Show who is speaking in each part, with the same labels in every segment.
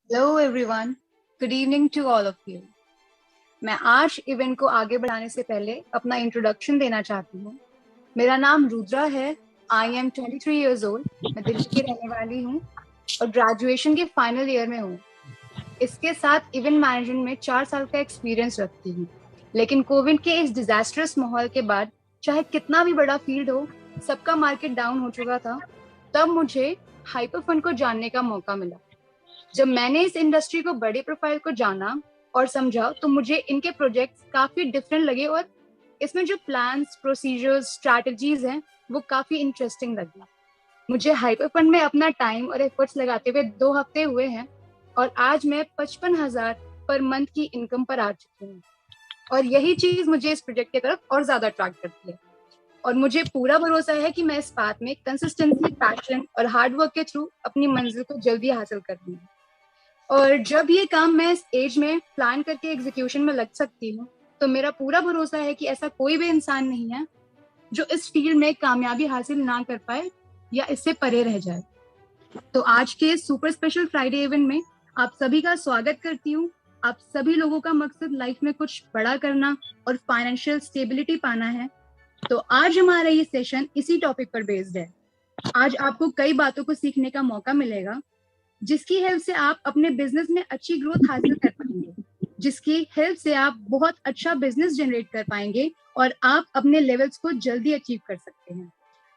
Speaker 1: Hello everyone, good evening to all of you. मैं आज event को आगे बढ़ाने से पहले अपना इंट्रोडक्शन देना चाहती हूँ। मेरा नाम रुद्रा है। I am 23 years old. मैं दिल्ली की रहने वाली हूँ और ग्रेजुएशन के फाइनल ईयर में हूँ। इसके साथ इवेंट मैनेजमेंट में 4 साल का एक्सपीरियंस रखती हूँ। लेकिन कोविड के इस डिजास्टरस माहौल के बाद चाहे कितना भी बड़ा फील्ड हो, सबका मार्केट डाउन हो चुका था। तब मुझे हाइपरफंड को जानने का मौका मिला। जब मैंने इस इंडस्ट्री को बड़े प्रोफाइल को जाना और समझा तो मुझे इनके प्रोजेक्ट्स काफी डिफरेंट लगे और इसमें जो प्लान्स, प्रोसीजर्स, स्ट्रैटेजीज हैं वो काफी इंटरेस्टिंग लगी। मुझे हाइपरफंड में अपना टाइम और एफर्ट्स लगाते हुए 2 हफ्ते हुए हैं और आज मैं 55,000 पर मंथ की इनकम पर आ चुकी हूँ। और यही चीज मुझे इस प्रोजेक्ट की तरफ और ज्यादा अट्रैक्ट करती है और मुझे पूरा भरोसा है कि मैं इस बात में कंसिस्टेंसी, पैशन और हार्डवर्क के थ्रू अपनी मंजिल को जल्दी हासिल कर लूंगी। और जब ये काम मैं इस एज में प्लान करके एग्जीक्यूशन में लग सकती हूँ तो मेरा पूरा भरोसा है कि ऐसा कोई भी इंसान नहीं है जो इस फील्ड में कामयाबी हासिल ना कर पाए या इससे परे रह जाए। तो आज के सुपर स्पेशल फ्राइडे इवेंट में आप सभी का स्वागत करती हूँ। आप सभी लोगों का मकसद लाइफ में कुछ बड़ा करना और फाइनेंशियल स्टेबिलिटी पाना है। तो आज हमारा ये सेशन इसी टॉपिक पर बेस्ड है। आज आपको कई बातों को सीखने का मौका मिलेगा जिसकी हेल्प से आप अपने बिजनेस में अच्छी ग्रोथ हासिल कर पाएंगे, जिसकी हेल्प से आप बहुत अच्छा बिजनेस जनरेट कर पाएंगे और आप अपने लेवल्स को जल्दी अचीव कर सकते हैं।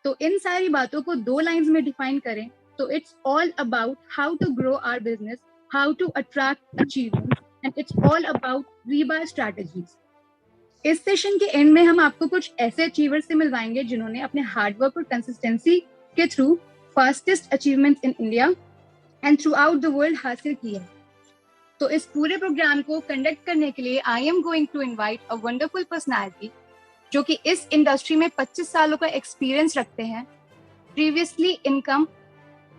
Speaker 1: तो इन सारी बातों को 2 लाइंस में डिफाइन करें तो it's all about how to grow our business, how to attract achievement and it's all about rebuy strategies. इस सेशन के एंड में हम आपको कुछ ऐसे अचीवर्स से मिलवाएंगे जिन्होंने अपने हार्डवर्क और कंसिस्टेंसी के through fastest achievements in India and through out the world हासिल की है। तो इस पूरे प्रोग्राम को कंडक्ट करने के लिए I am going to invite a wonderful personality जो कि इस इंडस्ट्री में 25 सालों का एक्सपीरियंस रखते हैं।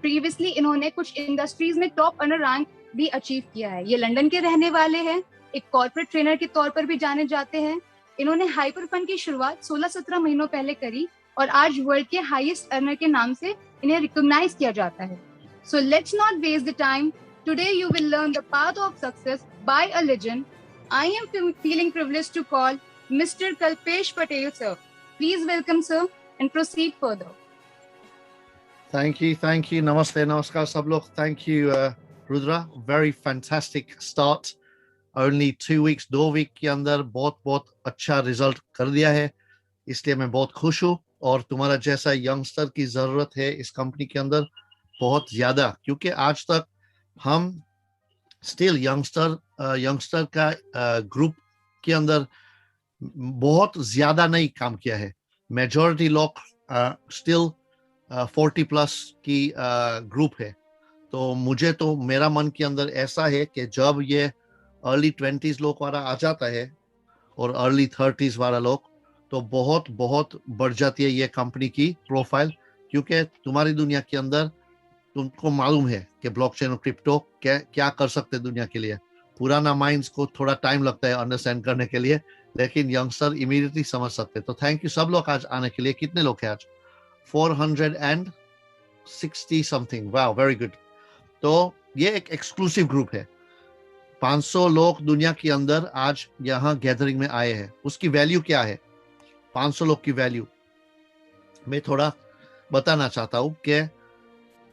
Speaker 1: प्रीवियसली इन्होंने कुछ इंडस्ट्रीज में टॉप ऑनर रैंक भी अचीव किया है। ये लंदन के रहने वाले हैं, एक कॉर्पोरेट ट्रेनर के तौर पर भी जाने जाते हैं। इन्होंने हाइपरफंड की शुरुआत 16-17 महीनों पहले करी और आज वर्ल्ड के हाईएस्ट अर्नर के नाम से इन्हें रिकॉग्नाइज किया जाता है। So let's not waste the time. Today you will learn the path of success by a legend. I am feeling privileged to call Mr. Kalpesh Patel, sir. Please welcome, sir, and proceed further.
Speaker 2: Thank you. Namaste, namaskar, sab log. Thank you, Rudra. Very fantastic start. Only 2 weeks, 2 week के अंदर बहुत अच्छा result कर दिया है, इसलिए मैं बहुत खुश हूँ। और तुम्हारा जैसा यंगस्टर की जरूरत है इस कंपनी के अंदर बहुत ज्यादा, क्योंकि आज तक हम स्टिल यंगस्टर का ग्रुप के अंदर बहुत ज्यादा नहीं काम किया है। मेजॉरिटी लोग स्टिल 40 प्लस की ग्रुप है। तो मुझे तो मेरा मन के अंदर ऐसा है कि जब ये अर्ली 20s लोग वाला आ जाता है और अर्ली 30s वाला लोग, तो बहुत बढ़ जाती है ये कंपनी की प्रोफाइल, क्योंकि तुम्हारी दुनिया के अंदर तुमको मालूम है कि ब्लॉकचेन और क्रिप्टो क्या कर सकते हैं दुनिया के लिए। पुराना माइंड्स को थोड़ा टाइम लगता है अंडरस्टैंड करने के लिए, लेकिन यंगस्टर इमीडिएटली समझ सकते हैं। तो थैंक यू सब लोग आज आने के लिए। कितने लोग हैं आज? 460 समथिंग। Wow, very good. तो ये एक एक्सक्लूसिव ग्रुप है। 500 लोग दुनिया के अंदर आज यहाँ गैदरिंग में आए हैं। उसकी वैल्यू क्या है? 500 लोग की वैल्यू मैं थोड़ा बताना चाहता हूँ कि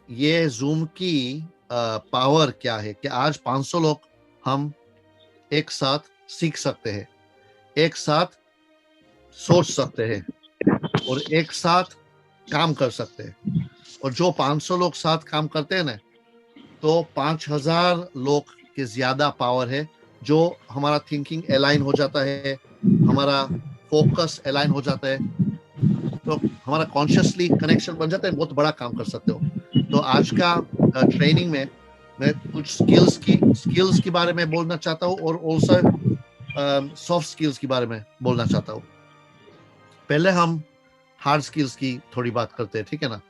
Speaker 2: ये जूम की पावर क्या है कि आज 500 लोग हम एक साथ सीख सकते हैं, एक साथ सोच सकते हैं और एक साथ काम कर सकते हैं। और जो 500 लोग साथ काम करते हैं ना, तो 5000 लोग के ज्यादा पावर है। जो हमारा थिंकिंग अलाइन हो जाता है, हमारा फोकस अलाइन हो जाता है, तो हमारा कॉन्शियसली कनेक्शन बन जाता है, बहुत बड़ा काम कर सकते हो। तो आज का ट्रेनिंग में मैं कुछ स्किल्स के बारे में बोलना चाहता हूँ और ऑल्सो सॉफ्ट स्किल्स के बारे में बोलना चाहता हूँ। पहले हम हार्ड स्किल्स की थोड़ी बात करते हैं, ठीक है ना?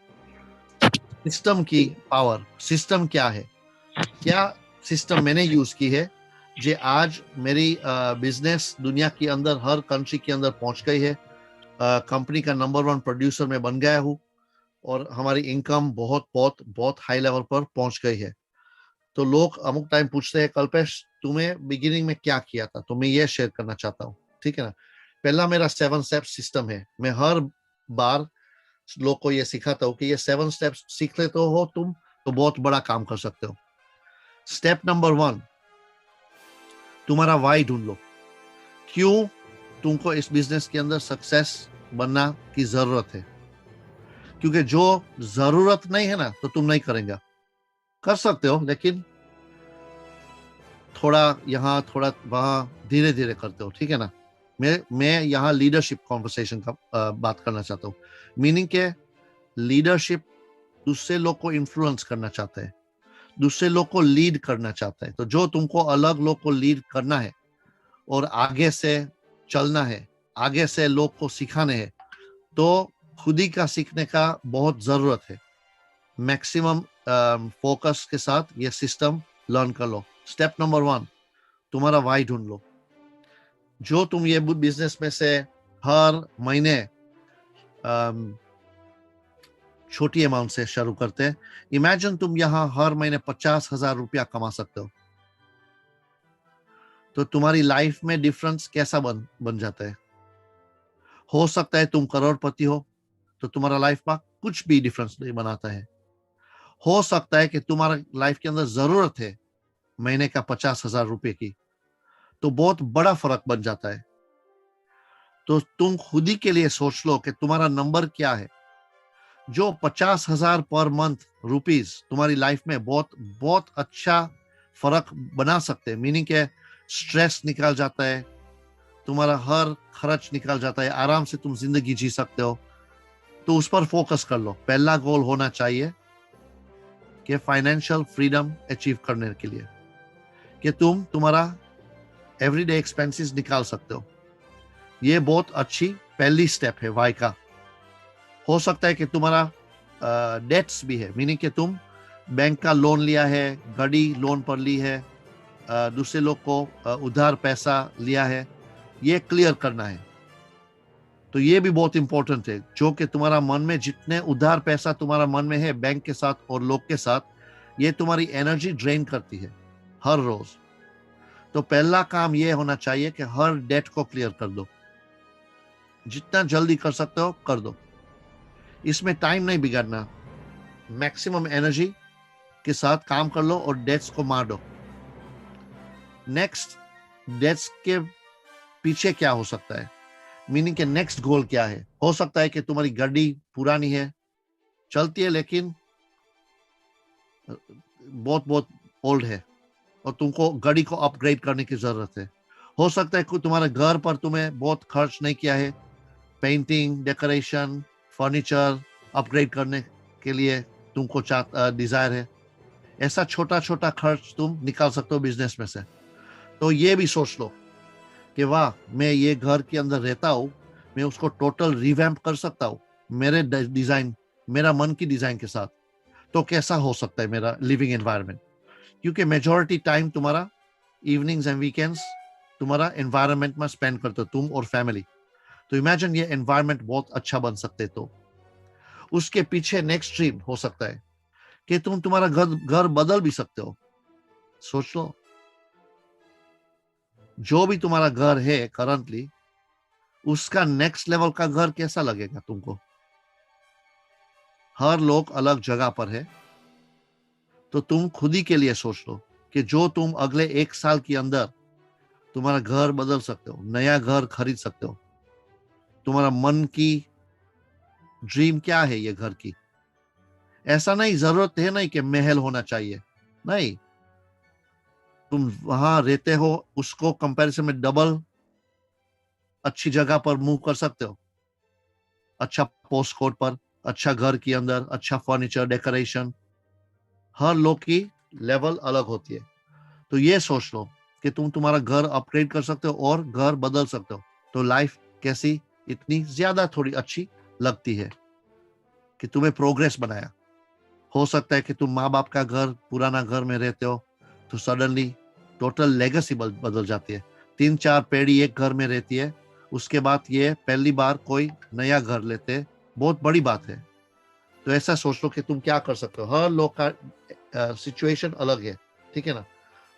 Speaker 2: सिस्टम की पावर। सिस्टम क्या है? क्या सिस्टम मैंने यूज की है जो आज मेरी बिजनेस दुनिया के अंदर हर कंट्री के अंदर पहुंच गई है। कंपनी का नंबर 1 प्रोड्यूसर में बन गया हूँ और हमारी इनकम बहुत हाई लेवल पर पहुंच गई है। तो लोग अमुक टाइम पूछते हैं कल्पेश तुम्हें बिगिनिंग में क्या किया था, तो मैं ये शेयर करना चाहता हूँ, ठीक है ना। पहला मेरा 7 स्टेप सिस्टम है। मैं हर बार लोग को ये सिखाता हूँ कि ये 7 स्टेप्स सीख लेते हो तुम तो बहुत बड़ा काम कर सकते हो। स्टेप नंबर 1, तुम्हारा वाई ढूंढ लो। क्यों तुमको इस बिजनेस के अंदर सक्सेस बनना की जरूरत है? क्योंकि जो जरूरत नहीं है ना तो तुम नहीं करेंगे। कर सकते हो लेकिन थोड़ा यहाँ थोड़ा वहां धीरे धीरे करते हो, ठीक है ना। मैं यहाँ लीडरशिप कॉन्वर्सेशन का बात करना चाहता हूँ। मीनिंग के लीडरशिप दूसरे लोग को इन्फ्लुएंस करना चाहता है, दूसरे लोग को लीड करना चाहता है। तो जो तुमको अलग लोग को लीड करना है और आगे से चलना है, आगे से लोग को सिखाने हैं, तो खुद ही का सीखने का बहुत जरूरत है। मैक्सिमम फोकस के साथ ये सिस्टम लर्न कर लो। स्टेप नंबर 1, तुम्हारा वाई ढूंढ लो। जो तुम ये बिजनेस में से हर महीने छोटी अमाउंट से शुरू करते हैं। इमेजिन तुम यहाँ हर महीने 50,000 रुपया कमा सकते हो, तो तुम्हारी लाइफ में डिफरेंस कैसा बन जाता है। हो सकता है तुम करोड़पति हो तो तुम्हारा लाइफ में कुछ भी डिफरेंस नहीं बनाता है। हो सकता है कि तुम्हारा लाइफ के अंदर जरूरत है महीने का 50,000 रुपए की, तो बहुत बड़ा फर्क बन जाता है। तो तुम खुद ही के लिए सोच लो कि तुम्हारा नंबर क्या है। जो 50,000 पर मंथ रुपीज तुम्हारी लाइफ में बहुत बहुत अच्छा फर्क बना सकते हैं। मीनिंग के स्ट्रेस निकाल जाता है, तुम्हारा हर खर्च निकाल जाता है, आराम से तुम जिंदगी जी सकते हो। तो उस पर फोकस कर लो। पहला गोल होना चाहिए कि फाइनेंशियल फ्रीडम अचीव करने के लिए कि तुम तुम्हारा एवरीडे एक्सपेंसेस निकाल सकते हो। ये बहुत अच्छी पहली स्टेप है वाई का। हो सकता है कि तुम्हारा डेट्स भी है, मीनिंग कि तुम बैंक का लोन लिया है, गाड़ी लोन पर ली है, दूसरे लोग को उधार पैसा लिया है, ये क्लियर करना है। तो ये भी बहुत इंपॉर्टेंट है। जो कि तुम्हारा मन में जितने उधार पैसा तुम्हारा मन में है बैंक के साथ और लोग के साथ, ये तुम्हारी एनर्जी ड्रेन करती है हर रोज। तो पहला काम ये होना चाहिए कि हर डेट को क्लियर कर दो। जितना जल्दी कर सकते हो कर दो। इसमें टाइम नहीं बिगाड़ना, मैक्सिमम एनर्जी के साथ काम कर लो और डेट्स को मार दो। नेक्स्ट, डेट्स के पीछे क्या हो सकता है, मीनिंग के नेक्स्ट गोल क्या है। हो सकता है कि तुम्हारी गाड़ी पुरानी है, चलती है लेकिन बहुत बहुत ओल्ड है और तुमको गाड़ी को अपग्रेड करने की जरूरत है। हो सकता है कि तुम्हारे घर पर तुम्हें बहुत खर्च नहीं किया है, पेंटिंग, डेकोरेशन, फर्नीचर अपग्रेड करने के लिए तुमको डिजायर है। ऐसा छोटा छोटा खर्च तुम निकाल सकते हो बिजनेस में से। तो ये भी सोच लो कि वाह, मैं ये घर के अंदर रहता हूँ, मैं उसको टोटल रिवैम्प कर सकता हूँ मेरे डिजाइन, मेरा मन की डिजाइन के साथ। तो कैसा हो सकता है मेरा लिविंग एनवायरनमेंट। क्योंकि मेजॉरिटी टाइम तुम्हारा इवनिंग्स एंड वीकेंड्स तुम्हारा एनवायरनमेंट में स्पेंड करते हो तुम और फैमिली। तो इमेजिन ये एनवायरनमेंट बहुत अच्छा बन सकते। तो उसके पीछे नेक्स्ट ड्रीम हो सकता है कि तुम तुम्हारा घर बदल भी सकते हो। सोच लो, जो भी तुम्हारा घर है करंटली, उसका नेक्स्ट लेवल का घर कैसा लगेगा तुमको। हर लोग अलग जगह पर है, तो तुम खुद ही के लिए सोच लो कि जो तुम अगले 1 साल के अंदर तुम्हारा घर बदल सकते हो, नया घर खरीद सकते हो। तुम्हारा मन की ड्रीम क्या है ये घर की। ऐसा नहीं, जरूरत है नहीं कि महल होना चाहिए, नहीं। तुम वहां रहते हो उसको कंपैरिजन में डबल अच्छी जगह पर मूव कर सकते हो। अच्छा पोस्ट कोड पर, अच्छा घर के अंदर, अच्छा फर्नीचर, डेकोरेशन। हर लोग की लेवल अलग होती है। तो ये सोच लो कि तुम तुम्हारा घर अपग्रेड कर सकते हो और घर बदल सकते हो। तो लाइफ कैसी इतनी ज्यादा थोड़ी अच्छी लगती है कि तुम्हें प्रोग्रेस बनाया। हो सकता है कि तुम माँ बाप का घर, पुराना घर में रहते हो, तो सडनली टोटल लेगेसी बदल जाती है। 3-4 पीढ़ी एक घर में रहती है, उसके बाद ये पहली बार कोई नया घर लेते, बहुत बड़ी बात है। तो ऐसा सोच लो कि तुम क्या कर सकते हो। हर लोग का सिचुएशन अलग है, ठीक ठीक है ना।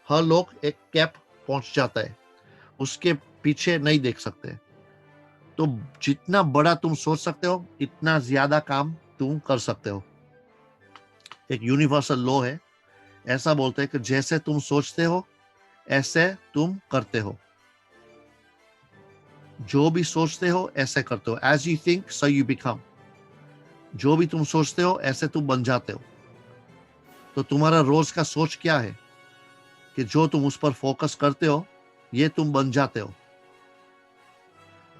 Speaker 2: हर लोग एक कैप पहुंच जाता है, उसके पीछे नहीं देख सकते। तो जितना बड़ा तुम सोच सकते हो इतना ज्यादा काम तुम कर सकते हो। एक यूनिवर्सल लॉ है, ऐसा बोलते हैं कि जैसे तुम सोचते हो ऐसे तुम करते हो। जो भी सोचते हो ऐसे करते हो। As you think so you become. जो भी तुम सोचते हो ऐसे तुम बन जाते हो। तो तुम्हारा रोज का सोच क्या है कि जो तुम उस पर फोकस करते हो ये तुम बन जाते हो।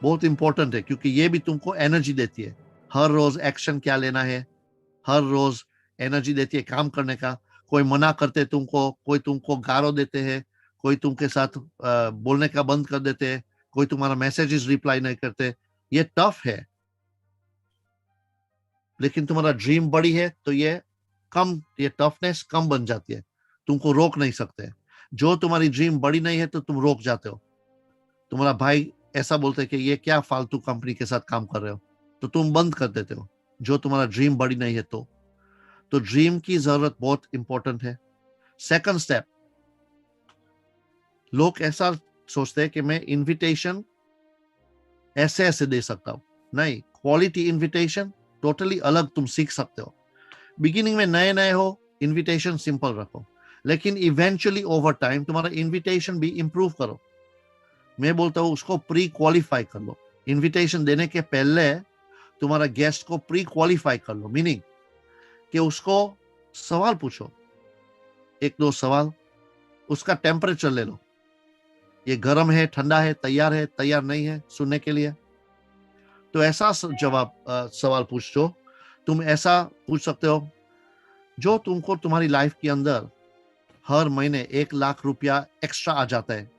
Speaker 2: बहुत इंपॉर्टेंट है क्योंकि ये भी तुमको एनर्जी देती है। हर रोज एक्शन क्या लेना है, हर रोज एनर्जी देती है काम करने का। कोई मना करते तुमको, कोई तुमको गारो देते हैं, कोई तुमके साथ बोलने का बंद कर देते हैं, कोई तुम्हारा मैसेजेस रिप्लाई नहीं करते। ये टफ है, लेकिन तुम्हारा ड्रीम बड़ी है तो ये टफनेस कम बन जाती है। तुमको रोक नहीं सकते। जो तुम्हारी ड्रीम बड़ी नहीं है तो तुम रोक जाते हो। तुम्हारा भाई ऐसा बोलते कि ये क्या फालतू कंपनी के साथ काम कर रहे हो, तो तुम बंद कर देते हो। जो तुम्हारा ड्रीम बड़ी नहीं है तो ड्रीम की जरूरत बहुत इंपॉर्टेंट है। सेकंड स्टेप, लोग ऐसा सोचते हैं कि मैं इनविटेशन ऐसे ऐसे दे सकता हूं। नहीं, क्वालिटी इनविटेशन टोटली अलग तुम सीख सकते हो। बिगिनिंग में नए नए हो, इनविटेशन सिंपल रखो, लेकिन इवेंचुअली ओवर टाइम तुम्हारा इनविटेशन भी इंप्रूव करो। मैं बोलता हूं उसको प्री क्वालिफाई कर लो। इनविटेशन देने के पहले तुम्हारा गेस्ट को प्री क्वालिफाई कर लो, मीनिंग कि उसको सवाल पूछो, एक दो सवाल। उसका टेम्परेचर ले लो, ये गर्म है, ठंडा है, तैयार नहीं है सुनने के लिए। तो ऐसा सवाल पूछो। तुम ऐसा पूछ सकते हो, जो तुमको तुम्हारी लाइफ के अंदर हर महीने 1 लाख रुपया एक्स्ट्रा आ जाता है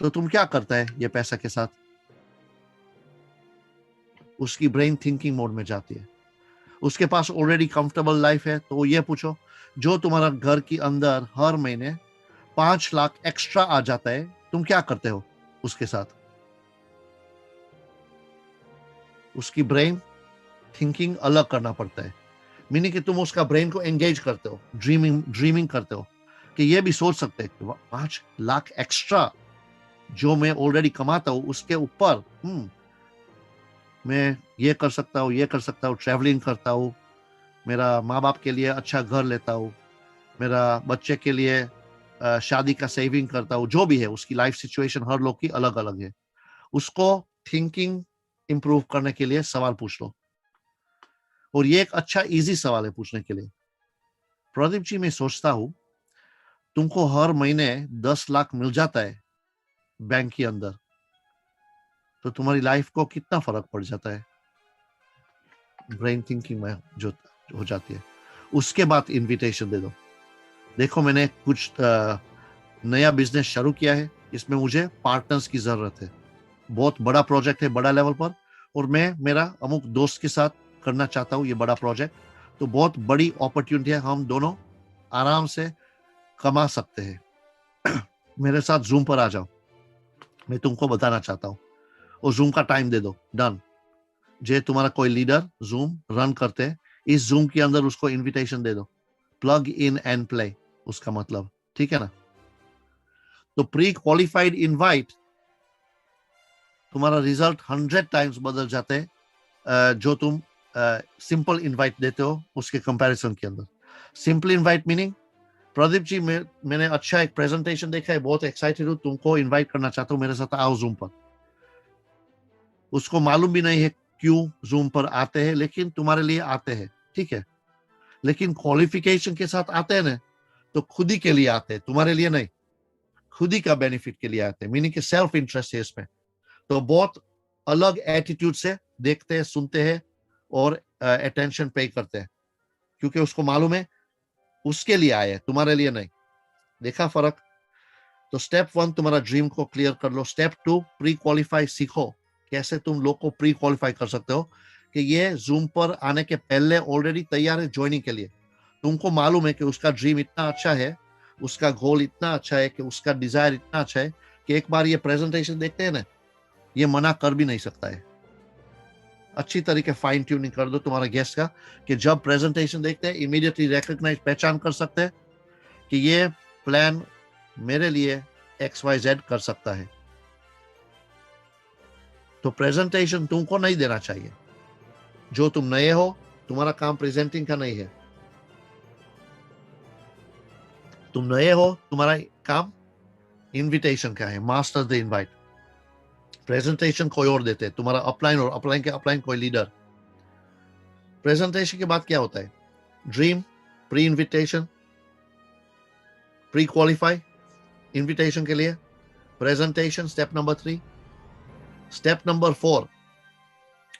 Speaker 2: तो तुम क्या करता है ये पैसा के साथ। उसकी ब्रेन थिंकिंग मोड में जाती है। उसके पास ऑलरेडी कंफर्टेबल लाइफ है तो ये पूछो, जो तुम्हारा घर के अंदर हर महीने 5 लाख एक्स्ट्रा आ जाता है तुम क्या करते हो उसके साथ। उसकी ब्रेन थिंकिंग अलग करना पड़ता है, मीनिंग कि तुम उसका ब्रेन को एंगेज करते हो, ड्रीमिंग करते हो कि ये भी सोच सकते हैं कि 5 लाख एक्स्ट्रा जो मैं ऑलरेडी कमाता हूं उसके ऊपर मैं ये कर सकता हूँ, ट्रैवलिंग करता हूँ, मेरा माँ बाप के लिए अच्छा घर लेता हूँ, मेरा बच्चे के लिए शादी का सेविंग करता हूँ। जो भी है उसकी लाइफ सिचुएशन हर लोग की अलग अलग है। उसको थिंकिंग इंप्रूव करने के लिए सवाल पूछ लो। और ये एक अच्छा इजी सवाल है पूछने के लिए। प्रदीप जी, मैं सोचता हूँ तुमको हर महीने 10 लाख मिल जाता है बैंक के अंदर, तो तुम्हारी लाइफ को कितना फर्क पड़ जाता है। ब्रेन थिंकिंग में जो हो जाती है। उसके बाद इनविटेशन दे दो। देखो, मैंने कुछ नया बिजनेस शुरू किया है, इसमें मुझे पार्टनर्स की जरूरत है। बहुत बड़ा प्रोजेक्ट है, बड़ा लेवल पर, और मैं मेरा अमुक दोस्त के साथ करना चाहता हूँ ये बड़ा प्रोजेक्ट। तो बहुत बड़ी अपॉर्चुनिटी है, हम दोनों आराम से कमा सकते हैं। मेरे साथ जूम पर आ जाओ, मैं तुमको बताना चाहता हूँ। और जूम का टाइम दे दो, डन। जे तुम्हारा कोई लीडर जूम रन करते हैं, इस जूम के अंदर उसको इनविटेशन दे दो, प्लग इन एंड प्ले उसका मतलब, ठीक है ना। तो प्री क्वालिफाइड इनवाइट तुम्हारा रिजल्ट 100 टाइम्स बदल जाते हैं जो तुम सिंपल इनवाइट देते हो उसके कंपैरिजन के अंदर। Simple invite meaning, Pradeep ji मैंने अच्छा एक प्रेजेंटेशन देखा है, बहुत एक्साइटेड हूँ, तुमको इनवाइट करना चाहता हूँ मेरे साथ आओ जूम पर। उसको मालूम भी नहीं है क्यों जूम पर आते हैं, लेकिन तुम्हारे लिए आते हैं, ठीक है। लेकिन क्वालिफिकेशन के साथ आते हैं ना, तो खुद ही के लिए आते हैं, तुम्हारे लिए नहीं, खुद ही का बेनिफिट के लिए आते हैं, मीनिंग कि सेल्फ इंटरेस्ट है इसमें। तो बहुत अलग एटीट्यूड से देखते हैं, सुनते हैं और अटेंशन पे करते हैं, क्योंकि उसको मालूम है उसके लिए आए, तुम्हारे लिए नहीं। देखा फर्क। तो स्टेप 1 तुम्हारा ड्रीम को क्लियर कर लो। स्टेप 2 प्री क्वालिफाई सीखो, कैसे तुम लोग को प्री क्वालिफाई कर सकते हो कि ये जूम पर आने के पहले ऑलरेडी तैयार है ज्वाइनिंग के लिए। तुमको मालूम है कि उसका ड्रीम इतना अच्छा है, उसका गोल इतना अच्छा है, कि उसका डिजायर इतना अच्छा है कि एक बार ये प्रेजेंटेशन देखते हैं ना, ये मना कर भी नहीं सकता है। अच्छी तरीके फाइन ट्यूनिंग कर दो तुम्हारा गेस्ट का, कि जब प्रेजेंटेशन देखते हैं इमीडिएटली रिकॉग्नाइज, पहचान कर सकते हैं कि ये प्लान मेरे लिए XYZ कर सकता है। तो प्रेजेंटेशन तुमको नहीं देना चाहिए। जो तुम नए हो, तुम्हारा काम प्रेजेंटिंग का नहीं है। तुम नए हो, तुम्हारा काम इनविटेशन का है, मास्टर द इनवाइट। प्रेजेंटेशन कोई और देते हैं, तुम्हारा अपलाइन और अपलाइन के अपलाइन कोई लीडर। प्रेजेंटेशन के बाद क्या होता है? Dream, pre invitation, pre qualify invitation के लिए, presentation step number 3। Step number 4,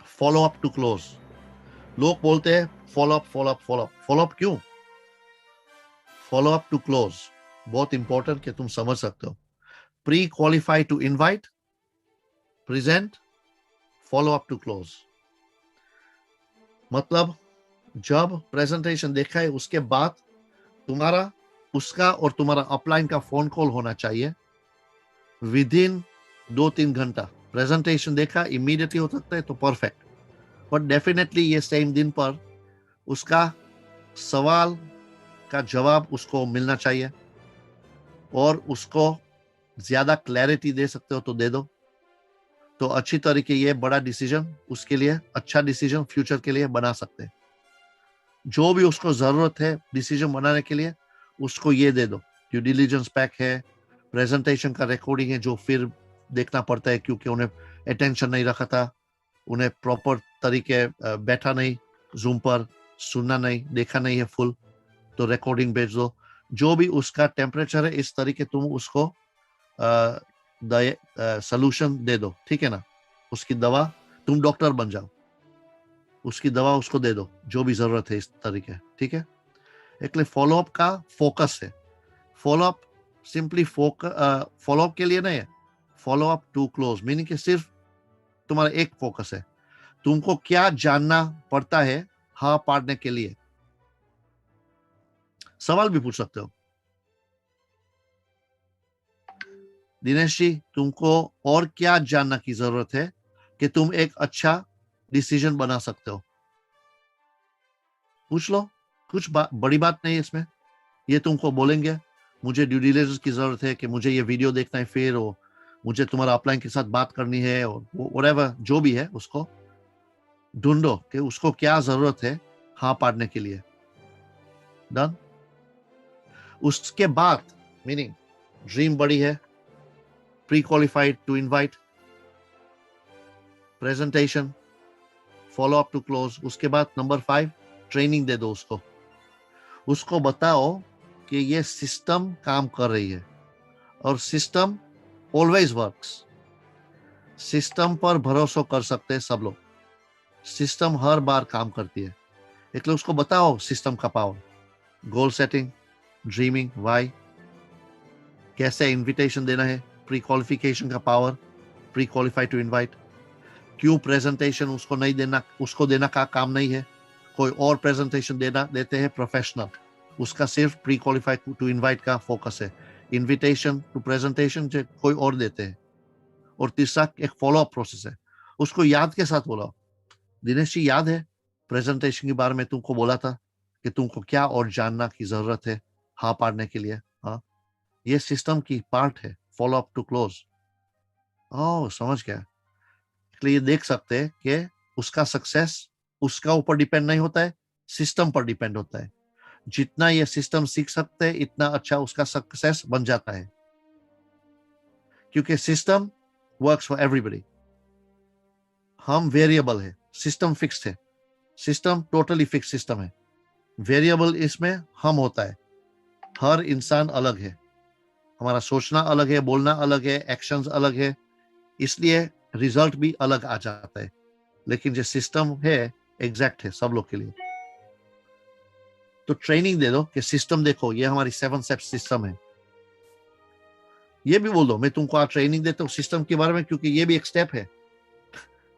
Speaker 2: follow up to close. लोग बोलते हैं follow up follow up follow up. Follow up क्यों? फॉलो अप टू क्लोज बहुत इंपॉर्टेंट कि तुम समझ सकते हो। Pre qualify to invite, present, follow up to close. मतलब जब प्रेजेंटेशन देखा है उसके बाद तुम्हारा उसका और तुम्हारा अपलाइन का फोन कॉल होना चाहिए विद इन 2-3 घंटा। प्रेजेंटेशन देखा इमीडिएटली हो सकता है तो परफेक्ट, बट डेफिनेटली ये सेम दिन पर उसका सवाल का जवाब उसको मिलना चाहिए और उसको ज्यादा क्लैरिटी दे सकते हो तो दे दो। तो अच्छी तरीके ये बड़ा डिसीजन उसके लिए, अच्छा डिसीजन फ्यूचर के लिए बना सकते हैं। जो भी उसको जरूरत है डिसीजन बनाने के लिए उसको ये दे दो। ड्यू डिलिजेंस पैक है, प्रेजेंटेशन का रिकॉर्डिंग है जो फिर देखना पड़ता है क्योंकि उन्हें अटेंशन नहीं रखा था, उन्हें प्रॉपर तरीके बैठा नहीं जूम पर, सुनना नहीं, देखा नहीं है फुल, तो रिकॉर्डिंग भेज दो। जो भी उसका टेम्परेचर है इस तरीके तुम उसको सोल्यूशन दे दो, ठीक है ना। उसकी दवा, तुम डॉक्टर बन जाओ, उसकी दवा उसको दे दो जो भी जरूरत है इस तरीके, ठीक है। इसलिए फॉलोअप का फोकस है। फॉलोअप सिंपली फॉलोअप के लिए नहीं है, फॉलोअप टू क्लोज मीनिंग कि सिर्फ तुम्हारा एक फोकस है, तुमको क्या जानना पड़ता है हाँ पाड़ने के लिए। सवाल भी पूछ सकते हो, दिनेश जी तुमको और क्या जानना की जरूरत है कि तुम एक अच्छा डिसीजन बना सकते हो? पूछ लो, कुछ बड़ी बात नहीं है इसमें। ये तुमको बोलेंगे मुझे ड्यू डिलिजेंस की जरूरत है कि मुझे ये वीडियो देखना है, फिर और मुझे तुम्हारा अपलाइन के साथ बात करनी है और व्हाटएवर जो भी है उसको ढूंढो कि उसको क्या जरूरत है हाँ पाड़ने के लिए। डन। उसके बाद मीनिंग ड्रीम बड़ी है, pre qualified to invite, presentation, follow up to close. उसके बाद नंबर 5 ट्रेनिंग दे दो उसको। उसको बताओ कि ये सिस्टम काम कर रही है और सिस्टम ऑलवेज वर्क्स। सिस्टम पर भरोसा कर सकते हैं सब लोग, सिस्टम हर बार काम करती है। इसलिए उसको बताओ सिस्टम का power, goal setting, dreaming, why, कैसे इनविटेशन देना है, प्री क्वालिफिकेशन का power, pre qualify to invite, क्यों प्रेजेंटेशन उसको नहीं देना, उसको देना का काम नहीं है, कोई और प्रेजेंटेशन देना देते हैं प्रोफेशनल, उसका सिर्फ प्री क्वालिफाई टू इनवाइट का फोकस है। इनविटेशन टू प्रेजेंटेशन जो कोई और देते हैं। और तीसरा एक फॉलो अप प्रोसेस है, उसको याद के साथ बोला, दिनेश जी याद है प्रेजेंटेशन के बारे में तुमको बोला था कि तुमको क्या और जानना की जरूरत है हाँ पाड़ने के लिए। हाँ, ये सिस्टम की पार्ट है फॉलो अप टू क्लोज। ओह समझ गया। इसलिए ये देख सकते हैं कि उसका सक्सेस उसका ऊपर डिपेंड नहीं होता है, सिस्टम पर डिपेंड होता है। जितना ये सिस्टम सीख सकते हैं इतना अच्छा उसका सक्सेस बन जाता है, क्योंकि सिस्टम वर्क्स फॉर एवरीबॉडी। हम वेरिएबल है, सिस्टम फिक्स्ड है, सिस्टम टोटली फिक्स सिस्टम है। वेरिएबल इसमें हम होता है। हर इंसान अलग है, हमारा सोचना अलग है, बोलना अलग है, एक्शंस अलग है, इसलिए रिजल्ट भी अलग आ जाता है। लेकिन जो सिस्टम है एग्जैक्ट है सब लोग के लिए। तो ट्रेनिंग दे दो कि सिस्टम देखो ये हमारी 7 स्टेप सिस्टम है। ये भी बोल दो मैं तुमको आज ट्रेनिंग देता हूँ सिस्टम के बारे में, क्योंकि ये भी एक स्टेप है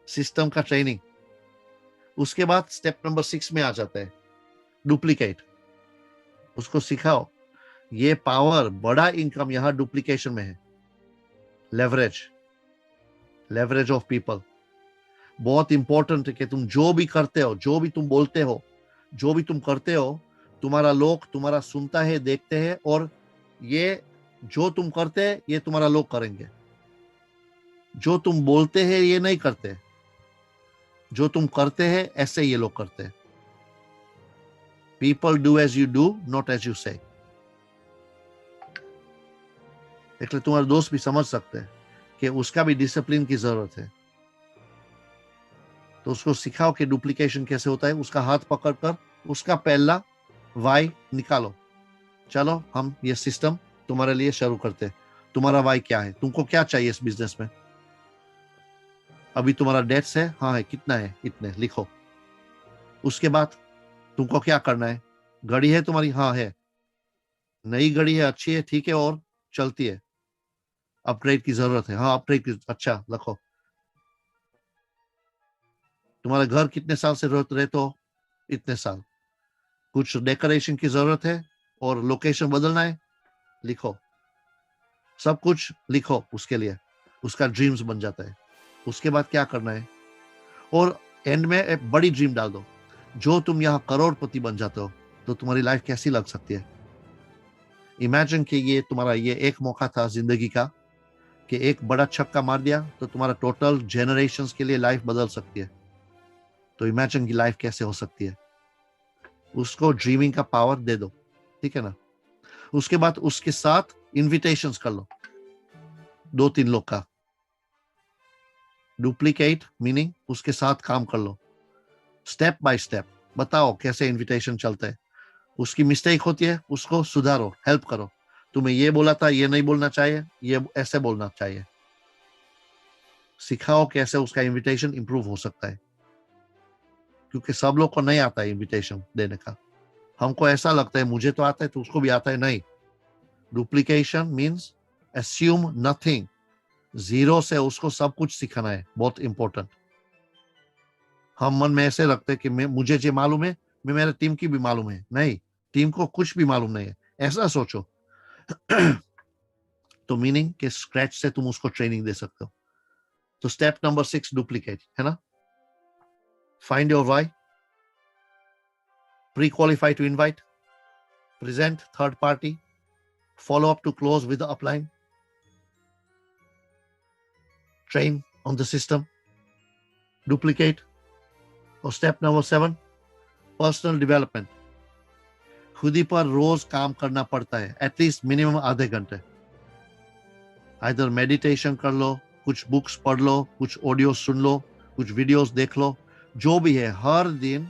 Speaker 2: सिस्टम का ट्रेनिंग। उसके बाद स्टेप नंबर 6 में आ जाता है डुप्लीकेट। उसको सिखाओ ये पावर, बड़ा इनकम यहाँ डुप्लीकेशन में है। लेवरेज, लेवरेज ऑफ पीपल बहुत इंपॉर्टेंट है कि तुम जो भी करते हो, जो भी तुम बोलते हो, जो भी तुम करते हो, तुम्हारा लोग तुम्हारा सुनता है, देखते हैं और ये जो तुम करते हैं ये तुम्हारा लोग करेंगे, जो तुम बोलते हैं ये नहीं करते, जो तुम करते हैं ऐसे ये लोग करते हैं। People do as you do, not as you say. इसलिए तुम्हारे दोस्त भी समझ सकते हैं कि उसका भी डिसिप्लिन की जरूरत है, तो उसको सिखाओ कि डुप्लीकेशन कैसे होता है। उसका हाथ पकड़कर उसका पहला वाई निकालो, चलो हम ये सिस्टम तुम्हारे लिए शुरू करते हैं। तुम्हारा वाई क्या है, तुमको क्या चाहिए इस बिजनेस में? अभी तुम्हारा डेट्स है, हाँ है, कितना है, इतने लिखो। उसके बाद तुमको क्या करना है? गाड़ी है तुम्हारी, हाँ है, नई गाड़ी है, अच्छी है, ठीक है, और चलती है, अपग्रेड की जरूरत है, हाँ अपग्रेड की, अच्छा लिखो। तुम्हारे घर कितने साल से रहते हो? इतने साल। कुछ डेकोरेशन की जरूरत है और लोकेशन बदलना है, लिखो। सब कुछ लिखो उसके लिए, उसका ड्रीम्स बन जाता है। उसके बाद क्या करना है? और एंड में एक बड़ी ड्रीम डाल दो, जो तुम यहाँ करोड़पति बन जाते हो तो तुम्हारी लाइफ कैसी लग सकती है। इमेजिन कि ये तुम्हारा ये एक मौका था जिंदगी का कि एक बड़ा छक्का मार दिया तो तुम्हारा टोटल जेनरेशंस के लिए लाइफ बदल सकती है। तो इमेजिन की लाइफ कैसे हो सकती है। उसको ड्रीमिंग का पावर दे दो, ठीक है ना। उसके बाद उसके साथ इनविटेशंस कर लो, 2-3 लोग का। डुप्लीकेट मीनिंग उसके साथ काम कर लो, स्टेप बाय स्टेप बताओ कैसे इनविटेशन चलता है। उसकी मिस्टेक होती है, उसको सुधारो, हेल्प करो। तुम्हें ये बोला था, ये नहीं बोलना चाहिए, ये ऐसे बोलना चाहिए। सिखाओ कैसे उसका इनविटेशन इंप्रूव हो सकता है, क्योंकि सब लोग को नहीं आता है इनविटेशन देने का। हमको ऐसा लगता है मुझे तो आता है तो उसको भी आता है, नहीं। Duplication means assume nothing, zero से उसको सब कुछ सिखाना है, बहुत इंपॉर्टेंट। हम मन में ऐसे रखते हैं कि मुझे जो मालूम है, मैं मेरे टीम की भी मालूम है, नहीं, टीम को कुछ भी मालूम नहीं है, ऐसा सोचो। तो मीनिंग के स्क्रैच से तुम उसको ट्रेनिंग दे सकते हो। तो स्टेप नंबर 6 डुप्लीकेट है ना। Find your why, pre qualify to invite, present third party, follow up to close with the upline, train on the system, duplicate. और step number 7 पर्सनल डेवलपमेंट। खुद ही पर रोज काम करना पड़ता है, एटलीस्ट मिनिमम आधे घंटे। आइदर मेडिटेशन कर लो, कुछ बुक्स पढ़ लो, कुछ ऑडियो सुन लो, कुछ वीडियोस देख लो, जो भी है। हर दिन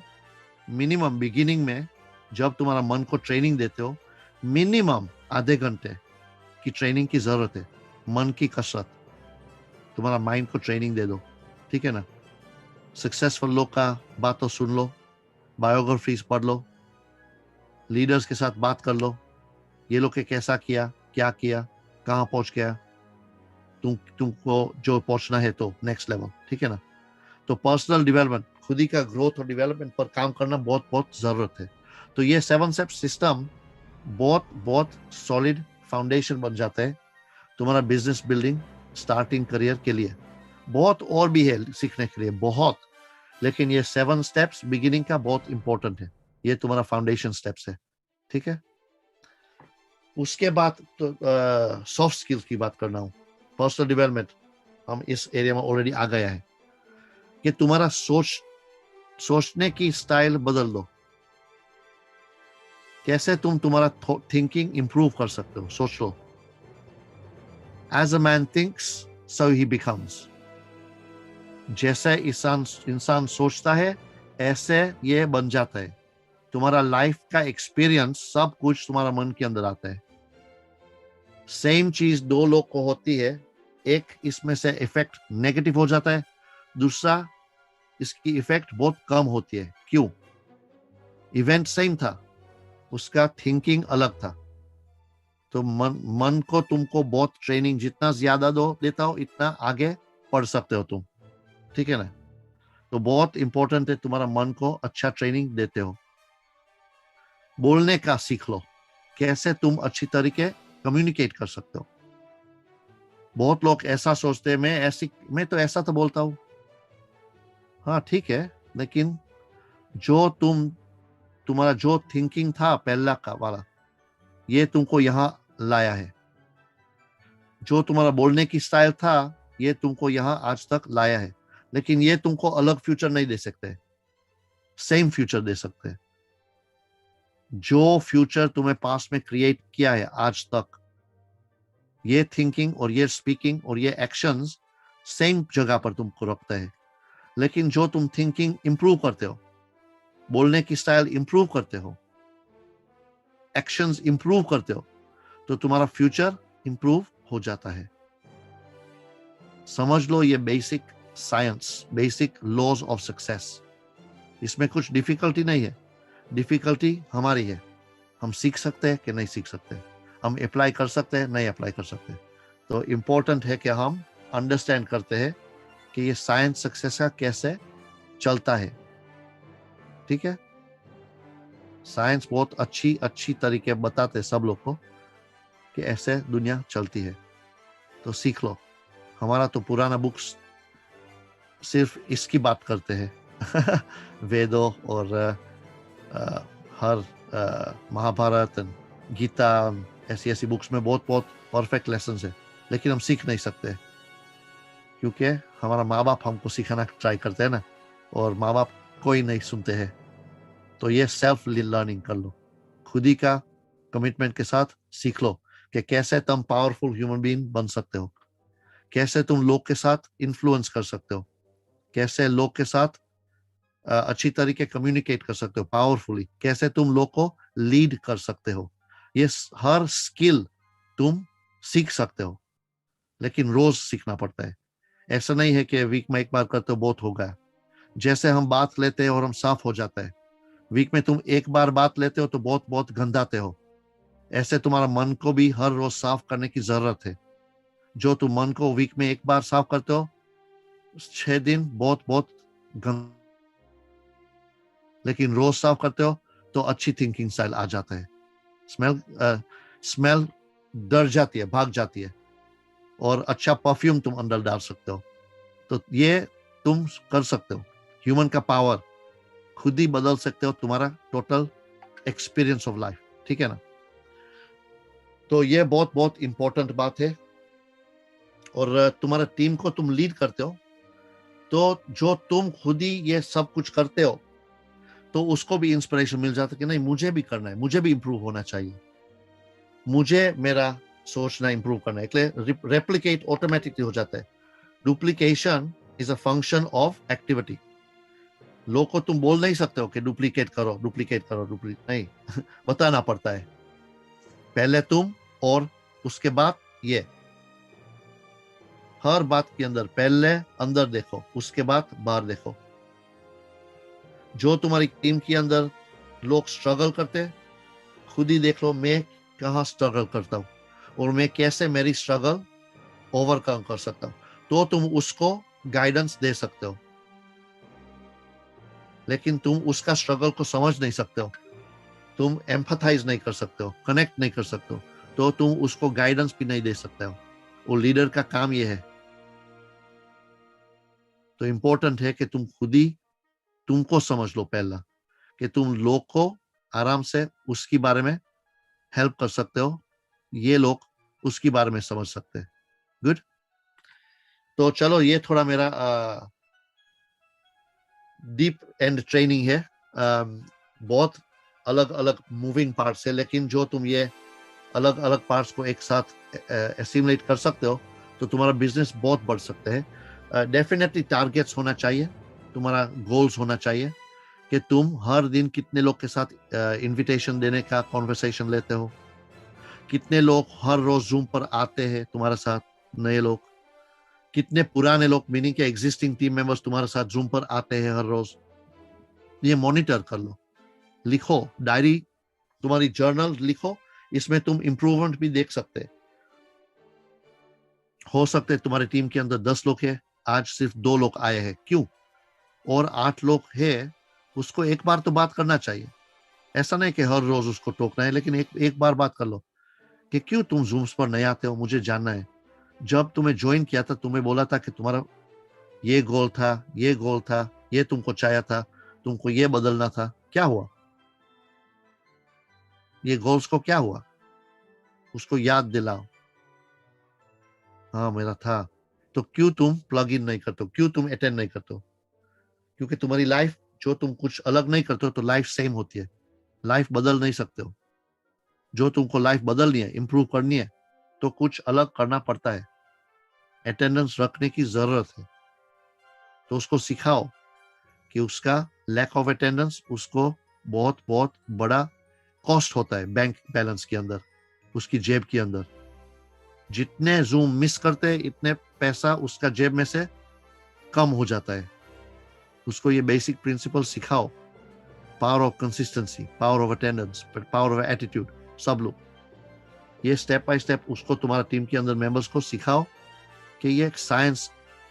Speaker 2: मिनिमम बिगिनिंग में जब तुम्हारा मन को ट्रेनिंग देते हो, मिनिमम आधे घंटे की ट्रेनिंग की जरूरत है। मन की कसरत, तुम्हारा माइंड को ट्रेनिंग दे दो, ठीक है ना। सक्सेसफुल लोग का बातों सुन लो, बायोग्राफीज पढ़ लो, लीडर्स के साथ बात कर लो, ये लोग के कैसा किया, क्या किया, कहाँ पहुंच गया, तुमको जो पहुंचना है तो नेक्स्ट लेवल, ठीक है ना। तो पर्सनल डेवलपमेंट, खुद ही का ग्रोथ और डेवलपमेंट पर काम करना बहुत बहुत जरूरत है। तो ये 7 स्टेप सिस्टम बहुत बहुत सॉलिड फाउंडेशन बन जाता है तुम्हारा बिजनेस बिल्डिंग स्टार्टिंग करियर के लिए। बहुत और भी है सीखने के लिए, बहुत, लेकिन ये 7 स्टेप्स बिगिनिंग का बहुत इंपॉर्टेंट है। ये तुम्हारा फाउंडेशन स्टेप्स है, ठीक है। उसके बाद तो सॉफ्ट स्किल्स की बात करना हूँ। पर्सनल डेवलपमेंट हम इस एरिया में ऑलरेडी आ गया है कि तुम्हारा सोचने की स्टाइल बदल दो। कैसे तुम तुम्हारा थिंकिंग इंप्रूव कर सकते हो, सोच लो। As a man thinks so he becomes. जैसे इंसान सोचता है ऐसे ये बन जाता है। तुम्हारा लाइफ का एक्सपीरियंस सब कुछ तुम्हारा मन के अंदर आता है। सेम चीज 2 लोग को होती है, एक इसमें से इफेक्ट नेगेटिव हो जाता है, दूसरा इसकी इफेक्ट बहुत कम होती है। क्यों? इवेंट सेम था, उसका थिंकिंग अलग था। तो मन को तुमको बहुत ट्रेनिंग जितना ज्यादा देता हो, इतना आगे पढ़ सकते हो तुम, ठीक है ना। तो बहुत इंपॉर्टेंट है, तुम्हारा मन को अच्छा ट्रेनिंग देते हो। बोलने का सीख लो, कैसे तुम अच्छी तरीके कम्युनिकेट कर सकते हो। बहुत लोग ऐसा सोचते हैं, मैं तो ऐसा तो बोलता हूँ, हाँ ठीक है, लेकिन जो तुम्हारा जो थिंकिंग था पहला का वाला, ये तुमको यहाँ लाया है। जो तुम्हारा बोलने की स्टाइल था ये तुमको यहाँ आज तक लाया है, लेकिन ये तुमको अलग फ्यूचर नहीं दे सकते, सेम फ्यूचर दे सकते हैं। जो फ्यूचर तुम्हें पास में क्रिएट किया है आज तक, ये थिंकिंग और ये स्पीकिंग और ये एक्शंस सेम जगह पर तुमको रखते हैं। लेकिन जो तुम थिंकिंग इंप्रूव करते हो, बोलने की स्टाइल इंप्रूव करते हो, एक्शंस इंप्रूव करते हो, तो तुम्हारा फ्यूचर इंप्रूव हो जाता है। समझ लो ये basic science, basic laws of success. इसमें कुछ डिफिकल्टी नहीं है, डिफिकल्टी हमारी है। हम सीख सकते हैं कि नहीं सीख सकते, हम अप्लाई कर सकते हैं नहीं अप्लाई कर सकते। तो इम्पोर्टेंट है कि हम अंडरस्टैंड करते हैं कि ये साइंस सक्सेस का कैसे चलता है। ठीक है, साइंस बहुत अच्छी तरीके बताते हैं सब लोग को कि ऐसे दुनिया चलती है, तो सीख लो। हमारा तो पुराना बुक्स सिर्फ इसकी बात करते हैं वेदों और हर महाभारत, गीता, ऐसी बुक्स में बहुत परफेक्ट लेसन है, लेकिन हम सीख नहीं सकते क्योंकि हमारा माँ बाप हमको सिखाना ट्राई करते हैं ना, और माँ बाप कोई नहीं सुनते हैं। तो ये सेल्फ लर्निंग कर लो, खुद ही का कमिटमेंट के साथ सीख लो कि कैसे तुम पावरफुल ह्यूमन बीइंग बन सकते हो, कैसे तुम लोग के साथ इन्फ्लुएंस कर सकते हो, कैसे लोग के साथ अच्छी तरीके कम्युनिकेट कर सकते हो पावरफुली, कैसे तुम लोग को लीड कर सकते हो। ये हर स्किल तुम सीख सकते हो, लेकिन रोज सीखना पड़ता है। ऐसा नहीं है कि वीक में एक बार करते हो बहुत होगा। जैसे हम बात लेते हैं और हम साफ हो जाता है, वीक में तुम एक बार बात लेते हो तो बहुत गंदाते हो। ऐसे तुम्हारा मन को भी हर रोज साफ करने की जरूरत है। जो तुम मन को वीक में एक बार साफ करते हो, 6 दिन बहुत गंदा, लेकिन रोज साफ करते हो तो अच्छी थिंकिंग स्टाइल आ जाता है। स्मेल डर जाती है, भाग जाती है, और अच्छा परफ्यूम तुम अंदर डाल सकते हो। तो ये तुम कर सकते हो। ह्यूमन का पावर खुद ही बदल सकते हो, तुम्हारा टोटल एक्सपीरियंस ऑफ लाइफ। ठीक है ना? तो ये बहुत इंपॉर्टेंट बात है। और तुम्हारा टीम को तुम लीड करते हो, तो जो तुम खुद ही ये सब कुछ करते हो, तो उसको भी इंस्पिरेशन मिल जाता है कि नहीं, मुझे भी करना है, मुझे भी इंप्रूव होना चाहिए, मुझे मेरा सोचना इंप्रूव करना है। इसलिए रेप्लिकेट ऑटोमेटिकली हो जाता है। Duplication is a function of activity. लोग को तुम बोल नहीं सकते हो कि डुप्लीकेट करो नहीं बताना पड़ता है। पहले तुम और उसके बाद ये। हर बात के अंदर पहले अंदर देखो, उसके बाद बाहर देखो। जो तुम्हारी टीम के अंदर लोग स्ट्रगल करते, खुद ही देख लो मैं कहाँ स्ट्रगल करता हूँ और मैं कैसे मेरी स्ट्रगल ओवरकम कर सकता हूँ, तो तुम उसको गाइडेंस दे सकते हो। लेकिन तुम उसका स्ट्रगल को समझ नहीं सकते हो, तुम एम्पैथाइज नहीं कर सकते हो, कनेक्ट नहीं कर सकते हो, तो तुम उसको गाइडेंस भी नहीं दे सकते हो। वो लीडर का काम ये है। तो इंपॉर्टेंट है कि तुम खुद ही तुमको समझ लो पहला, कि तुम लोग को आराम से उसके बारे में हेल्प कर सकते हो, ये लोग उसके बारे में समझ सकते हैं। गुड। तो चलो, ये थोड़ा मेरा डीप एंड ट्रेनिंग है। बहुत अलग अलग मूविंग पार्ट्स है, लेकिन जो तुम ये अलग अलग पार्ट्स को एक साथ एसिमुलेट कर सकते हो, तो तुम्हारा बिजनेस बहुत बढ़ सकते हैं। डेफिनेटली टारगेट्स होना चाहिए, तुम्हारा गोल्स होना चाहिए कि तुम हर दिन कितने लोग के साथ इनविटेशन देने का कॉन्वर्सेशन लेते हो, कितने लोग हर रोज जूम पर आते हैं तुम्हारे साथ, नए लोग, कितने पुराने लोग मीनिंग के एग्जिस्टिंग टीम मेंबर्स तुम्हारे साथ जूम पर आते हैं हर रोज। ये मॉनिटर कर लो, लिखो, डायरी, तुम्हारी जर्नल लिखो, इसमें तुम इंप्रूवमेंट भी देख सकते हो सकते तुम्हारी टीम के अंदर 10 लोग हैं, आज सिर्फ 2 लोग आए हैं, क्यों? और 8 लोग हैं, उसको एक बार तो बात करना चाहिए। ऐसा नहीं कि हर रोज उसको टोकना है, लेकिन एक बार बात कर लो कि क्यों तुम जूम्स पर नहीं आते हो, मुझे जानना है। जब तुम्हें ज्वाइन किया था तुम्हें बोला था कि तुम्हारा ये गोल था, ये तुमको चाहिए था, तुमको ये बदलना था, क्या हुआ? ये गोल्स को क्या हुआ? उसको याद दिलाओ, हाँ मेरा था। तो क्यों तुम प्लग इन नहीं करते हो, क्यों तुम अटेंड नहीं करते हो? क्योंकि तुम्हारी लाइफ, जो तुम कुछ अलग नहीं करते हो तो लाइफ सेम होती है, लाइफ बदल नहीं सकते हो। जो तुमको लाइफ बदलनी है, इंप्रूव करनी है, तो कुछ अलग करना पड़ता है, अटेंडेंस रखने की जरूरत है। तो उसको सिखाओ कि उसका लैक ऑफ अटेंडेंस उसको बहुत बहुत बड़ा कॉस्ट होता है बैंक बैलेंस के अंदर, उसकी जेब के अंदर। जितने जूम मिस करते हैं इतने पैसा उसका जेब में से कम हो जाता है। उसको ये बेसिक प्रिंसिपल सिखाओ, power of consistency, power of attendance, power of attitude, सब लोग ये स्टेप बाय स्टेप उसको तुम्हारा टीम के अंदर मेंबर्स को सिखाओ कि ये एक साइंस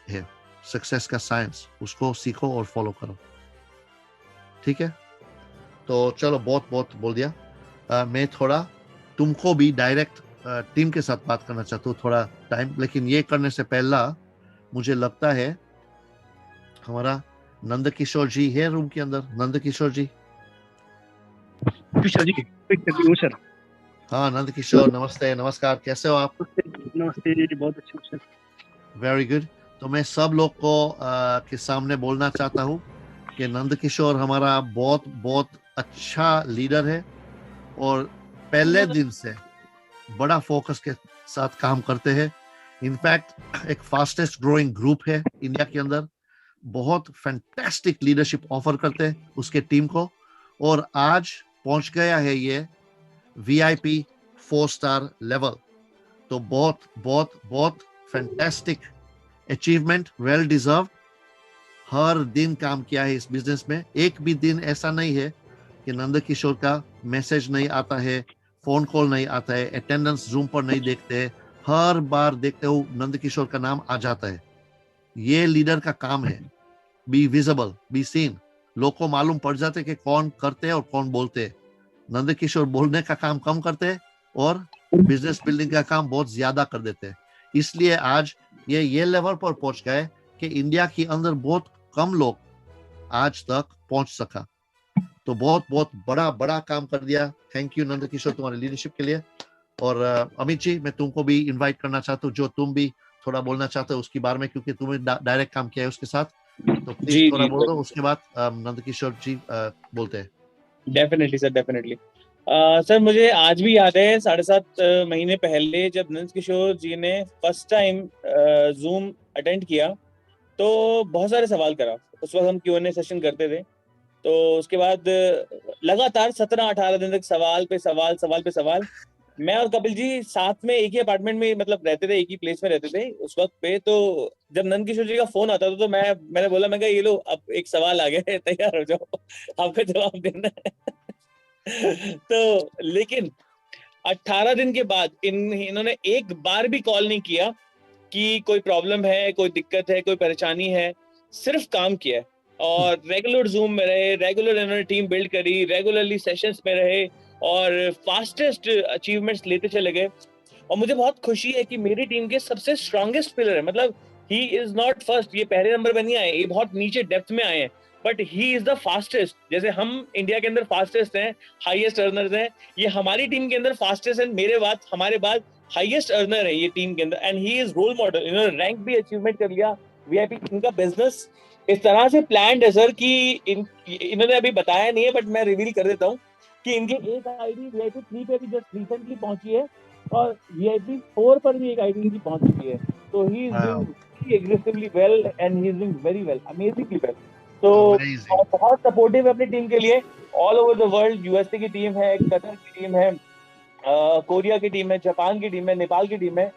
Speaker 2: है, सक्सेस का साइंस, उसको सीखो और फॉलो करो। ठीक है, तो चलो बहुत बहुत बोल दिया। मैं थोड़ा तुमको भी डायरेक्ट टीम के साथ बात करना चाहता हूँ थोड़ा टाइम, लेकिन ये करने से पहला मुझे लगता है हमारा नंद किशोर जी है रूम के अंदर। नंद किशोर जी,
Speaker 3: सर जी, सर।
Speaker 2: हाँ नंद किशोर, नमस्ते, नमस्कार, कैसे हो आप?
Speaker 3: नमस्ते जी, बहुत अच्छे सर।
Speaker 2: Very good. तो मैं सब लोग को के सामने बोलना चाहता हूँ कि नंद किशोर हमारा बहुत बहुत अच्छा लीडर है और पहले दिन से बड़ा फोकस के साथ काम करते हैं। इनफैक्ट एक फास्टेस्ट ग्रोइंग ग्रुप है इंडिया के अंदर, बहुत फैंटास्टिक लीडरशिप ऑफर करते हैं उसके टीम को, और आज पहुंच गया है ये VIP 4 स्टार लेवल। तो बहुत बहुत बहुत फैंटास्टिक अचीवमेंट, वेल डिजर्व। हर दिन काम किया है इस बिजनेस में, एक भी दिन ऐसा नहीं है कि नंद किशोर का मैसेज नहीं आता है, फोन कॉल नहीं आता है, अटेंडेंस जूम पर नहीं देखते, हर बार देखते हो नंद किशोर का नाम आ जाता है। ये लीडर का काम है, बी विजिबल, बी सीन। लोग को मालूम पड़ जाते कि कौन करते हैं और कौन बोलते हैं। नंद किशोर बोलने का काम कम करते हैं और बिजनेस बिल्डिंग का काम बहुत ज्यादा कर देते हैं। इसलिए आज ये लेवल पर पहुंच गए कि इंडिया के अंदर बहुत कम लोग आज तक पहुंच सका। तो बहुत बहुत बड़ा बड़ा काम कर दिया। थैंक यू नंद किशोर तुम्हारी लीडरशिप के लिए। और अमित जी, मैं तुमको भी इनवाइट करना चाहता हूँ, जो तुम भी थोड़ा बोलना चाहते हो उसके बारे में, क्योंकि तुमने डायरेक्ट काम किया है उसके साथ, तो प्लीज
Speaker 3: जी
Speaker 2: थोड़ा
Speaker 3: जी
Speaker 2: बोल दो। उसके बाद नंद किशोर जी बोलते हैं।
Speaker 3: Definitely sir, definitely. सर मुझे आज भी याद है 7.5 महीने पहले जब नंद किशोर जी ने फर्स्ट टाइम जूम अटेंड किया तो बहुत सारे सवाल करा। उस वक्त हम Q&A सेशन करते थे, तो उसके बाद लगातार 17-18 दिन तक सवाल पे सवाल, सवाल पे सवाल। मैं और कपिल जी साथ में एक ही अपार्टमेंट में मतलब रहते थे, एक ही प्लेस में रहते थे उस वक्त पे। तो जब नंद किशोर जी का फोन आता था तो मैंने बोला, मैं कहा ये लो अब एक सवाल आ गया है, तैयार हो जाओ, आपको जवाब देना है। तो लेकिन 18 दिन के बाद इन्होंने एक बार भी कॉल नहीं किया कि कोई प्रॉब्लम है, कोई दिक्कत है, कोई परेशानी है। सिर्फ काम किया है और रेगुलर जूम में रहे, रेगुलर इन्होंने टीम बिल्ड करी, रेगुलरली सेशंस में रहे और फास्टेस्ट अचीवमेंट्स लेते चले गए। और मुझे बहुत खुशी है कि मेरी टीम के सबसे स्ट्रॉन्गेस्ट पिलर है, मतलब ही इज नॉट फर्स्ट, ये पहले नंबर पे नहीं आए, ये बहुत नीचे डेप्थ में आए हैं, but he is the fastest. जैसे हम इंडिया के अंदर फास्टेस्ट हैं, हाईएस्ट अर्नर्स हैं, ये हमारी टीम के अंदर फास्टेस्ट है, मेरे बाद हमारे बाद हाईएस्ट अर्नर है ये टीम के अंदर, and he is role model. इन्होंने रैंक भी अचीवमेंट कर लिया VIP। इनका बिजनेस इस तरह से प्लान्ड है सर कि इन्होंने अभी बताया नहीं है, बट मैं रिवील कर देता हूँ कि इनकी एक आईडी VIP 3 पे भी जस्ट रिसेंटली पहुंची है और VIP 4 पर भी एक आईडी इनकी पहुंच चुकी है। तो ही is doing aggressively well and he is doing very well, amazingly well. तो बहुत सपोर्टिव है अपनी टीम के लिए, all over the world. USA की टीम है, कतर की टीम है, कोरिया की टीम है, जापान की टीम है, नेपाल की टीम है।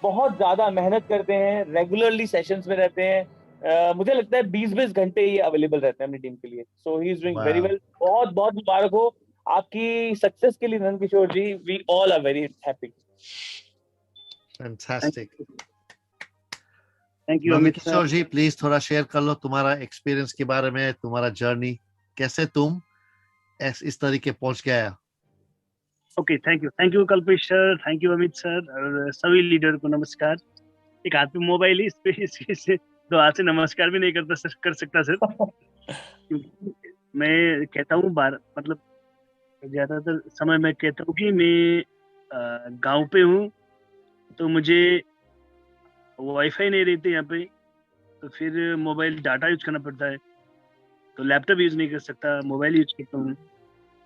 Speaker 3: बहुत ज्यादा मेहनत करते हैं, रेगुलरली सेशंस में रहते हैं। मुझे लगता है 20-20 घंटे ये अवेलेबल रहते हैं अपनी टीम के लिए। So he is doing very well. बहुत बहुत मुबारक हो आपकी सक्सेस के लिए Nand Kishore ji. We all are very happy.
Speaker 2: Fantastic.
Speaker 3: Thank you
Speaker 2: Nand
Speaker 3: Amit
Speaker 2: Kishore ji, please थोड़ा शेयर कर लो तुम्हारा एक्सपीरियंस के बारे में, तुम्हारा जर्नी, कैसे तुम इस तरीके पहुंच गया।
Speaker 4: Okay, thank you Kalpesh sir, thank you Amit sir और सभी लीडर को नमस्कार। एक हाथ में मोबाइल है, इससे दो हाथ से नमस्कार भी नहीं कर सकता सर। क्योंकि मैं कहता हूँ मतलब ज्यादातर समय मैं कहता हूँ कि मैं गांव पे हूँ, तो मुझे वाईफाई नहीं रहती यहाँ पे, तो फिर मोबाइल डाटा यूज करना पड़ता है, तो लैपटॉप यूज नहीं कर सकता, मोबाइल यूज करता हूँ।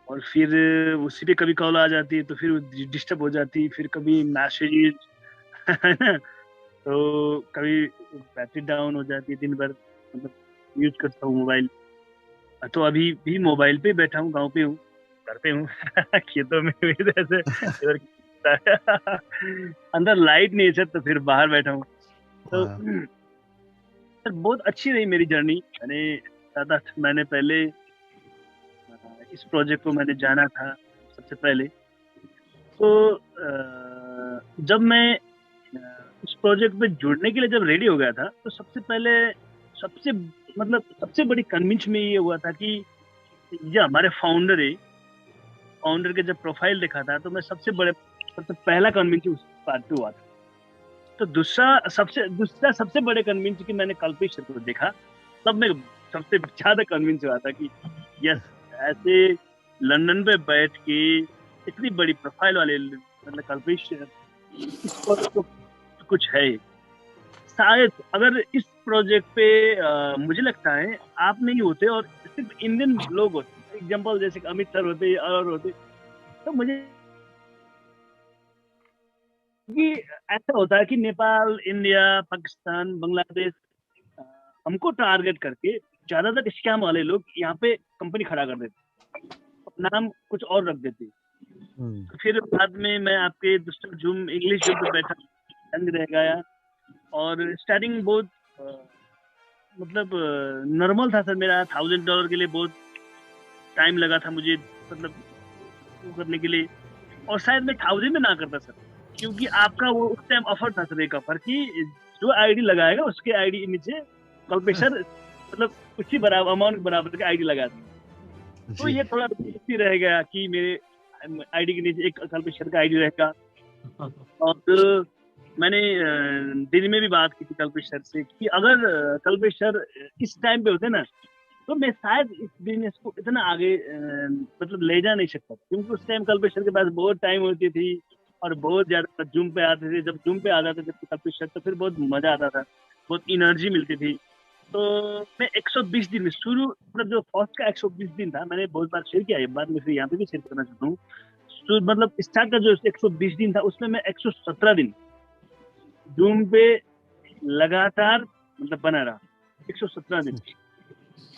Speaker 4: और फिर उसी पे कभी कॉल आ जाती है तो फिर डिस्टर्ब हो जाती है, फिर कभी मैसेज है ना, तो कभी बैटरी डाउन हो जाती है दिन भर, मतलब यूज करता हूँ मोबाइल। तो अभी भी मोबाइल पे बैठा हूँ, गांव पे हूँ, घर पे हूँ खेतों में ऐसे इधर अंदर लाइट नहीं है सर, तो फिर बाहर बैठा हूँ। तो सर बहुत अच्छी रही मेरी जर्नी। मैंने 7-8 महीने पहले इस प्रोजेक्ट को मैंने जाना था सबसे पहले। तो जब मैं इस प्रोजेक्ट पे जुड़ने के लिए जब रेडी हो गया था, तो सबसे पहले सबसे बड़ी कन्विंस में ये हुआ था कि ये हमारे फाउंडर है, फाउंडर के जब प्रोफाइल देखा था तो मैं सबसे पहला कन्विंस उस बात पे हुआ था। तो दूसरा सबसे बड़े कन्विंस कि मैंने कल्पेश सर को देखा, तब मैं सबसे ज्यादा कन्विंस हुआ था कि यस, ऐसे लंदन पे बैठ के इतनी बड़ी प्रोफाइल वाले मतलब कल्पेश तो कुछ है। शायद अगर इस प्रोजेक्ट पे मुझे लगता है आप नहीं होते और सिर्फ इंडियन लोग होते, एग्जांपल जैसे अमित सर होते और होते, तो मुझे कि ऐसा होता है कि नेपाल, इंडिया, पाकिस्तान, बांग्लादेश हमको टारगेट करके ज्यादातर स्कैम वाले लोग यहाँ पे कंपनी खड़ा कर देते, नाम कुछ और रख देते। तो फिर बाद में मैं आपके दूसरे जूम इंग्लिश जूम पे बैठा रह गया, और स्टार्टिंग बहुत मतलब नॉर्मल था सर मेरा। $1000 के लिए बहुत टाइम लगा था मुझे, मतलब वो करने के लिए, और शायद मैं 1000 में ना करता सर, क्योंकि आपका वो उस टाइम ऑफर था सर, एक ऑफर की जो आईडी लगाएगा उसके आईडी नीचे कल्पेश सर मतलब उसी बराबर अमाउंट बराबर का आईडी लगा था। तो ये थोड़ा रह गया कि मेरे आईडी के नीचे एक कल्पेश सर का आईडी रहेगा। और मैंने दिन में भी बात की थी कल्पेश सर से कि अगर कल्पेश सर इस टाइम पे होते ना, तो मैं शायद इस बिजनेस को इतना आगे मतलब ले जा नहीं सकता, क्योंकि उस टाइम कल्पेश सर के पास बहुत टाइम होती थी और बहुत ज्यादा जूम पे आते थे। जब जूम पे आ जाते थे कल्पेश सर तो फिर बहुत मजा आता था, बहुत एनर्जी मिलती थी। तो मैं 120 दिन में शुरू, मतलब जो फर्स्ट का 120 दिन था, मैंने बहुत बार शेयर किया है, बाद में फिर यहाँ पे भी शेयर करना चाहता हूँ। तो मतलब स्टार्ट का जो 120 दिन था उसमें मैं 117 दिन जूम पे लगातार मतलब बना रहा, 117 दिन।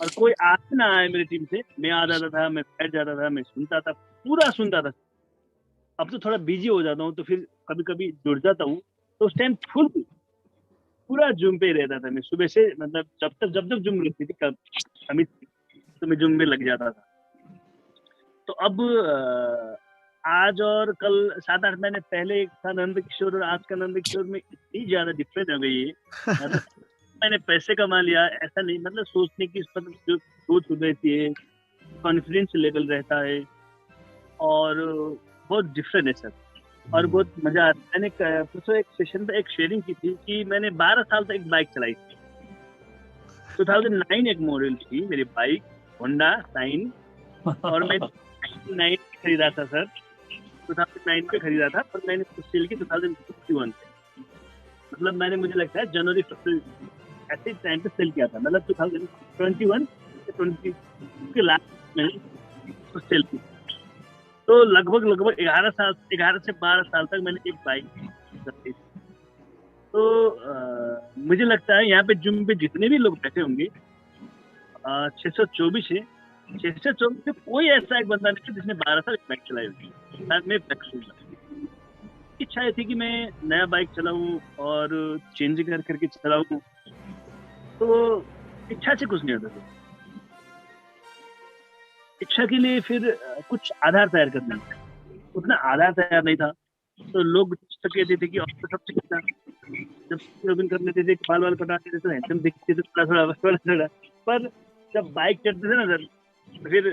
Speaker 4: और कोई आगे ना आए मेरी टीम से, मैं आ जाता था, मैं बैठ जाता था, मैं सुनता था, पूरा सुनता था। अब तो थोड़ा बिजी हो जाता हूँ तो फिर कभी कभी जुड़ जाता हूँ, तो उस टाइम फुल पूरा जूम पे रहता था मैं, सुबह से मतलब जब तक जूम रहती थी अमित, तो मैं जूम में लग जाता था। तो अब आज और कल 7-8 महीने पहले था नंद किशोर और आज का नंद किशोर में इतनी ज्यादा डिफरेंस हो गई है। मतलब मैंने पैसे कमा लिया ऐसा नहीं, मतलब सोचने की जो सोच रहती है, कॉन्फिडेंस लेवल रहता है, और बहुत डिफरेंट है सर, और बहुत मजा आता है। मैंने परसों एक सेशन पे एक शेयरिंग की थी कि मैंने 12 साल तक एक बाइक चलाई थी। 2009 एक मॉडल थी मेरी बाइक, होंडा साइन, और मैं 9 खरीदा था सर, 2009 पे खरीदा था, पर मैंने उसको सेल की 2021 से। मतलब मैंने, मुझे लगता है जनवरी ऐसे टाइम पे सेल किया था, मतलब 2021 से 20 के लास्ट में उसको सेल की। तो लगभग 11 से 12 साल तक मैंने एक बाइक चलाई थी। तो मुझे लगता है यहाँ पे जूम पे जितने भी लोग बैठे होंगे 624 है, 624 से कोई ऐसा एक बंदा नहीं जिसने 12 साल बाइक चलाई होगी। शायद मैं इच्छा ये थी कि मैं नया बाइक चलाऊं और चेंज करके चलाऊं, तो इच्छा से कुछ नहीं होता था। इच्छा के लिए फिर कुछ आधार तैयार करना, उतना आधार तैयार नहीं था। तो लोग कहते थे कि और तो सब ठीक था, जब लोग कर लेते थे, बाल कटाते थे तो हैंडसम दिखते थे थोड़ा, पर जब बाइक चढ़ते थे ना सर, फिर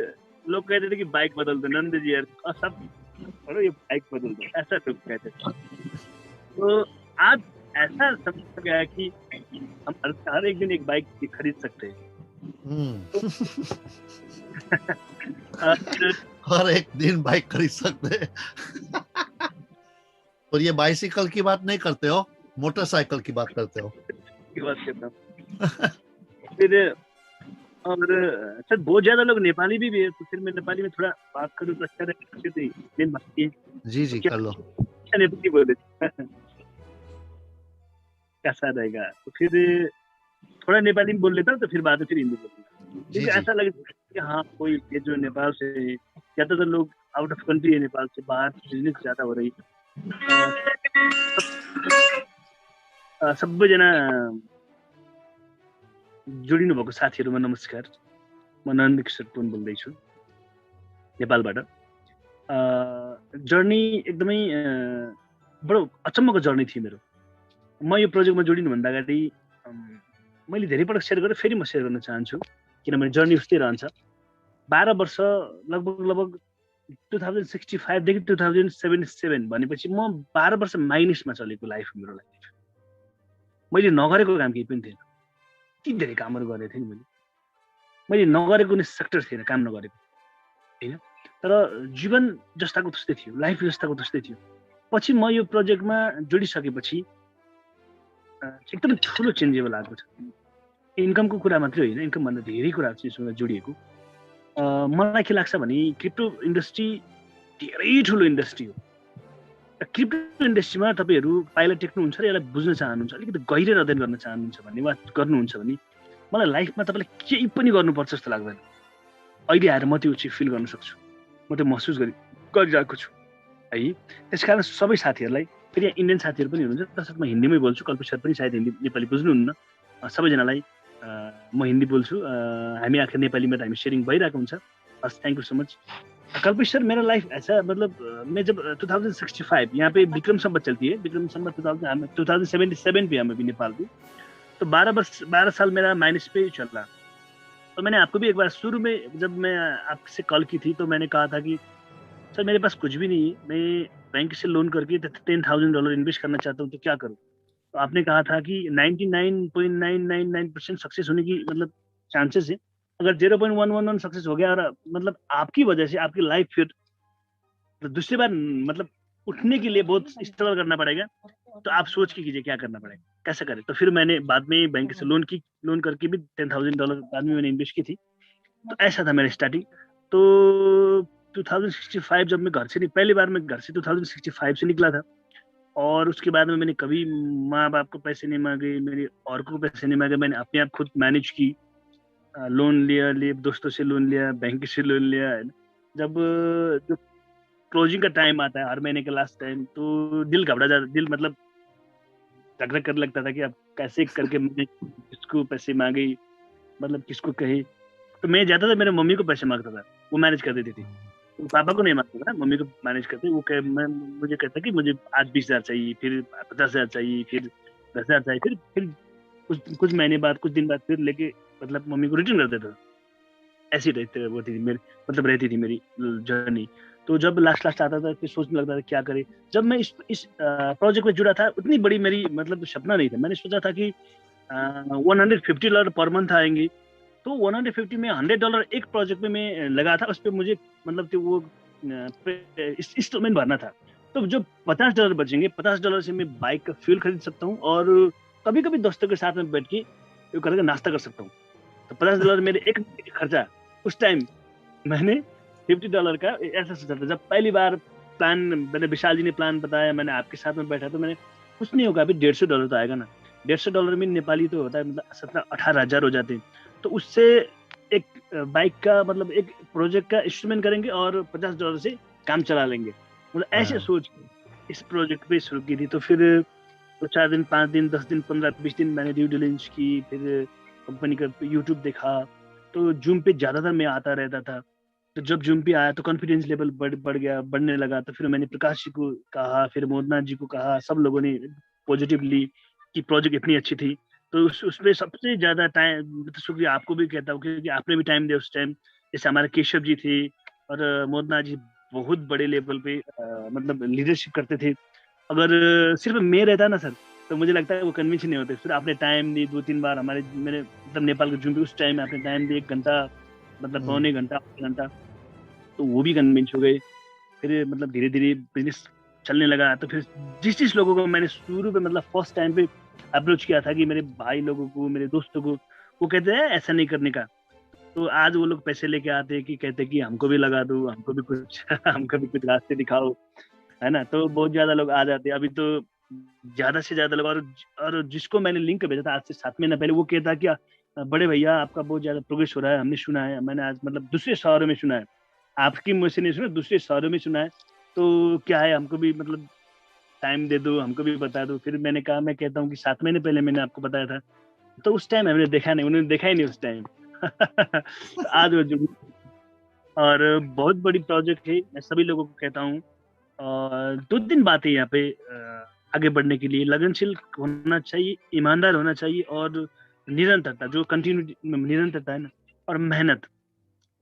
Speaker 4: लोग कहते थे कि बाइक बदल दो नंद जी यार, और सब और ये बाइक बदल दो, ऐसा लोग कहते थे। तो आज ऐसा समझ गया कि हम हर एक दिन एक बाइक खरीद सकते हैं।
Speaker 2: हर एक दिन बाइक खरीद सकते हैं। पर ये बाइसिकल की बात नहीं करते हो, मोटरसाइकिल की बात करते हो।
Speaker 4: की बात करता हूँ। फिर और सर बहुत ज्यादा लोग नेपाली भी है, तो फिर मैं नेपाली में थोड़ा बात करूँ तो अच्छा रहेगा।
Speaker 2: जी जी कर लो।
Speaker 4: नेपाली बोले कैसा रहेगा, तो फिर थोड़ा नेपाली में बोल लेता हूँ, तो फिर बाद में फिर हिंदी बोलूंगा, क्योंकि ऐसा लगता है कि हाँ कोई ये जो नेपाल से ज्यादातर लोग आउट ऑफ कंट्री है, नेपाल से बाहर बिजनेस ज्यादा हो रही है। सबैजना जोडिनु भएको साथीहरूमा नमस्कार। म नन्द किशोर पुन बोल्दैछु नेपालबाट। जर्नी एकदमै बडो अचम्मको जर्नी थियो मेरो। म यो प्रोजेक्टमा जोडिनुभन्दा अगाडि मैले धेरै पटक सेयर गरेँ, फेरि म सेयर गर्न चाहन्छु, किनभने जर्नी उस्तै रहन्छ। 12 वर्ष लगभग 2065 देखि 2077 भनेपछि म 12 वर्ष माइनसमा चलेको लाइफ मेरो लाइफ। मैले नगरेको काम केही पनि थिएन, यति धेरै कामहरू गरेको थिएँ नि मैले नगरेको कुनै सेक्टर थिएन काम नगरेको हैन, तर जीवन जस्ताको त्यस्तै थियो, लाइफ जस्ताको त्यस्तै थियो। पछि म यो प्रोजेक्टमा जोडिसकेपछि एकदमै ठुलो चेन्जेबल आएको छ। इन्कमको कुरा मात्रै होइन, इन्कम भन्दा धेरै कुराहरू चाहिँ जोडिएको। मलाई के लाग्छ भने क्रिप्टो इन्डस्ट्री धेरै ठुलो इन्डस्ट्री हो। क्रिप्टो इन्डस्ट्रीमा तपाईँहरू पाइला टेक्नुहुन्छ र यसलाई बुझ्न चाहनुहुन्छ, अलिकति गहिरो अध्ययन गर्न चाहनुहुन्छ भने वा गर्नुहुन्छ भने मलाई लाइफमा तपाईँलाई केही पनि गर्नुपर्छ जस्तो लाग्दैन। अहिले आएर म त्यो चाहिँ फिल गर्न सक्छु, म त्यो महसुस गरिरहेको छु है। त्यसकारण सबै साथीहरूलाई, फेरि यहाँ इन्डियन साथीहरू पनि हुनुहुन्छ, तसर्थ म हिन्दीमै बोल्छु, कल्पेश सर पनि सायद हिन्दी नेपाली बुझ्नुहुन्न, सबैजनालाई म हिन्दी बोल्छु, हामी आखिर नेपालीमा त हामी शेयरिङ भइरहेको हुन्छ। हस्, thank you so much. Kalpesh sir, मेरा लाइफ ऐसा, मतलब मैं जब 2065 यहाँ पे विक्रम संवत चलती है, विक्रम संवत 2077 पे हम अभी नेपाल में, तो 12 साल मेरा माइनस पे चल रहा। तो मैंने आपको भी एक बार शुरू में जब मैं आपसे कॉल की थी तो मैंने कहा था कि सर मेरे पास कुछ भी नहीं है, मैं बैंक से लोन करके $10,000 इन्वेस्ट करना चाहता हूँ, तो क्या करूँ? तो आपने कहा था कि 99.999% सक्सेस होने की मतलब चांसेस है। अगर 0.111 सक्सेस हो गया और मतलब आपकी वजह से आपकी लाइफ फिर तो दूसरी बार मतलब उठने के लिए बहुत स्ट्रगल करना पड़ेगा, तो आप सोच के कीजिए क्या करना पड़ेगा, कैसे करें। तो फिर मैंने बाद में बैंक से लोन करके भी $10,000 बाद में मैंने इन्वेस्ट की थी। तो ऐसा था मेरा स्टार्टिंग। तो 2065 जब मैं घर से पहली बार मैं घर से 2065 से निकला था, और उसके बाद में मैंने कभी माँ बाप को पैसे नहीं मांगे, मेरे और को पैसे नहीं मांगे, मैंने अपने आप खुद मैनेज की, लोन लिया, दोस्तों से लोन लिया, बैंक से लोन लिया। जब क्लोजिंग का टाइम आता है हर महीने का लास्ट टाइम, तो दिल घबरा जाता, दिल मतलब झगड़ा करने लगता था कि अब कैसे करके मैंने किसको पैसे मांगे, मतलब किसको कहे। तो मैं जाता था मेरे मम्मी को पैसे मांगता था, वो मैनेज कर देती थी। तो पापा को नहीं मांगता था, मम्मी को मैनेज करते। वो मुझे कहता कि मुझे आज 20,000 चाहिए, फिर 50,000 चाहिए, फिर 10,000 चाहिए, फिर कुछ महीने बाद, कुछ दिन बाद फिर लेके मतलब मम्मी को रिटर्न कर देता था। ऐसी रहती थी मेरी जर्नी। तो जब लास्ट आता था फिर सोचने लगता था क्या करे। जब मैं इस प्रोजेक्ट में जुड़ा था, उतनी बड़ी मेरी मतलब सपना नहीं था। मैंने सोचा था कि $150 पर मंथ आएंगे, तो 150 में $100 एक प्रोजेक्ट में मैं लगा था। उस पर मुझे मतलब वो इंस्टॉलमेंट भरना था। तो जो $50 बचेंगे, $50 से मैं बाइक का फ्यूल खरीद सकता हूँ, और कभी कभी दोस्तों के साथ में बैठ के करके नाश्ता कर सकता हूँ। तो $50 मेरे एक खर्चा। उस टाइम मैंने $50 का ऐसा सोचा था। जब पहली बार प्लान मैंने, विशाल जी ने प्लान बताया, मैंने आपके साथ में बैठा, तो मैंने कुछ नहीं होगा, अभी $150 तो आएगा ना। $150 में नेपाली तो होता है मतलब 17-18 हज़ार हो जाते हैं। तो उससे एक बाइक का मतलब एक प्रोजेक्ट का इंस्ट्रूमेंट करेंगे और $50 से काम चला लेंगे, मतलब ऐसे सोच इस प्रोजेक्ट पे शुरू की थी। तो फिर 4 दिन, 5 दिन, 10 दिन, 15-20 दिन मैंने ड्यू डिलिजेंस की, फिर कंपनी का यूट्यूब देखा। तो जूम पे ज्यादातर मैं आता रहता था। तो जब जूम पे आया तो कॉन्फिडेंस लेवल बढ़ने लगा। तो फिर मैंने प्रकाश जी को कहा, फिर मोदनाथ जी को कहा, सब लोगों ने पॉजिटिवली कि प्रोजेक्ट इतनी अच्छी थी। तो उसमें सबसे ज्यादा टाइम तो शुक्रिया आपको भी कहता हूँ, क्योंकि आपने भी टाइम दिया उस टाइम। जैसे हमारे केशव जी थे और मोदनाथ जी बहुत बड़े लेवल पे मतलब लीडरशिप करते थे। अगर सिर्फ मैं रहता ना सर, तो मुझे लगता है वो कन्विंस नहीं होते। फिर आपने टाइम दी 2-3 बार मेरे मतलब नेपाल के जूम पे, उस टाइम आपने टाइम दी 1 घंटा, मतलब पौने घंटा, 1 घंटा, तो वो भी कन्विंस हो गए। फिर मतलब धीरे धीरे बिजनेस चलने लगा। तो फिर जिस लोगों को मैंने शुरू पे मतलब फर्स्ट टाइम पे अप्रोच किया था कि मेरे भाई लोगों को, मेरे दोस्तों को, वो कहते हैं ऐसा नहीं करने का, तो आज वो लोग पैसे लेके आते हैं कि कहते हैं कि हमको भी लगा दो, हमको भी कुछ हमको भी कुछ रास्ते दिखाओ, है ना। तो बहुत ज्यादा लोग आ जाते हैं अभी तो, ज्यादा से ज्यादा लोग। और जिसको मैंने लिंक भेजा था आज से 7 महीना पहले, वो कहता कि बड़े भैया आपका बहुत ज्यादा प्रोग्रेस हो रहा है, हमने सुना है, मैंने आज मतलब दूसरे शहरों में सुना है, आपकी मुझसे नहीं सुना, दूसरे शहरों में सुना है, तो क्या है हमको भी मतलब टाइम दे दो, हमको भी बता दो। फिर मैंने कहा, मैं कहता हूँ कि 7 महीने पहले मैंने आपको बताया था, तो उस टाइम हमने देखा नहीं, उन्होंने देखा ही नहीं उस टाइम। तो आज वो जो, और बहुत बड़ी प्रोजेक्ट है, मैं सभी लोगों को कहता हूँ। और 2-3 बातें यहाँ पे आगे बढ़ने के लिए लगनशील होना चाहिए, ईमानदार होना चाहिए, और निरंतरता, जो कंटिन्यू निरंतरता है ना, और मेहनत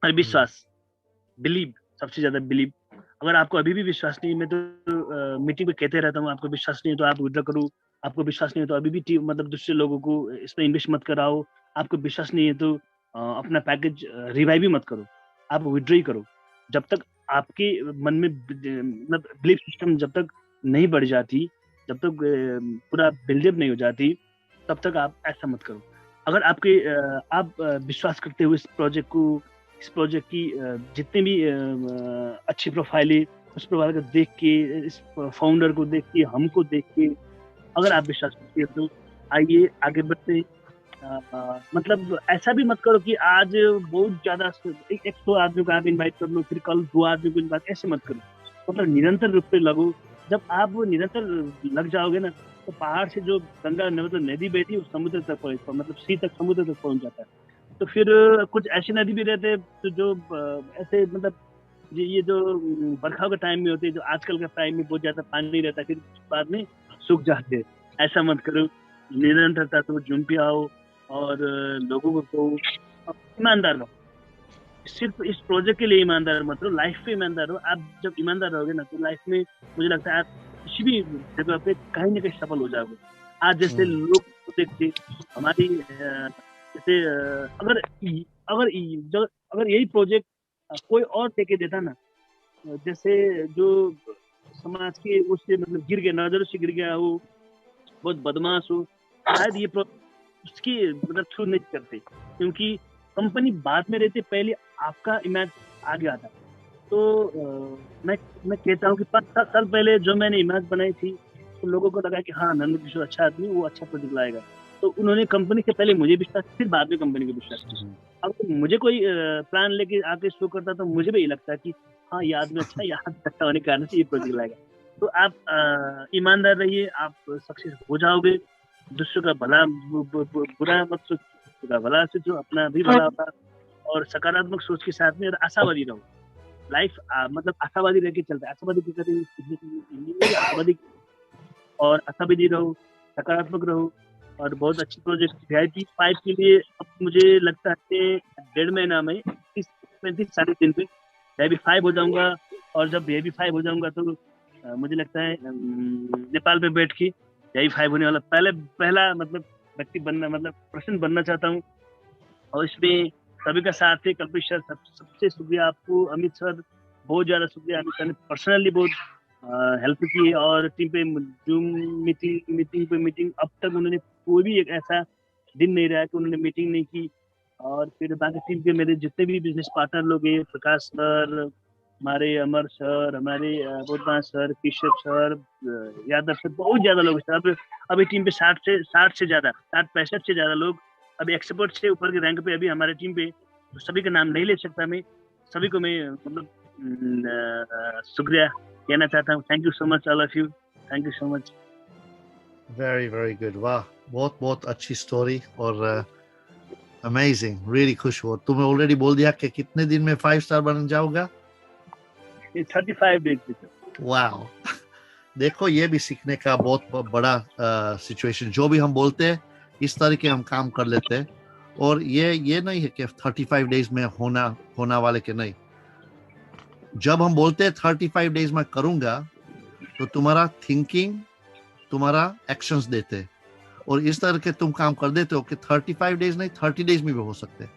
Speaker 4: और विश्वास, बिलीव, सबसे ज्यादा बिलीव। अगर आपको अभी भी विश्वास नहीं है, मैं तो मीटिंग में कहते रहता हूँ, आपको विश्वास नहीं है तो आप विड्रॉ करो, आपको विश्वास नहीं है तो अभी भी मतलब दूसरे लोगों को इसमें इन्वेस्ट मत कराओ, आपको विश्वास नहीं है तो अपना पैकेज रिवाइव ही मत करो, आप विड्रॉ ही करो। जब तक आपके मन में मतलब बिलीफ सिस्टम जब तक नहीं बढ़ जाती, जब तक पूरा बिल्डअप नहीं हो जाती, तब तक आप ऐसा मत करो। अगर आपके आप विश्वास करते हुए इस प्रोजेक्ट की जितने भी अच्छी प्रोफाइल है, उस प्रोफाइल को देख के, इस फाउंडर को देख के, हमको देख के, अगर आप विश्वास करते हो तो आइए आगे बढ़ते। मतलब ऐसा भी मत करो कि आज बहुत ज्यादा 100 आदमी को आप इनवाइट कर लो, फिर कल 2 आदमी को इनवाइट, ऐसे मत करो। मतलब निरंतर रूप से लगो। जब आप वो निरंतर लग जाओगे ना, तो पहाड़ से जो गंगा मतलब नदी बहती है, समुद्र तक पहुंचता, मतलब सी तक, समुद्र तक पहुंच जाता है। तो फिर कुछ ऐसी नदी भी रहते हैं तो जो ऐसे मतलब ये जो बरखा के टाइम में होते हैं, जो आजकल का टाइम में बहुत ज्यादा पानी नहीं रहता, फिर बाद में सूख जाते हैं। ऐसा मत करो, निरंतरता तो जुम पे आओ, और लोगों को ईमानदार रहो। सिर्फ इस प्रोजेक्ट के लिए ईमानदार मत रहो, लाइफ पे ईमानदार रहो। आप जब ईमानदार रहोगे ना, तो लाइफ में मुझे लगता है आप किसी भी जगह पे कहीं ना कहीं सफल हो जाओगे। आज जैसे लोग देखते हमारी जैसे अगर यही प्रोजेक्ट कोई और लेके देता ना, जैसे जो समाज के उससे मतलब गिर गया, नजरों से गिर गया हो, बहुत बदमाश हो, शायद ये उसकी मतलब थ्रू नहीं करते, क्योंकि कंपनी बाद में रहती, पहले आपका इमेज आगे आता। तो मैं कहता हूँ कि 5-7 साल पहले जो मैंने इमेज बनाई थी, तो लोगों को लगा कि हाँ नंद किशोर अच्छा आदमी, वो अच्छा प्रोजेक्ट लाएगा, तो उन्होंने कंपनी से पहले मुझे विश्वास, फिर बाद में कंपनी को विश्वास किया। अब मुझे कोई प्लान लेके आके शो करता, तो मुझे भी लगता कि हाँ ये आदमी अच्छा, यहाँ अच्छा होने के कारण से ये प्रोजेक्ट लाएगा। तो आप ईमानदार रहिए, आप सक्सेस हो जाओगे। दूसरों का भला बुरा मत सोचो, भला सोचो, अपना भी भला होगा, और सकारात्मक सोच के साथ में आशावादी रहो। लाइफ मतलब आशावादी रह के चलता है। आशावादी कहते हैं आशावादी, और आशावादी रहो, सकारात्मक रहो। और बहुत अच्छी प्रोजेक्ट VIP 5 के लिए अब मुझे लगता है 1.5 महीना में 30-35 साढ़े 3 पे VIP 5 हो जाऊंगा। और जब VIP 5 हो जाऊंगा तो मुझे लगता है नेपाल पे बैठ के VIP 5 होने वाला पहला मतलब व्यक्ति बनना, मतलब पर्सन बनना चाहता हूँ। और इसमें सभी का साथ है। कल्पेश सर सबसे शुक्रिया आपको, अमित सर बहुत ज्यादा शुक्रिया। अमित सर ने पर्सनली बहुत हेल्प की, और टीम पे जूम मीटिंग अब तक उन्होंने कोई भी एक ऐसा दिन नहीं रहा कि उन्होंने मीटिंग नहीं की। और फिर बाकी टीम के मेरे जितने भी बिजनेस पार्टनर लोग हैं, प्रकाश सर, हमारे अमर सर, हमारे बोधमान सर, किशोर सर, यादव सर, बहुत ज्यादा लोग सर। अभी टीम पे 60 से ज्यादा 65 से ज्यादा लोग अभी एक्सपर्ट से ऊपर के रैंक पे अभी हमारे टीम पे। तो सभी का नाम नहीं ले सकता मैं, सभी को मैं मतलब शुक्रिया कहना चाहता हूँ। Thank you so much all of you, thank you so much.
Speaker 2: Very very good, वाह, बहुत बहुत अच्छी स्टोरी और अमेजिंग, रियली खुश हुआ। तुम्हें ऑलरेडी बोल दिया कि कितने दिन में 5 स्टार बन जाओगा?
Speaker 4: 35 डेज।
Speaker 2: वाओ, देखो ये भी सीखने का बहुत बड़ा सिचुएशन। जो भी हम बोलते हैं इस तरीके हम काम कर लेते हैं। और ये नहीं है कि 35 डेज में होना वाले के नहीं। जब हम बोलते हैं 35 डेज में करूंगा, तो तुम्हारा थिंकिंग, तुम्हारा एक्शंस देते हैं, और इस तरह के तुम काम कर देते हो कि 35 डेज नहीं 30 डेज में भी हो सकते।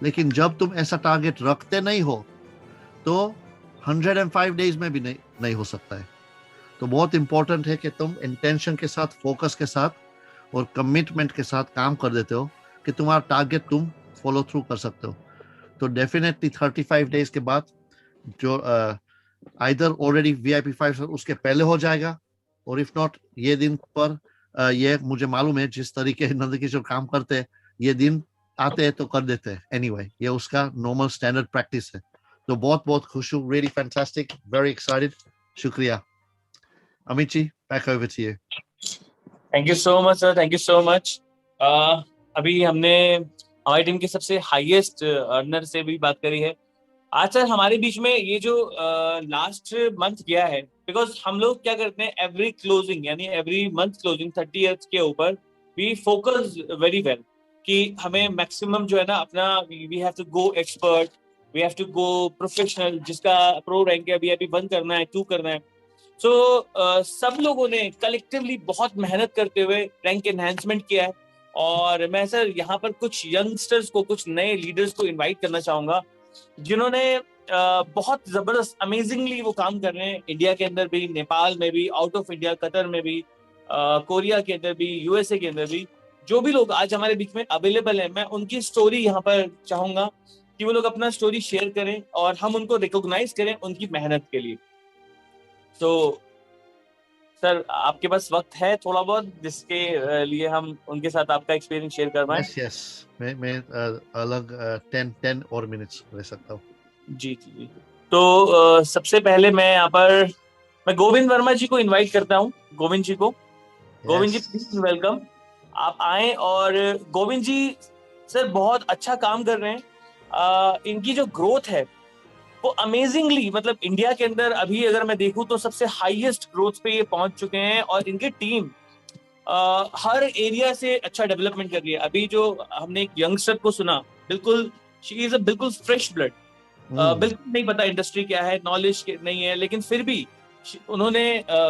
Speaker 2: लेकिन जब तुम ऐसा टारगेट रखते नहीं हो, तो 105 डेज में भी नहीं हो सकता है। तो बहुत इंपॉर्टेंट है कि तुम इंटेंशन के साथ, फोकस के साथ और कमिटमेंट के साथ काम कर देते हो कि तुम्हारा टारगेट तुम फॉलो थ्रू कर सकते हो। तो डेफिनेटली 35 डेज के बाद जो आइदर ऑलरेडी VIP 5 उसके पहले हो जाएगा, और इफ नॉट ये दिन पर ये मुझे मालूम है जिस तरीके नंदकिशोर काम करते हैं, ये दिन आते हैं तो कर देते हैं। एनीवे ये उसका नॉर्मल स्टैंडर्ड प्रैक्टिस है। तो बहुत बहुत खुश हूँ, रियली फैंटास्टिक, वेरी एक्साइटेड। शुक्रिया। Amit ji, back over to you.
Speaker 3: Thank you so much sir, thank you so much. अभी हमने हमारी टीम के सबसे हाईएस्ट अर्नर से भी बात करी है। आज सर हमारे बीच में ये जो लास्ट मंथ गया है, बिकॉज हम लोग क्या करते हैं, एवरी क्लोजिंग यानी एवरी मंथ क्लोजिंग 30th के ऊपर वी फोकस वेरी वेल कि हमें मैक्सिमम जो है ना अपना, we have to go expert, we have to go professional, जिसका प्रो रैंक है VIP 1 करना है, 2 करना है। सो सब लोगों ने कलेक्टिवली बहुत मेहनत करते हुए रैंक एनहांसमेंट किया है। और मैं सर यहाँ पर कुछ यंगस्टर्स को, कुछ नए लीडर्स को इनवाइट करना चाहूंगा जिन्होंने बहुत जबरदस्त अमेजिंगली वो काम कर रहे हैं, इंडिया के अंदर भी, नेपाल में भी, आउट ऑफ इंडिया कतर में भी, कोरिया के अंदर भी, USA के अंदर भी। जो भी लोग आज हमारे बीच में अवेलेबल है, मैं उनकी स्टोरी यहाँ पर चाहूंगा कि वो लोग अपना स्टोरी शेयर करें और हम उनको रिकॉग्नाइज करें उनकी मेहनत के लिए। तो सर आपके पास वक्त है थोड़ा बहुत जिसके लिए हम उनके साथ आपका एक्सपीरियंस शेयर कर पाएं?
Speaker 2: यस, मैं अलग 10 और मिनट्स ले सकता हूँ।
Speaker 3: जी जी जी। तो सबसे पहले मैं गोविंद वर्मा जी को इनवाइट करता हूँ। गोविंद जी को, गोविंद जी प्लीज वेलकम, आप आए। और गोविंद जी सर बहुत अच्छा काम कर रहे हैं। इनकी जो ग्रोथ है वो अमेजिंगली, मतलब इंडिया के अंदर अभी अगर मैं देखूं तो सबसे हाईएस्ट ग्रोथ पे ये पहुंच चुके हैं। और इनकी टीम हर एरिया से अच्छा डेवलपमेंट कर रही है। अभी जो हमने एक यंगस्टर को सुना, बिल्कुल शी इज अ बिल्कुल फ्रेश ब्लड, बिल्कुल नहीं पता इंडस्ट्री क्या है, नॉलेज नहीं है, लेकिन फिर भी उन्होंने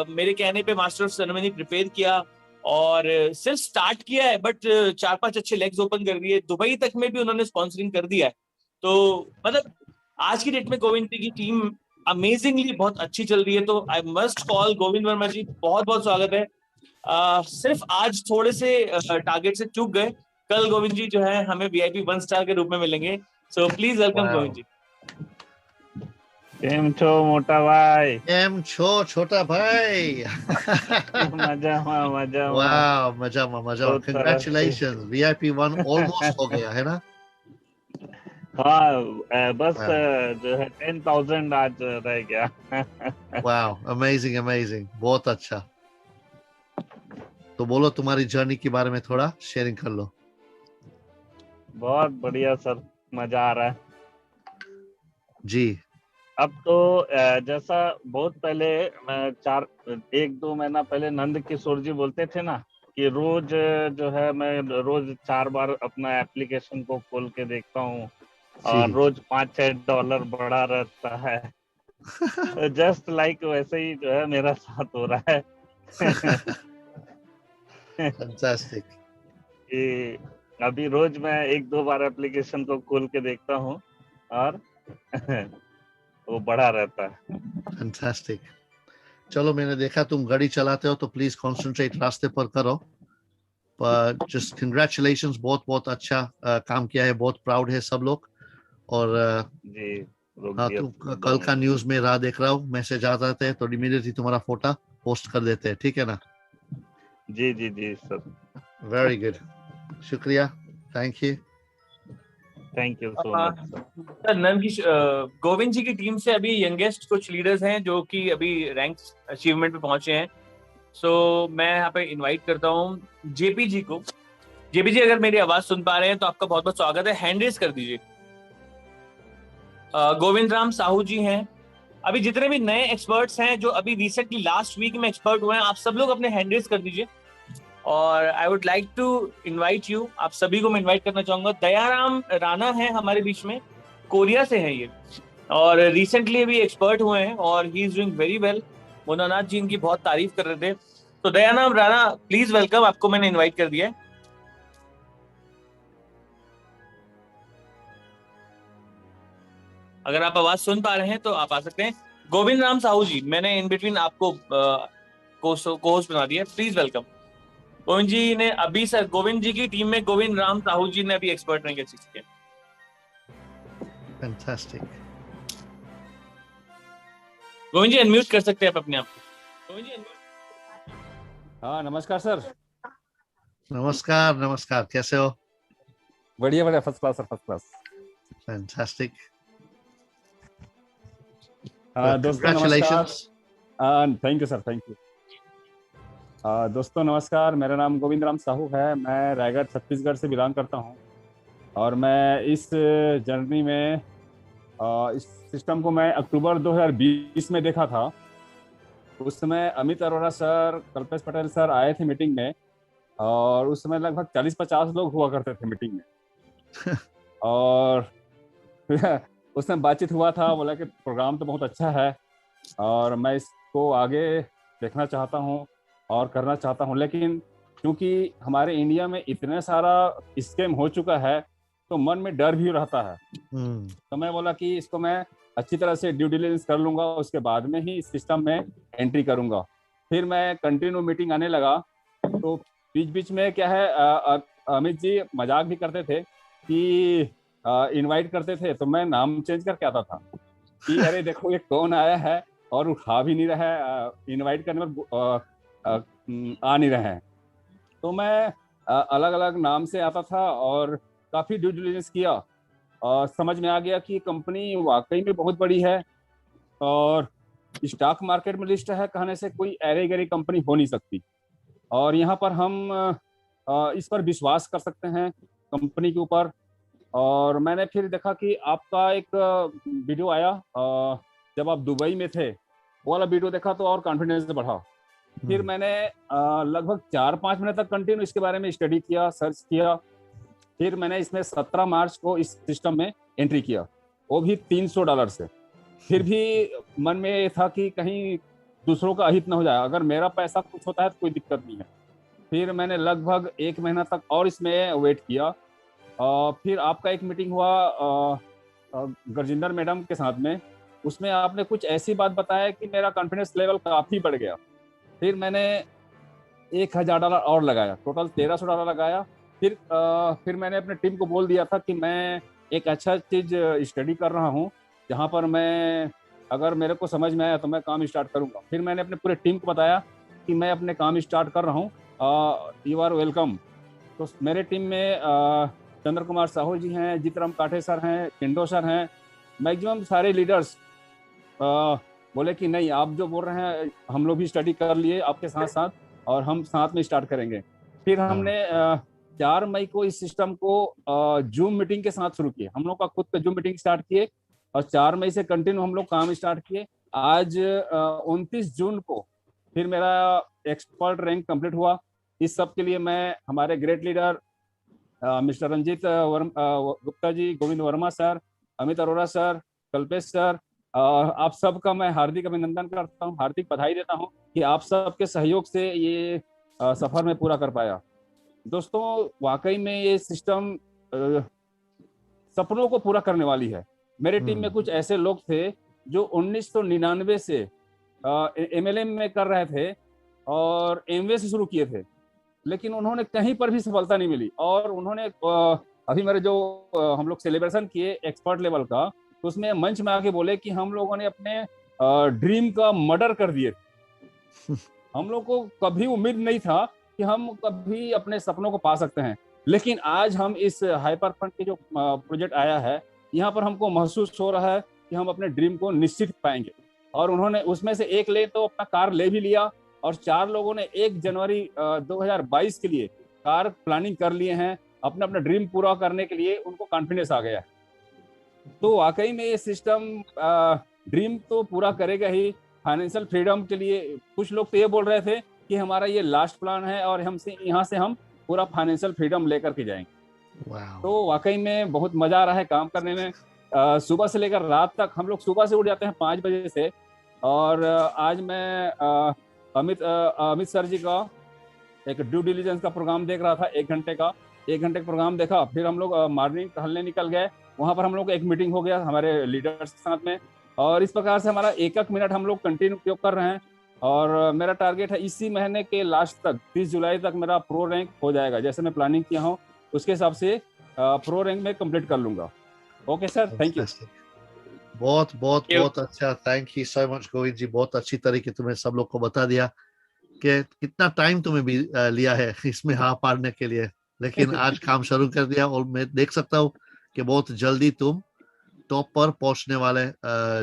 Speaker 3: मेरे कहने पे मास्टर ऑफ सेरेमनी प्रिपेयर किया और सिर्फ स्टार्ट किया है, बट 4-5 अच्छे लेग्स ओपन कर दिए। दुबई तक में भी उन्होंने स्पॉन्सरिंग कर दिया है। तो मतलब आज की डेट में गोविंद जी की टीम अमेजिंगली बहुत अच्छी चल रही है। तो I must call Govind Verma ji, बहुत बहुत स्वागत है। सिर्फ आज थोड़े से टारगेट से चूक गए, कल गोविंद जी जो है हमें VIP 1 स्टार के रूप में मिलेंगे। सो प्लीज वेलकम गोविंद जी।
Speaker 5: કેમ છો મોટા ભાઈ?
Speaker 2: કેમ છો छोटा भाई?
Speaker 5: મજામાં
Speaker 2: वाह, मजामा
Speaker 5: बहुत
Speaker 2: कंग्रेचुलेशन, VIP 1 ऑलमोस्ट हो गया है ना?
Speaker 5: हाँ बस
Speaker 2: वाह
Speaker 5: जो है 10,000 आज रह गया।
Speaker 2: वाह, अमेजिंग अमेजिंग, बहुत अच्छा। तो बोलो तुम्हारी जर्नी के बारे में थोड़ा शेयरिंग कर लो।
Speaker 5: बहुत बढ़िया सर, मजा आ रहा है।
Speaker 2: जी
Speaker 5: अब तो जैसा बहुत पहले मैं 1-2 महीना पहले नंद किशोर जी बोलते थे ना कि रोज जो है मैं रोज 4 बार अपना एप्लीकेशन को खोल के देखता हूँ और
Speaker 2: जी
Speaker 5: रोज $5-6 बढ़ा रहता है। जस्ट लाइक वैसे ही जो है मेरा साथ हो रहा है।
Speaker 2: फैंटास्टिक।
Speaker 5: कि अभी रोज मैं 1-2 बार एप्लीकेशन को खोल के देखता हूँ और वो बढ़ा रहता है।
Speaker 2: फैंटास्टिक। चलो, मैंने देखा तुम गाड़ी चलाते हो तो प्लीज कंसंट्रेट रास्ते पर करो। पर जस्ट कंग्रेचुलेशंस, बहुत बहुत अच्छा काम किया है, बहुत प्राउड है सब लोग। और
Speaker 5: जी
Speaker 2: हाँ, तुम कल का न्यूज में राह देख रहा हूँ, मैसेज आ जाते हैं तो इमीडिएटली तुम्हारा फोटो पोस्ट कर देते हैं, ठीक है ना?
Speaker 5: जी जी जी सर,
Speaker 2: वेरी गुड, शुक्रिया, thank you.
Speaker 5: Thank you so much
Speaker 3: sir. Govind ji की टीम से अभी यंगेस्ट कुछ लीडर्स हैं जो कि अभी रैंक अचीवमेंट पे पहुंचे हैं। सो मैं यहाँ पे इनवाइट करता हूँ JP जी को। JP जी अगर मेरी आवाज सुन पा रहे हैं तो आपका बहुत बहुत स्वागत है, हैंड रेज कर दीजिए। गोविंद राम साहू जी हैं। अभी जितने भी नए एक्सपर्ट्स हैं जो अभी रिसेंटली लास्ट वीक में एक्सपर्ट हुए हैं, आप सब लोग अपने हैंड रेज कर दीजिए। और I would like to invite you, आप सभी को मैं इनवाइट करना चाहूंगा। दयाराम राणा है हमारे बीच में, कोरिया से हैं ये, और रिसेंटली अभी एक्सपर्ट हुए हैं और he is doing very well. Monanath ji इनकी बहुत तारीफ कर रहे थे। तो दयाराम राणा प्लीज वेलकम, आपको मैंने इनवाइट कर दिया है। अगर आप आवाज सुन पा रहे हैं तो आप आ सकते हैं। गोविंद राम साहू जी, मैंने इन बिटवीन आपको होस्ट बना दिया। प्लीज वेलकम गोविंद जी ने अभी सर, गोविंद जी की टीम में गोविंद राम साहू जी ने अभी एक्सपर्ट रैंक अचीव किया।
Speaker 2: फैंटास्टिक।
Speaker 3: गोविंद जी अनम्यूट कर सकते हैं आप अपने आप को। गोविंद जी unmute।
Speaker 6: हाँ नमस्कार सर।
Speaker 2: नमस्कार नमस्कार, कैसे हो?
Speaker 6: बढ़िया बढ़िया, first class sir, first class.
Speaker 2: Fantastic.
Speaker 6: दोस्तों नमस्कार। Thank you sir, thank you. दोस्तों नमस्कार, मेरा नाम गोविंद राम साहू है। मैं रायगढ़ छत्तीसगढ़ से बिलोंग करता हूँ और मैं इस जर्नी में इस सिस्टम को मैं अक्टूबर 2020 में देखा था। उस समय अमित अरोड़ा सर, कल्पेश पटेल सर आए थे मीटिंग में और उस समय लगभग 40-50 लोग हुआ करते थे मीटिंग में। और उसमें बातचीत हुआ था, बोला कि प्रोग्राम तो बहुत अच्छा है और मैं इसको आगे देखना चाहता हूँ और करना चाहता हूँ, लेकिन क्योंकि हमारे इंडिया में इतना सारा स्कैम हो चुका है तो मन में डर भी रहता है। तो मैं बोला कि इसको मैं अच्छी तरह से ड्यू डिलिजेंस कर लूँगा, उसके बाद में ही इस सिस्टम में एंट्री करूँगा। फिर मैं कंटिन्यू मीटिंग आने लगा। तो बीच बीच में क्या है, अमित जी मजाक भी करते थे कि इनवाइट करते थे तो मैं नाम चेंज करके आता था कि अरे देखो ये कौन आया है और उठा भी नहीं रहा है, इनवाइट करने पर आ नहीं रहे हैं। तो मैं अलग अलग नाम से आता था और काफ़ी ड्यू डिलिजेंस किया और समझ में आ गया कि कंपनी वाकई में बहुत बड़ी है और स्टॉक मार्केट में लिस्ट है कहने से कोई ऐरे गैरे कंपनी हो नहीं सकती और यहाँ पर हम इस पर विश्वास कर सकते हैं कंपनी के ऊपर। और मैंने फिर देखा कि आपका एक वीडियो आया जब आप दुबई में थे, वो वाला वीडियो देखा तो और कॉन्फिडेंस बढ़ा। फिर मैंने लगभग 4-5 मिनट तक कंटिन्यू इसके बारे में स्टडी किया, सर्च किया। फिर मैंने इसमें 17 मार्च को इस सिस्टम में एंट्री किया, वो भी $300 से। फिर भी मन में ये था कि कहीं दूसरों का अहित ना हो जाए, अगर मेरा पैसा कुछ होता है तो कोई दिक्कत नहीं है। फिर मैंने लगभग 1 महीना तक और इसमें वेट किया। फिर आपका एक मीटिंग हुआ गरजिंदर मैडम के साथ में, उसमें आपने कुछ ऐसी बात बताया कि मेरा कॉन्फिडेंस लेवल काफ़ी बढ़ गया। फिर मैंने $1000 और लगाया, टोटल $1300 लगाया। फिर मैंने अपने टीम को बोल दिया था कि मैं एक अच्छा चीज़ स्टडी कर रहा हूँ जहाँ पर मैं अगर मेरे को समझ में आया तो मैं काम स्टार्ट करूँगा। फिर मैंने अपने पूरे टीम को बताया कि मैं अपने काम स्टार्ट कर रहा हूँ, यू आर वेलकम। तो मेरे टीम में चंद्र कुमार साहू जी हैं, जीतराम काठे सर हैं, पिंडो सर हैं, मैक्सिमम सारे लीडर्स बोले कि नहीं आप जो बोल रहे हैं हम लोग भी स्टडी कर लिए आपके साथ साथ और हम साथ में स्टार्ट करेंगे। फिर हमने 4 मई को इस सिस्टम को जूम मीटिंग के साथ शुरू किए। हम लोग का खुद का जूम मीटिंग स्टार्ट किए और 4 मई से कंटिन्यू हम लोग काम स्टार्ट किए। आज 29 जून को फिर मेरा एक्सपर्ट रैंक कंप्लीट हुआ। इस सब के लिए मैं हमारे great leader mister Ranjit Gupta ji, Govind Verma sir, Amit Arora sir, Kalpesh sir, आप सबका मैं हार्दिक अभिनंदन करता हूँ, हार्दिक बधाई देता हूँ कि आप सबके सहयोग से ये सफर में पूरा कर पाया। दोस्तों वाकई में ये सिस्टम सपनों को पूरा करने वाली है। मेरे टीम में कुछ ऐसे लोग थे जो 1999 से MLM में कर रहे थे और एमवे से शुरू किए थे, लेकिन उन्होंने कहीं पर भी सफलता नहीं मिली। और उन्होंने अभी मेरे जो हम लोग सेलिब्रेशन किए एक्सपर्ट लेवल का, तो उसमें मंच में आके बोले कि हम लोगों ने अपने ड्रीम का मर्डर कर दिए। हम लोग को कभी उम्मीद नहीं था कि हम कभी अपने सपनों को पा सकते हैं, लेकिन आज हम इस हाइपर फंड के जो प्रोजेक्ट आया है यहाँ पर हमको महसूस हो रहा है कि हम अपने ड्रीम को निश्चित पाएंगे। और उन्होंने उसमें से एक ले तो अपना कार ले भी लिया और 4 लोगों ने 1 जनवरी 2022 के लिए कार प्लानिंग कर लिए हैं। अपना अपना ड्रीम पूरा करने के लिए उनको कॉन्फिडेंस आ गया है। तो वाकई में ये सिस्टम ड्रीम तो पूरा करेगा ही। फाइनेंशियल फ्रीडम के लिए कुछ लोग तो ये बोल रहे थे कि हमारा ये लास्ट प्लान है और हमसे यहाँ से हम पूरा फाइनेंशियल फ्रीडम लेकर के जाएंगे। तो वाकई में बहुत मजा आ रहा है काम करने में। सुबह से लेकर रात तक हम लोग सुबह से उठ जाते हैं 5 बजे से। और आज मैं अमित सर जी का एक ड्यू डिलिजेंस का प्रोग्राम देख रहा था, 1 घंटे का प्रोग्राम देखा। फिर हम लोग मॉर्निंग टहलने निकल गए, वहाँ पर हम लोग एक मीटिंग हो गया हमारे लीडर्स के साथ में। और इस प्रकार से हमारा 1-1 मिनट हम लोग कंटिन्यू उपयोग कर रहे हैं। और मेरा टारगेट है इसी महीने के लास्ट तक 30 जुलाई तक मेरा प्रो रैंक हो जाएगा। जैसे मैं प्लानिंग किया हूँ उसके हिसाब से प्रो रैंक में कंप्लीट कर लूंगा। Okay sir, thank you.
Speaker 2: बहुत बहुत बहुत अच्छा, thank you so much Govind ji. बहुत अच्छी तरीके तुम्हें सब लोग को बता दिया कि कितना टाइम तुम्हें भी लिया है इसमें हाँ पारने के लिए, लेकिन आज काम शुरू कर दिया और मैं देख सकता हूँ कि बहुत जल्दी तुम टॉप पर पहुंचने वाले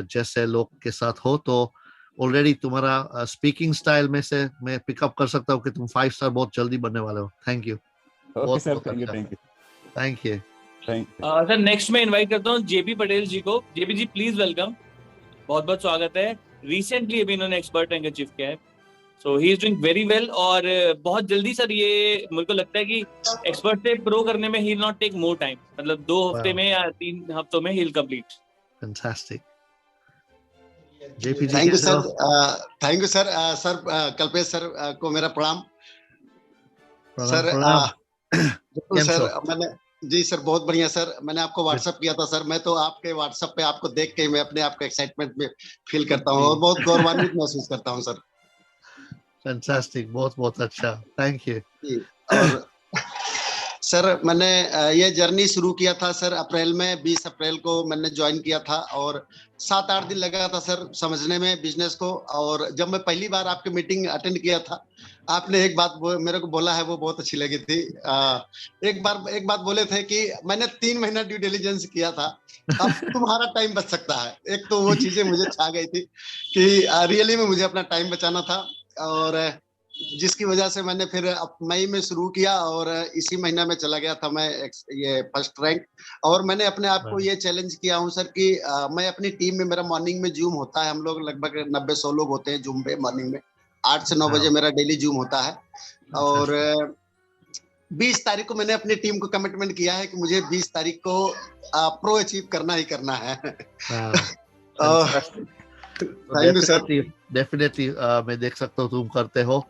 Speaker 2: जैसे लोग के साथ हो। तो ऑलरेडी तुम्हारा स्पीकिंग स्टाइल में से मैं पिकअप कर सकता हूँ कि तुम 5 स्टार बहुत जल्दी बनने वाले हो। Thank you.
Speaker 6: Okay sir, thank you.
Speaker 2: Thank you.
Speaker 3: Sir next मैं इनवाइट करता हूँ जेपी पटेल जी को। जेपी जी प्लीज वेलकम, बहुत बहुत स्वागत है। रिसेंटली अभी इन्होंने एक्सपर्ट रैंक अचीव किया है, so he is doing very well. और बहुत जल्दी सर ये मुझे को लगता है कि एक्सपर्ट से प्रो करने में he will not take more time, मतलब 2 हफ्ते में या 3 हफ्तों में he will complete.
Speaker 2: Fantastic. JP ji,
Speaker 7: thank you sir. Thank you sir. Sir Kalpesh sir को मेरा प्रणाम। सर सर मैंने जी सर बहुत बढ़िया सर। मैंने आपको व्हाट्सएप किया था सर। मैं तो आपके व्हाट्सएप पे आपको देख के मैं अपने आप को एक्साइटमेंट में फील करता हूँ और बहुत गौरवान्वित महसूस करता हूँ सर।
Speaker 2: फैंटास्टिक, बहुत बहुत अच्छा, थैंक यू।
Speaker 7: और सर मैंने ये जर्नी शुरू किया था सर अप्रैल में, 20 अप्रैल को मैंने ज्वाइन किया था और 7-8 दिन लगा था सर समझने में बिजनेस को। और जब मैं पहली बार आपकी मीटिंग अटेंड किया था, आपने एक बात मेरे को बोला है वो बहुत अच्छी लगी थी। एक बात बोले थे कि मैंने 3 महीना ड्यू डिलिजेंस किया था, अब तुम्हारा टाइम बच सकता है। एक तो वो चीजें मुझे छा गई थी कि रियली में मुझे अपना टाइम बचाना था, और जिसकी वजह से मैंने फिर मई में शुरू किया और इसी महीना में चला गया था मैं ये फर्स्ट रैंक। और मैंने अपने आप को ये चैलेंज किया हूँ सर कि मैं अपनी टीम में, मेरा मॉर्निंग में जूम होता है, हम लोग लगभग 90-100 लोग होते हैं जूम पे मॉर्निंग में, 8 से 9 बजे मेरा डेली जूम होता है। और 20 तारीख को मैंने अपनी टीम को कमिटमेंट किया है कि मुझे 20 तारीख को प्रो अचीव करना ही करना है। Thank you sir.
Speaker 2: डेफिनेटली मैं देख सकता हूँ तुम करते हो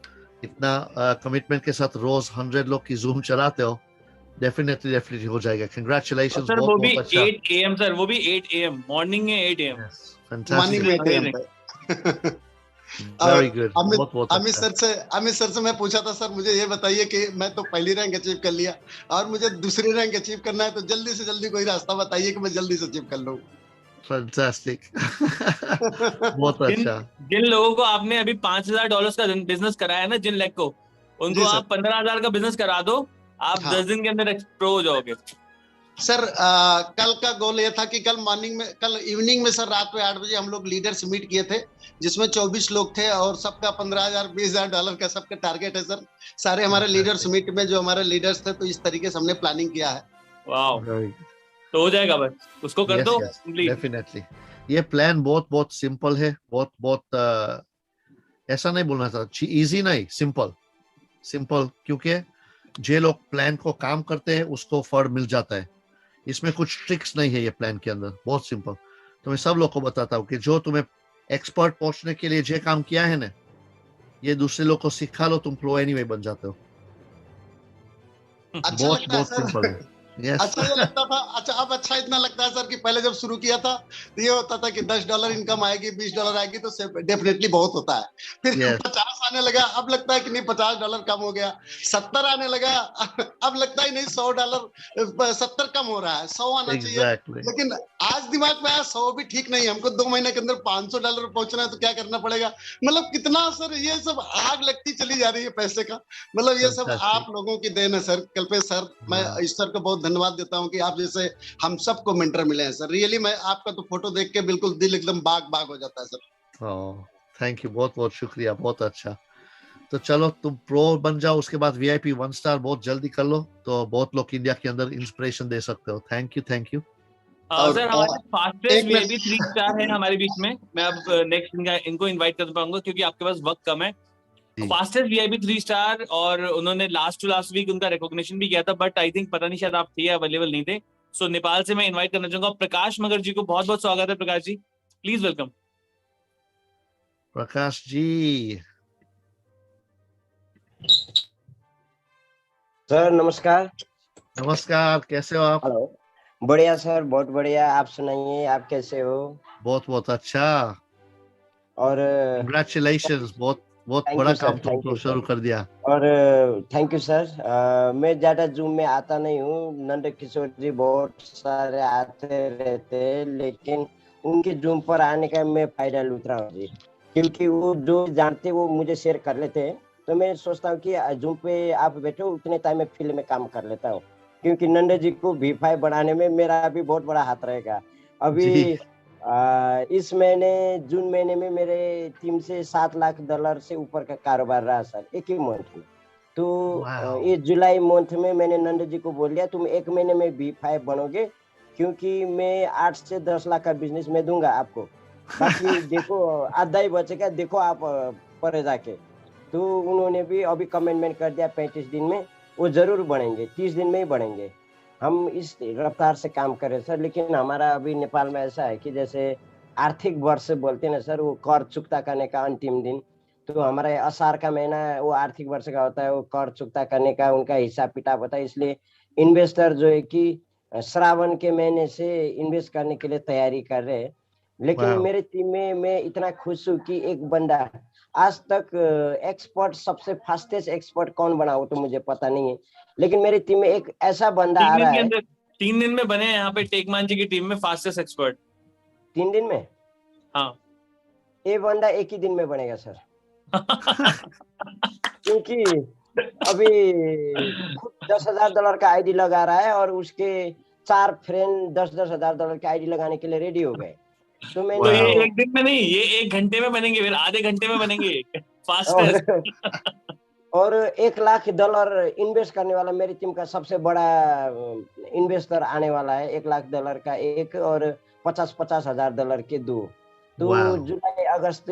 Speaker 2: इतना कमिटमेंट के साथ, रोज 100 लोग की जूम चलाते हो। डेफिनेटली हो जाएगा। कांग्रेचुलेशंस।
Speaker 3: सर वो भी 8 AM सर, वो भी 8 AM मॉर्निंग में 8 AM
Speaker 7: मॉर्निंग में 8 AM
Speaker 2: very good.
Speaker 7: Amit sir से मैं पूछा था सर मुझे ये बताइए कि मैं तो पहली रैंक अचीव कर लिया और मुझे दूसरी रैंक अचीव करना है, तो जल्दी से जल्दी कोई रास्ता बताइए कि मैं जल्दी से अचीव कर लूं।
Speaker 2: फैंटास्टिक। बहुत अच्छा।
Speaker 3: जिन लोगों को आपने अभी $5,000 का बिजनेस कराया ना, जिन लेग को, उनको आप 15,000 का बिजनेस करा दो, आप 10 दिन के अंदर प्रो हो जाओगे।
Speaker 7: सर कल का गोल ये था कि कल इवनिंग में सर रात में 8 बजे हम लोग लीडर्स मीट किए थे, जिसमें 24 लोग थे और सबका $15,000-20,000 का सबका टारगेट है सर। सारे हमारे लीडर्स मीट में जो हमारे लीडर्स थे, तो इस तरीके से हमने प्लानिंग किया है।
Speaker 3: वाओ, तो हो जाएगा, बस उसको कर दो कंप्लीट।
Speaker 2: डेफिनेटली ये प्लान बहुत सिंपल है, बहुत ऐसा नहीं बोलना था, इजी नहीं, सिंपल, क्योंकि जो लोग प्लान को काम करते हैं उसको फल मिल जाता है। इसमें कुछ ट्रिक्स नहीं है ये प्लान के अंदर, बहुत सिंपल। तो मैं सब लोग को बताता हूँ कि जो तुम्हें एक्सपर्ट पहुंचने के लिए जो काम किया है ना, ये दूसरे लोग को सिखा लो, तुम प्रो एनीवे बन जाते हो। बहुत सिंपल है। Yes.
Speaker 7: अच्छा ये लगता था, अब अच्छा इतना लगता है सर कि पहले जब शुरू किया था तो ये होता था कि $10 इनकम आएगी, $20 आएगी तो डेफिनेटली बहुत होता है। फिर 50 आने लगा, अब लगता है कि नहीं $50 कम हो गया। 70 आने लगा, अब लगता ही नहीं $100 70 कम हो रहा है, 100 आना चाहिए। लेकिन आज दिमाग में आया 100 भी ठीक नहीं, हमको 2 महीने के अंदर $500 पहुंचना है, तो क्या करना पड़ेगा। मतलब कितना सर ये सब आग लगती चली जा रही है पैसे का। मतलब ये सब आप लोगों की देन है सर। कल्पेश सर, मैं ईश्वर को बहुत धन्यवाद देता हूं कि आप जैसे हम सबको मेंटर मिले हैं सर। रियली मैं आपका तो फोटो देख के बिल्कुल दिल एकदम बाग हो जाता है सर।
Speaker 2: थैंक यू, बहुत शुक्रिया, बहुत अच्छा। तो चलो तुम प्रो बन जाओ, उसके बाद VIP 1 स्टार बहुत जल्दी कर लो, तो बहुत लोग इंडिया के अंदर इंस्पिरेशन दे सकते हो। थैंक यू
Speaker 3: सर हमारे फास्टेस्ट VIP 3 स्टार है हमारे बीच में। मैं अब नेक्स्ट इनको इनवाइट कर पाऊंगा क्योंकि आपके पास वक्त कम है। फास्टेस्ट VIP 3 स्टार, और उन्होंने लास्ट वीक उनका रिकॉग्निशन भी किया था, बट आई थिंक पता नहीं शायद आप थे अवेलेबल नहीं थे। सो नेपाल से मैं इनवाइट करना चाहूंगा प्रकाश मगर जी को। बहुत स्वागत है Prakash ji, please welcome.
Speaker 2: Prakash ji
Speaker 8: sir नमस्कार।
Speaker 2: कैसे हो आप?
Speaker 8: हेलो, बढ़िया सर, बहुत बढ़िया। आप सुनाइए, आप कैसे हो?
Speaker 2: बहुत अच्छा।
Speaker 8: और
Speaker 2: कंग्रेचुलेशंस, बहुत बहुत
Speaker 8: थैंक
Speaker 2: बड़ा
Speaker 8: यू सर,
Speaker 2: काम
Speaker 8: थैंक
Speaker 2: तुम
Speaker 8: यू
Speaker 2: शुरू
Speaker 8: सर।
Speaker 2: कर दिया।
Speaker 8: और थैंक यू सर। मैं ज्यादा जूम में आता नहीं हूँ, नंद किशोर जी बहुत सारे आते रहते हैं, लेकिन उनके जूम पर आने का मैं फायदा लूट रहा हूँ जी, क्योंकि वो जो जानते वो मुझे शेयर कर लेते हैं। तो मैं सोचता हूँ कि जूम पे आप बैठो, उतने टाइम में फील्ड में काम कर लेता हूँ, क्योंकि नंद जी को V5 बढ़ाने में मेरा भी बहुत बड़ा हाथ रहेगा। अभी
Speaker 2: जी
Speaker 8: इस महीने जून महीने में मेरे टीम से $7 लाख से ऊपर का कारोबार रहा सर, एक ही मंथ में। तो
Speaker 2: वाओ,
Speaker 8: ये जुलाई मंथ में मैंने नंद जी को बोल दिया तुम एक महीने में V5 बनोगे, क्योंकि मैं 8 से 10 लाख का बिजनेस में दूंगा आपको, बाकी देखो आधा ही बचेगा, देखो आप परे जाके। तो उन्होंने भी अभी कमिटमेंट कर दिया 35 दिन में, वो जरूर बढ़ेंगे, 30 दिन में ही बढ़ेंगे। हम इस रफ्तार से काम कर रहे हैं सर। लेकिन हमारा अभी नेपाल में ऐसा है कि जैसे आर्थिक वर्ष बोलते हैं ना सर, वो कर चुकता करने का अंतिम दिन, तो हमारा असार का महीना वो आर्थिक वर्ष का होता है, वो कर चुकता करने का उनका हिसाब किताब होता है। इसलिए इन्वेस्टर जो है कि श्रावण के महीने से इन्वेस्ट करने के लिए तैयारी कर रहे हैं। लेकिन
Speaker 2: वाओ,
Speaker 8: मेरे टीम में मैं इतना खुश हूँ कि एक बंदा आज तक एक्सपर्ट, सबसे फास्टेस्ट एक्सपर्ट कौन बना वो तो मुझे पता नहीं है, लेकिन मेरी टीम में एक ऐसा बंदा आ
Speaker 3: 3
Speaker 8: रहा
Speaker 3: दिन के
Speaker 8: है।
Speaker 3: अंदर 3 दिन में बने हैं यहाँ पे टेकमान जी की टीम में फास्टेस्ट एक्सपर्ट।
Speaker 8: 3 दिन में?
Speaker 3: हाँ।
Speaker 8: ये बंदा एक ही दिन में बनेगा सर, क्योंकि अभी खुद $10,000 का आईडी लगा रहा है और उसके 4 फ्रेंड $10,000 का आईडी लगाने के लिए रेडी हो गए। तो
Speaker 3: तो
Speaker 8: मैंने
Speaker 3: ये
Speaker 2: वाओ,
Speaker 3: एक दिन में नहीं, ये 1 घंटे में बनेंगे, फिर आधे घंटे में बनेंगे फास्टेस्ट।
Speaker 8: और और $1 लाख इन्वेस्ट करने वाला मेरी टीम का सबसे बड़ा इन्वेस्टर आने वाला है। $1 लाख का एक और $50,000 के दो। तो
Speaker 2: वाओ,
Speaker 8: जुलाई अगस्त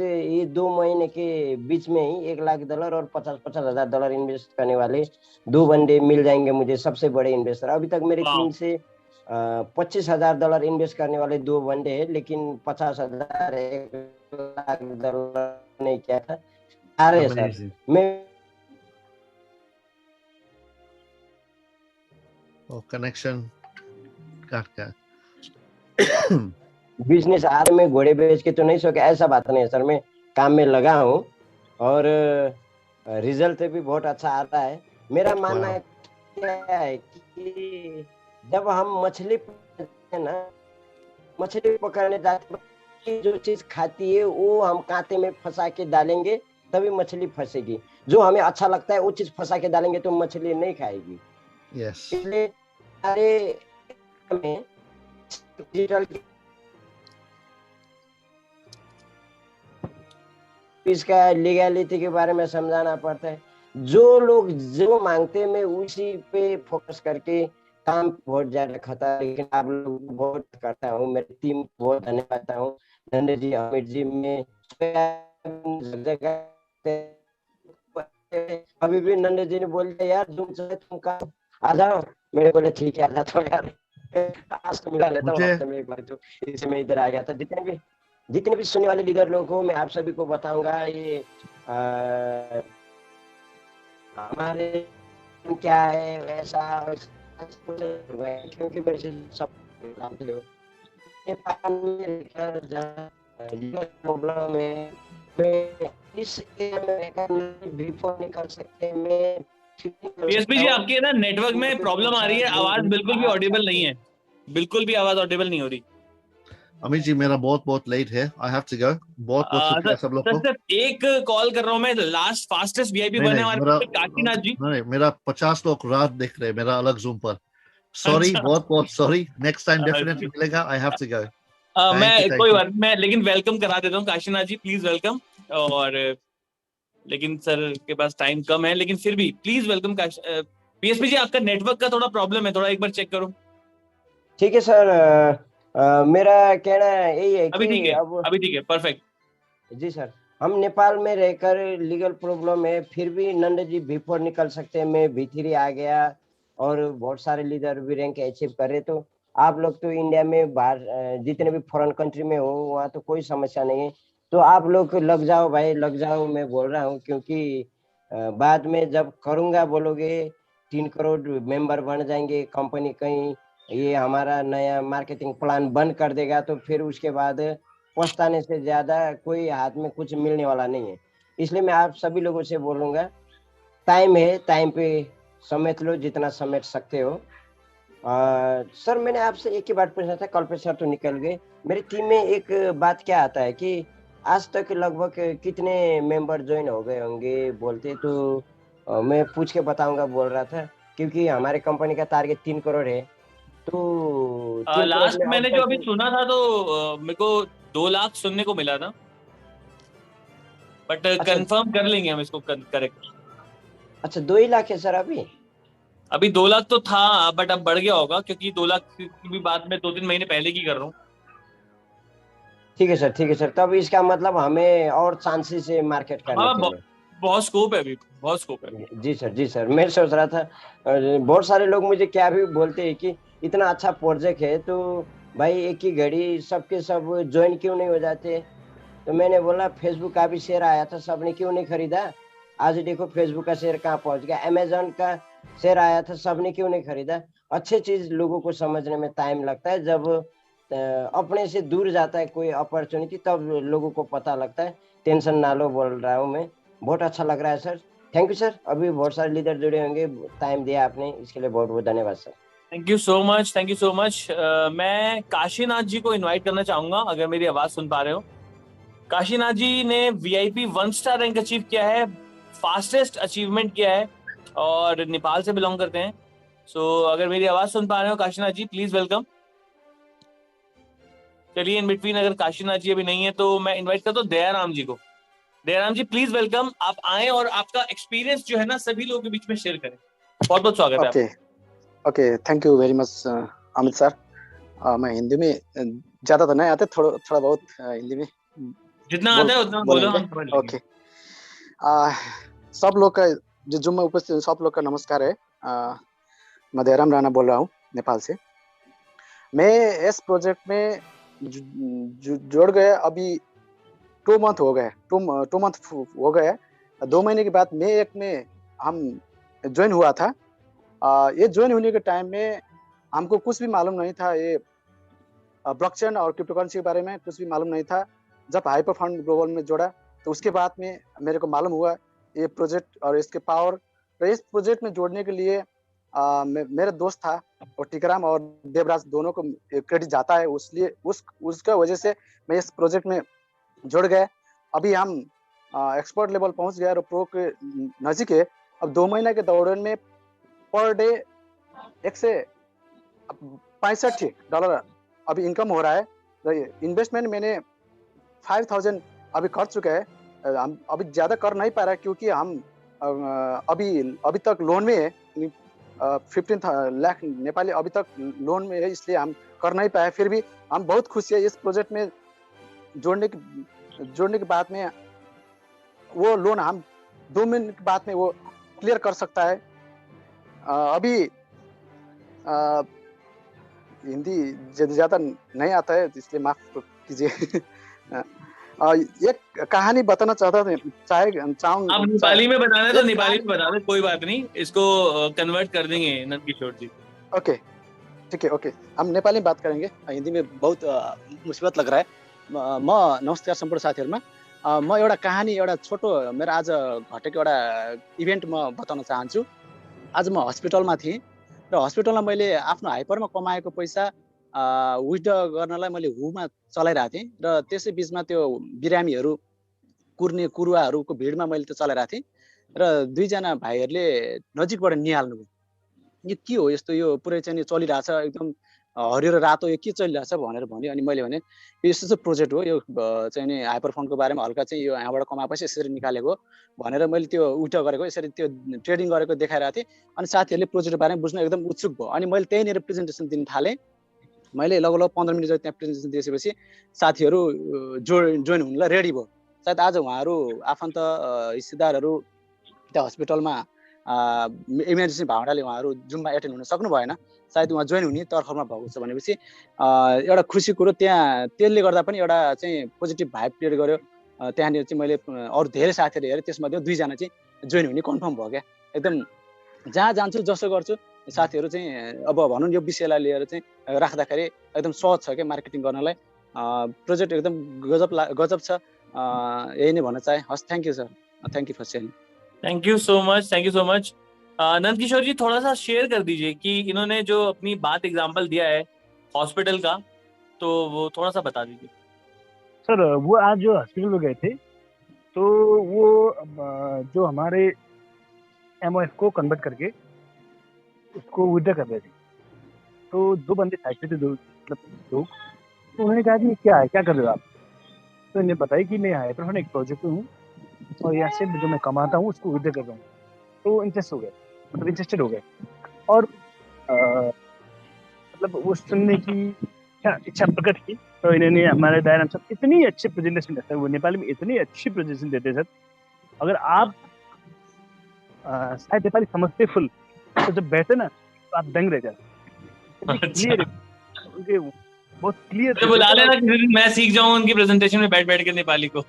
Speaker 8: ये 2 महीने के बीच में ही $1 लाख और $50,000 इन्वेस्ट करने वाले 2 बंदे मिल जाएंगे मुझे, सबसे बड़े इन्वेस्टर। अभी तक मेरी
Speaker 3: वाह।
Speaker 8: टीम से $25,000 इन्वेस्ट करने वाले 2 बंदे हैं, लेकिन 50,000 $1 लाख नहीं किया था। आ रहे हैं सर।
Speaker 2: अमेजिंग।
Speaker 8: मैं
Speaker 2: ओ कनेक्शन काट गया।
Speaker 8: बिजनेस आर में घोड़े बेच के तो नहीं सो, ऐसा बात नहीं है सर, मैं काम में लगा हूँ और रिजल्ट भी बहुत अच्छा आ रहा है। मेरा मानना
Speaker 2: वाओ,
Speaker 8: क्या है कि जब हम मछली पकड़ते हैं ना, मछली पकड़ने जाते हैं, जो चीज खाती है वो हम कांटे में फंसा के डालेंगे तभी मछली फंसेगी। जो हमें अच्छा लगता है वो चीज फंसा के डालेंगे तो मछली नहीं खाएगी।
Speaker 2: यस,
Speaker 8: इसलिए सारे में डिजिटल इसका लीगैलिटी के बारे में समझाना पड़ता है। जो लोग जो मांगते हैं मैं उसी पे फोकस करके काम बहुत ज्यादा खाता है। लेकिन आप लोग बहुत करता हूँ, मेरी टीम बहुत धन्यवाद देता हूँ, नंद जी, अमित जी। में अभी भी नंद जी ने बोल दिया यार जूम से तुम का आ जाओ, मेरे बोले ठीक है आ जाता हूँ यार, आज तो मिला लेता हूँ
Speaker 2: मुझे
Speaker 8: हफ्ते में एक बार। तो इसे मैं इधर आ गया था। जितने भी सुनने वाले लीडर लोगों को मैं आप सभी को बताऊंगा, ये हमारे क्या है वैसा, क्योंकि मेरे से सब जानते हो नेपाल में प्रॉब्लम है। मैं इस एरिया में बिफोर नहीं कर सकते, मैं
Speaker 3: पीएसपी जी आपके ना नेटवर्क में प्रॉब्लम आ रही है, आवाज बिल्कुल भी ऑडिबल नहीं है, बिल्कुल भी आवाज ऑडिबल नहीं हो रही।
Speaker 2: अमित जी मेरा बहुत बहुत लेट है, आई हैव टू गो। बहुत बहुत शुक्रिया सब लोग को।
Speaker 3: सिर्फ एक कॉल कर रहा हूँ मैं, लास्ट फास्टेस्ट वीआईपी
Speaker 2: नहीं
Speaker 3: बने
Speaker 2: नहीं,
Speaker 3: हमारे काशीनाथ जी।
Speaker 2: नहीं मेरा 50 लोग रात देख रहे हैं मेरा अलग जूम पर। सॉरी,
Speaker 3: अच्छा।
Speaker 2: बहुत बहुत सॉरी, नेक्स्ट टाइम डेफिनेटली मिलेगा। I have to go.
Speaker 3: मैं कोई बात, मैं लेकिन वेलकम करा देता हूँ काशीनाथ जी, प्लीज वेलकम। और लेकिन सर के पास टाइम कम है, लेकिन फिर भी प्लीज वेलकम। पीएसपी जी आपका नेटवर्क का थोड़ा प्रॉब्लम है, थोड़ा एक बार चेक करो।
Speaker 8: ठीक है सर। मेरा कहना यही है
Speaker 3: अभी ठीक
Speaker 8: कि
Speaker 3: है,
Speaker 8: अब
Speaker 3: अभी ठीक है, परफेक्ट।
Speaker 8: जी सर, हम नेपाल में रहकर लीगल प्रॉब्लम है, फिर भी नंद जी V4 निकल सकते हैं, मैं V3 आ गया और बहुत सारे लीडर भी रैंक अचीव कर रहे। तो आप लोग तो इंडिया में बाहर जितने भी फॉरेन कंट्री में हो वहाँ तो कोई समस्या नहीं है। तो आप लोग लग जाओ भाई, लग जाओ, मैं बोल रहा हूँ, क्योंकि बाद में जब करूँगा बोलोगे 3 करोड़ मेंबर बन जाएंगे कंपनी, कहीं ये हमारा नया मार्केटिंग प्लान बंद कर देगा तो फिर उसके बाद पछताने से ज्यादा कोई हाथ में कुछ मिलने वाला नहीं है। इसलिए मैं आप सभी लोगों से बोलूंगा, टाइम है, टाइम पे समेट लो जितना समेट सकते हो। सर मैंने आपसे एक ही बात पूछना था, कल पे सर तो निकल गए। मेरी टीम में एक बात क्या आता है कि आज तक लगभग कितने मेंबर ज्वाइन हो गए होंगे बोलते, तो मैं पूछ के बताऊंगा बोल रहा था, क्योंकि हमारे कंपनी का टारगेट 3 करोड़ है। तो 3 करोड़
Speaker 3: लास्ट
Speaker 8: में
Speaker 3: मैंने
Speaker 8: अब
Speaker 3: जो
Speaker 8: तक
Speaker 3: अभी सुना था तो मेरे को 2 लाख सुनने को मिला था, बट
Speaker 8: अच्छा
Speaker 3: कंफर्म कर लेंगे हम इसको करेक्ट।
Speaker 8: अच्छा 2 ही लाख है सर अभी?
Speaker 3: अभी 2 लाख तो था, बट अब बढ़ गया होगा, क्योंकि 2 लाख की भी बात मैं 2-3 महीने पहले की कर रहा हूँ।
Speaker 8: ठीक है सर, ठीक है सर। तब इसका मतलब हमें और चांसेस है मार्केट करने
Speaker 3: हाँ,
Speaker 8: के लिए।
Speaker 3: बहुत स्कोप है अभी, बहुत स्कोप है।
Speaker 8: जी सर, जी सर। मैं सोच रहा था, बहुत सारे लोग मुझे क्या भी बोलते हैं कि इतना अच्छा प्रोजेक्ट है तो भाई एक ही घड़ी सबके सब ज्वाइन क्यों नहीं हो जाते। तो मैंने बोला फेसबुक का भी शेयर आया था, सबने क्यों नहीं खरीदा। आज देखो फेसबुक का शेयर कहाँ पहुंच गया, अमेजोन का शेयर आया था, सबने क्यों नहीं खरीदा। अच्छी चीज लोगों को समझने में टाइम लगता है, जब अपने से दूर जाता है कोई अपॉर्चुनिटी तब लोगों को पता लगता है। टेंशन ना लो बोल रहा हूँ मैं। बहुत अच्छा लग रहा है सर, थैंक यू सर। अभी बहुत सारे लीडर जुड़े होंगे, टाइम दिया आपने, इसके लिए बहुत बहुत धन्यवाद sir.
Speaker 3: Thank you so much, thank you so much. मैं काशीनाथ जी को इनवाइट करना चाहूंगा, अगर मेरी आवाज सुन पा रहे हो। काशीनाथ जी ने VIP 1 स्टार रैंक अचीव किया है, फास्टेस्ट अचीवमेंट किया है, और नेपाल से बिलोंग करते हैं। सो अगर मेरी आवाज सुन पा रहे हो काशीनाथ जी, प्लीज वेलकम। चलिए, इन बिटवीन अगर काशीनाथ जी अभी नहीं है तो मैं इनवाइट करता हूँ दयाराम जी को। दयाराम जी प्लीज वेलकम, आप आए और आपका एक्सपीरियंस जो है ना सभी लोगों के बीच में शेयर करें। बहुत बहुत स्वागत है
Speaker 9: okay okay, thank you very much Amit sir. मैं हिंदी में ज़्यादा तो नहीं आते, थोड़ा थोड़ा बहुत हिंदी में
Speaker 3: जितना आता है उतना बोलो, हम समझ लेंगे।
Speaker 9: ओके। सब लोग का जो मैं उपस्थित हूँ, सब लोग का नमस्कार है। मैं दयाराम राणा बोल रहा हूँ नेपाल से। मैं इस प्रोजेक्ट में जोड़ गया अभी 2 मंथ हो गए, 2 मंथ हो गए। 2 महीने के बाद मई 1 में हम ज्वाइन हुआ था। ये ज्वाइन होने के टाइम में हमको कुछ भी मालूम नहीं था, ये ब्लॉकचेन और क्रिप्टोकरेंसी के बारे में कुछ भी मालूम नहीं था। जब हाइपरफंड ग्लोबल में जोड़ा तो उसके बाद में मेरे को मालूम हुआ ये प्रोजेक्ट और इसके पावर। तो इस प्रोजेक्ट में जोड़ने के लिए मेरा दोस्त था, और टिकराम और देवराज दोनों को क्रेडिट जाता है, उसलिए उसका वजह से मैं इस प्रोजेक्ट में जुड़ गए। अभी हम एक्सपर्ट लेवल पहुंच गया और प्रो के नज़दीक है। अब 2 महीने के दौरान में पर डे $165 अभी इनकम हो रहा है। तो इन्वेस्टमेंट मैंने 5000 अभी कर चुका है। हम अभी ज़्यादा कर नहीं पा रहा क्योंकि हम अभी तक लोन में है। 15 लाख नेपाली अभी तक लोन में है, इसलिए हम कर नहीं पाए। फिर भी हम बहुत खुश है इस प्रोजेक्ट में जोड़ने के बाद में वो लोन हम 2 महीने के बाद में वो क्लियर कर सकता है। अभी हिंदी ज़्यादा नहीं आता है, इसलिए माफ कीजिए। एक कहानी बताना चाहता था, चाहूँगा।
Speaker 3: आप नेपाली में बताना है तो नेपाली में बता दो, कोई बात नहीं, इसको कन्वर्ट कर देंगे नंद किशोर जी।
Speaker 9: ओके ठीक है, ओके हम नेपाली में बात करेंगे। हिंदी में बहुत मुसीबत लग रहा है। म नमस्कार सम्पूर्ण साथीहरुमा। म एउटा कहानी, एउटा छोटो मेरो आज घटेको एउटा इभेन्ट म बताउन चाहन्छु। आज म हस्पिटलमा थिएँ र हस्पिटलमा मैले आफ्नो हाइपरमा कमाएको पैसा विथड्र गर्नलाई मैले हुमा चलाइरहेको थिएँ र त्यसै बिचमा त्यो बिरामीहरू कुर्ने कुरुवाहरूको भिडमा मैले त्यो चलाइरहेको थिएँ र 2 जना भाइहरूले नजिकबाट निहाल्नुभयो। यो के हो यस्तो, यो पुरै चाहिँ चलिरहेछ, एकदम हरियो र रातो, यो के चलिरहेछ भनेर भन्यो। अनि मैले भने यो यस्तो चाहिँ प्रोजेक्ट हो, यो चाहिँ नि हाइपर फन्डको बारेमा हल्का चाहिँ यो यहाँबाट कमाएपछि यसरी निकालेको भनेर मैले त्यो उल्टा गरेको, यसरी त्यो ट्रेडिङ गरेको देखाइरहेको थिएँ। अनि साथीहरूले प्रोजेक्टको बारेमा बुझ्न एकदम उत्सुक भयो। अनि मैले त्यहीँनिर प्रेजेन्टेसन दिन थालेँ। मैले लगभग 15 मिनट जति त्यहाँ प्रेजेन्टेसन दिएपछि साथीहरू जोइन हुनलाई रेडी भयो। सायद आज उहाँहरू आफन्त हिस्सेदारहरू त्यहाँ हस्पिटलमा इमर्जेन्सी भावनाले उहाँहरू जुममा एटेन्ड हुन सक्नु भएन, सायद उहाँ जोइन हुने तर्खरमा भएको छ भनेपछि एउटा खुसी कुरो त्यहाँ त्यसले गर्दा पनि एउटा चाहिँ पोजिटिभ भाइब क्रिएट गर्यो। त्यहाँनिर चाहिँ मैले अरू धेरै साथीहरू हेरेँ, त्यसमध्ये 2 जना चाहिँ जोइन हुने कन्फर्म भयो क्या। एकदम जहाँ जान्छु जसो गर्छु साथीहरू चाहिँ अब भनौँ यो विषयलाई लिएर चाहिँ राख्दाखेरि एकदम सहज छ क्या मार्केटिङ गर्नलाई। प्रोजेक्ट एकदम गजब छ, यही नै भन्न चाहे। हस्, thank you sir, thank you for sharing.
Speaker 3: Thank you so much. Nand Kishore ji थोड़ा सा शेयर कर दीजिए कि इन्होंने जो अपनी बात एग्जांपल दिया है हॉस्पिटल का, तो वो थोड़ा सा बता दीजिए।
Speaker 4: सर वो आज जो हॉस्पिटल में गए थे, तो वो जो हमारे MOF को कन्वर्ट करके उसको विड्रॉ कर रहे थे, तो 2 बंदे साइड पे थे, दो लोग। तो उन्होंने कहा कि क्या है, क्या कर रहे हो आप? तो इन्हें बताया कि मैं हाइपर एक प्रोजेक्ट में हूँ और यहाँ से जो मैं कमाता हूँ उसको विड्रॉ कर रहा हूँ। तो इंटरेस्टेड हो गए और मतलब वो सुनने की इच्छा प्रकट की। तो इन्होंने हमारे दायरा में इतनी अच्छी प्रेजेंटेशन देते हैं, वो नेपाली में इतनी अच्छी प्रेजेंटेशन देते हैं सर, अगर आप शायद नेपाली समझते फुल, तो जब बैठे ना तो आप दंग रह जाते। क्लियर उनके बहुत क्लियर।
Speaker 3: बुला लेना किसी दिन, मैं सीख जाऊं उनकी प्रेजेंटेशन में बैठ के नेपाली को।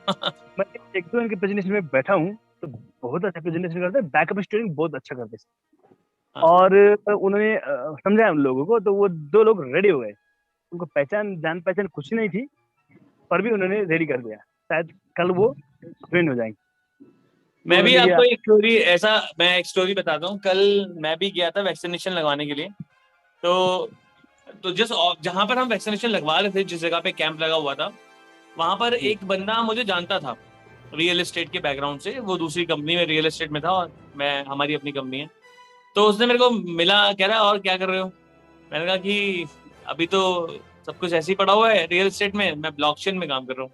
Speaker 4: मैं एक दो इनके प्रेजेंटेशन में बैठा हूँ तो बहुत अच्छा प्रेजेंटेशन करते हैं, बैकअप स्टोरिंग बहुत अच्छा करते हैं। और उन्होंने समझाया हम लोगों को, तो वो 2 लोग रेडी हो गए। उनको जान पहचान कुछ नहीं थी, पर भी उन्होंने रेडी कर दिया। शायद कल वो ट्रेन हो जाएंगे।
Speaker 3: मैं भी आपको एक स्टोरी बताता हूँ। कल मैं भी गया था वैक्सीनेशन लगवाने के लिए, तो जिस जहाँ पर हम वैक्सीनेशन लगवा रहे थे, जिस जगह पे कैंप लगा हुआ था, वहां पर एक बंदा मुझे जानता था रियल एस्टेट के बैकग्राउंड से। वो दूसरी कंपनी में रियल एस्टेट में था और हमारी अपनी कंपनी है। तो उसने मेरे को मिला, कह रहा और क्या कर रहे हो? मैंने कहा कि अभी तो सब कुछ ऐसे ही पड़ा हुआ है रियल एस्टेट में, मैं ब्लॉकचेन में काम कर रहा हूँ।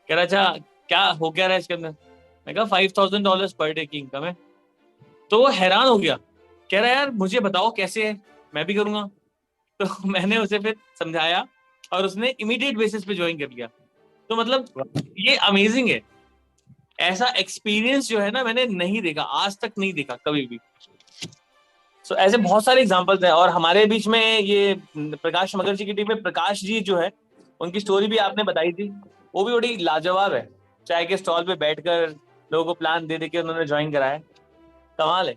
Speaker 3: कह रहा अच्छा क्या हो क्या रहा है इसके अंदर? मैं कहा $5,000 पर डे की इनकम है। तो वो हैरान हो गया, कह रहा यार मुझे बताओ कैसे है, मैं भी करूंगा। तो मैंने उसे फिर समझाया और उसने इमीडिएट बेसिस पे ज्वाइन कर लिया। तो मतलब ये अमेजिंग है, ऐसा एक्सपीरियंस जो है ना मैंने नहीं देखा, आज तक नहीं देखा कभी भी। सो ऐसे बहुत सारे एग्जांपल्स हैं। और हमारे बीच में ये प्रकाश मगर जी की टीम में प्रकाश जी जो है, उनकी स्टोरी भी आपने बताई थी, वो भी बड़ी लाजवाब है। चाय के स्टॉल पे बैठकर लोगों को प्लान दे के उन्होंने ज्वाइन कराया, कमाल है।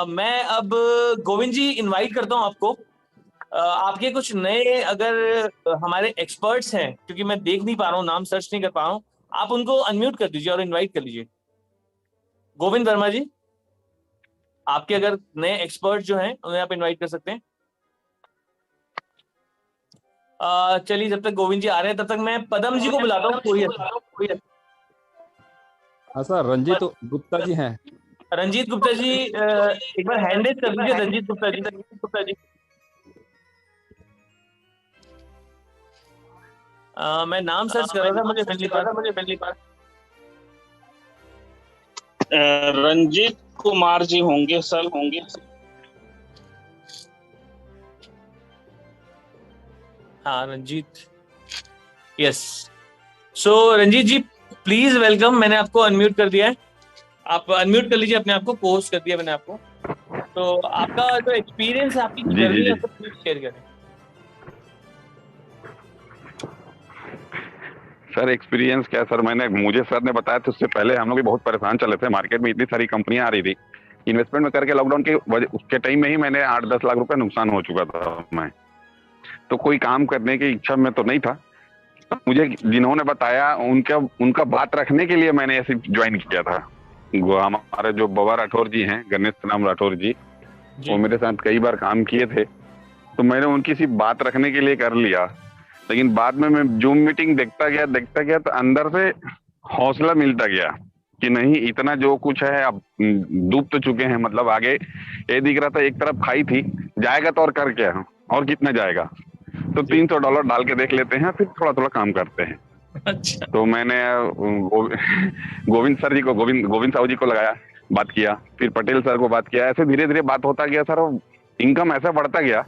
Speaker 3: मैं अब गोविंद जी इनवाइट करता हूँ आपको। आपके कुछ नए अगर हमारे एक्सपर्ट्स हैं, क्योंकि मैं देख नहीं पा रहा हूँ, नाम सर्च नहीं कर पा रहा हूँ, आप उनको अनम्यूट कर दीजिए और इनवाइट कर लीजिए। गोविंद वर्मा जी, आपके अगर नए एक्सपर्ट जो हैं उन्हें आप इनवाइट कर सकते हैं। चलिए जब तक गोविंद जी आ रहे हैं, तब तक मैं पदम जी को बुलाता हूँ। कोरियर।
Speaker 6: हाँ सर, रंजीत गुप्ता जी हैं।
Speaker 3: रंजीत गुप्ता जी एक बार हैंड रेज कर दीजिए। रंजीत गुप्ता जी मैं नाम सर्च कर रहा था, मुझे मिल नहीं पा।
Speaker 5: रंजीत कुमार जी होंगे सर, होंगे।
Speaker 3: हाँ Ranjit, yes. So Ranjit ji please welcome, मैंने आपको अनम्यूट कर दिया है, आप अनम्यूट कर लीजिए अपने आप को, पोस्ट कर दिया मैंने आपको। तो आपका जो एक्सपीरियंस है, आपकी जर्नी है, उसको प्लीज शेयर करें।
Speaker 10: सर एक्सपीरियंस क्या सर, मुझे सर ने बताया था, उससे पहले हम लोग भी बहुत परेशान चले थे। मार्केट में इतनी सारी कंपनियां आ रही थी, इन्वेस्टमेंट में करके लॉकडाउन के उसके टाइम में ही मैंने 8-10 लाख रुपए नुकसान हो चुका था। मैं तो कोई काम करने की इच्छा में तो नहीं था। मुझे जिन्होंने बताया उनका बात रखने के लिए मैंने ऐसे ज्वाइन किया था। हमारे जो बाबा राठौर जी हैं, गणेश नाम राठौर जी, वो मेरे साथ कई बार काम किए थे, तो मैंने उनकी सिर्फ बात रखने के लिए कर लिया। लेकिन बाद में मैं जूम मीटिंग देखता गया तो अंदर से हौसला मिलता गया कि नहीं, इतना जो कुछ है अब डूब तो चुके हैं। मतलब आगे ये दिख रहा था, एक तरफ खाई थी, जाएगा तो और कर क्या, और कितना जाएगा, तो $300 डाल के देख लेते हैं, फिर थोड़ा थोड़ा काम करते हैं।
Speaker 3: अच्छा।
Speaker 10: तो मैंने गोविंद साहू जी को लगाया, बात किया, फिर पटेल सर को बात किया। ऐसे धीरे धीरे बात होता गया सर, इनकम ऐसा बढ़ता गया,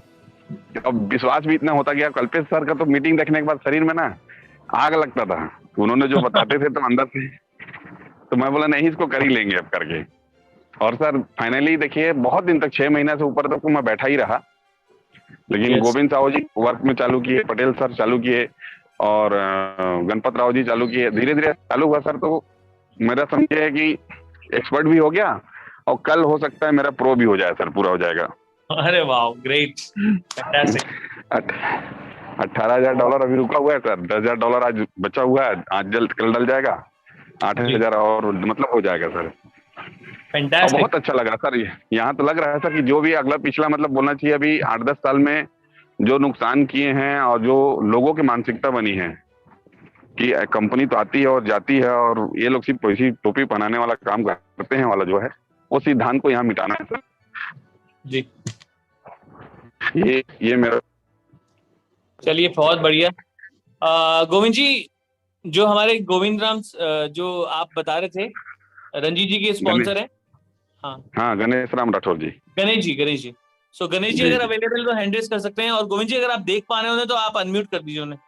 Speaker 10: अब विश्वास भी इतना होता गया। कल्पेश सर का तो मीटिंग देखने के बाद शरीर में ना आग लगता था, उन्होंने जो बताते थे तो अंदर से, तो मैं बोला नहीं, इसको कर ही लेंगे अब करके। और सर फाइनली देखिए, बहुत दिन तक 6 महीने से ऊपर तक मैं बैठा ही रहा, लेकिन गोविंद साहू जी वर्क में चालू किए, पटेल सर चालू किए, और गणपत राव जी चालू किए, धीरे धीरे चालू हुआ सर। तो मेरा समझे है कि एक्सपर्ट भी हो गया, और कल हो सकता है मेरा प्रो भी हो जाए सर, पूरा हो जाएगा।
Speaker 3: अरे वाह, ग्रेट, फैंटास्टिक।
Speaker 10: $18,000 अभी रुका हुआ है सर, $10,000 आज बचा हुआ है, आज जल्द कल डल जाएगा, 8,000 और मतलब हो जाएगा सर। और बहुत अच्छा लग रहा है सर, यहाँ तो लग रहा है सर कि जो भी अगला पिछला मतलब बोलना चाहिए, अभी 8-10 साल में जो नुकसान किए हैं और जो लोगों की मानसिकता बनी है कि कंपनी तो आती है और जाती है और ये लोग सिर्फ पैसी टोपी पहनाने वाला काम करते हैं वाला जो है, वो सिद्धांत को यहाँ मिटाना है सर
Speaker 3: जी।
Speaker 10: ये मेरा।
Speaker 3: चलिए बहुत बढ़िया। गोविंद जी, जो हमारे गोविंद राम जो आप बता रहे थे रंजीत जी के स्पॉन्सर है,
Speaker 10: हाँ गणेश राम राठौर जी।
Speaker 3: गणेश जी सो गणेश जी अगर अवेलेबल तो हैंड रेज कर सकते हैं, और गोविंद जी अगर आप देख पा रहे हो तो आप अनम्यूट कर दीजिए उन्हें।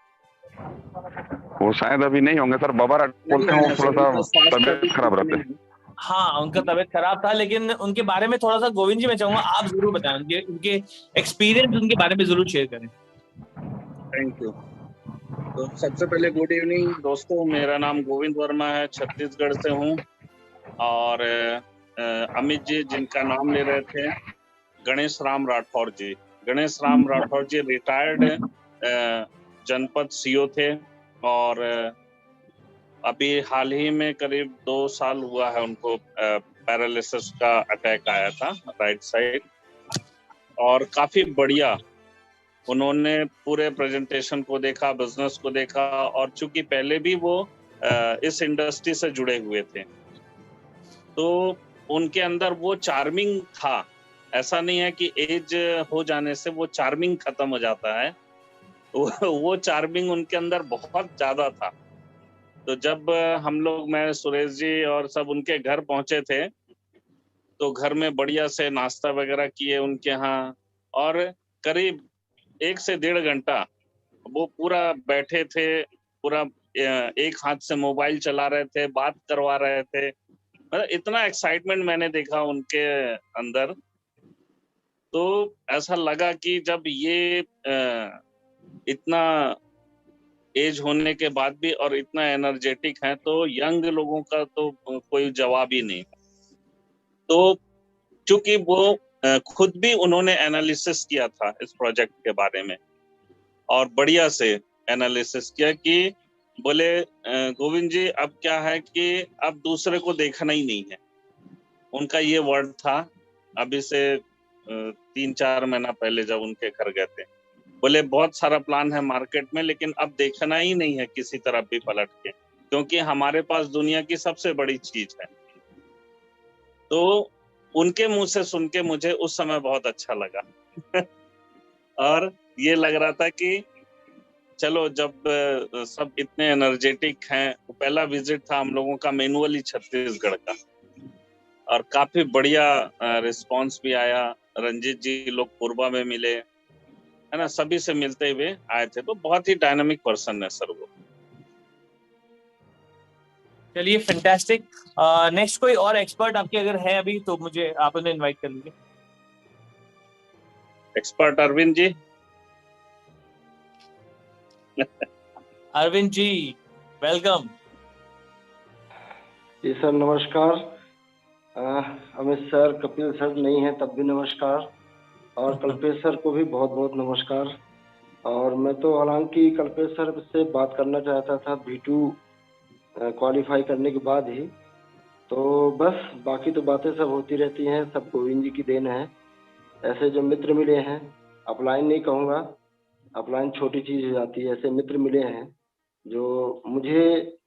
Speaker 10: वो शायद अभी नहीं होंगे सर, बाबा बोलते हैं थोड़ा सा तबियत खराब रहते हैं।
Speaker 3: हाँ उनका तबियत खराब था, लेकिन उनके बारे में थोड़ा सा गोविंद जी मैं चाहूंगा आप जरूर बताएं, उनके एक्सपीरियंस उनके बारे में जरूर शेयर करें।
Speaker 5: Thank you. तो सबसे पहले गुड इवनिंग दोस्तों, मेरा नाम गोविंद वर्मा है, छत्तीसगढ़ से हूँ। और अमित जी जिनका नाम ले रहे थे, गणेश राम राठौर जी। गणेश राम राठौर जी रिटायर्ड जनपद सीओ थे, और अभी हाल ही में करीब 2 साल हुआ है उनको पैरालिसिस का अटैक आया था राइट साइड, और काफी बढ़िया उन्होंने पूरे प्रेजेंटेशन को देखा, बिजनेस को देखा, और चूंकि पहले भी वो इस इंडस्ट्री से जुड़े हुए थे तो उनके अंदर वो चार्मिंग था। ऐसा नहीं है कि एज हो जाने से वो चार्मिंग खत्म हो जाता है, वो चार्मिंग उनके अंदर बहुत ज्यादा था। तो जब हम लोग, मैं सुरेश जी और सब उनके घर पहुंचे थे तो घर में बढ़िया से नाश्ता वगैरह किए उनके यहाँ, और करीब 1 से 1.5 घंटा वो पूरा बैठे थे, पूरा एक हाथ से मोबाइल चला रहे थे, बात करवा रहे थे। मतलब इतना एक्साइटमेंट मैंने देखा उनके अंदर, तो ऐसा लगा कि जब ये इतना एज होने के बाद भी और इतना एनर्जेटिक है तो यंग लोगों का तो कोई जवाब ही नहीं। तो चूंकि वो खुद भी उन्होंने एनालिसिस किया था इस प्रोजेक्ट के बारे में, और बढ़िया से एनालिसिस किया कि बोले गोविंद जी अब क्या है कि अब दूसरे को देखना ही नहीं है। उनका ये वर्ड था अभी से 3-4 महीना पहले जब उनके घर गए थे। बोले बहुत सारा प्लान है मार्केट में, लेकिन अब देखना ही नहीं है किसी तरफ भी पलट के, क्योंकि हमारे पास दुनिया की सबसे बड़ी चीज है। तो उनके मुंह से सुन के मुझे उस समय बहुत अच्छा लगा और ये लग रहा था कि चलो जब सब इतने एनर्जेटिक हैं। पहला विजिट था हम लोगों का मैनुअली छत्तीसगढ़ का, और काफी बढ़िया रिस्पांस भी आया। रंजीत जी लोग पूर्वा में मिले, है ना, सभी से मिलते हुए आए थे। तो बहुत ही डायनामिक पर्सन है सर वो।
Speaker 3: चलिए फैंटास्टिक। नेक्स्ट कोई और एक्सपर्ट आपके अगर है अभी तो मुझे आप उन्हें इनवाइट कर लीजिए।
Speaker 5: एक्सपर्ट अरविंद जी।
Speaker 3: अरविंद जी वेलकम।
Speaker 11: जी सर नमस्कार। अमित सर, कपिल सर नहीं है तब भी नमस्कार, और कल्पेश सर को भी बहुत बहुत नमस्कार। और मैं तो हालांकि कल्पेश सर से बात करना चाहता था B2 क्वालिफाई करने के बाद ही, तो बस बाकी तो बातें सब होती रहती हैं, सब गोविंद जी की देन है। ऐसे जो मित्र मिले हैं, अपलाइन नहीं कहूँगा, अपलाइन छोटी चीज़ हो जाती है, ऐसे मित्र मिले हैं जो मुझे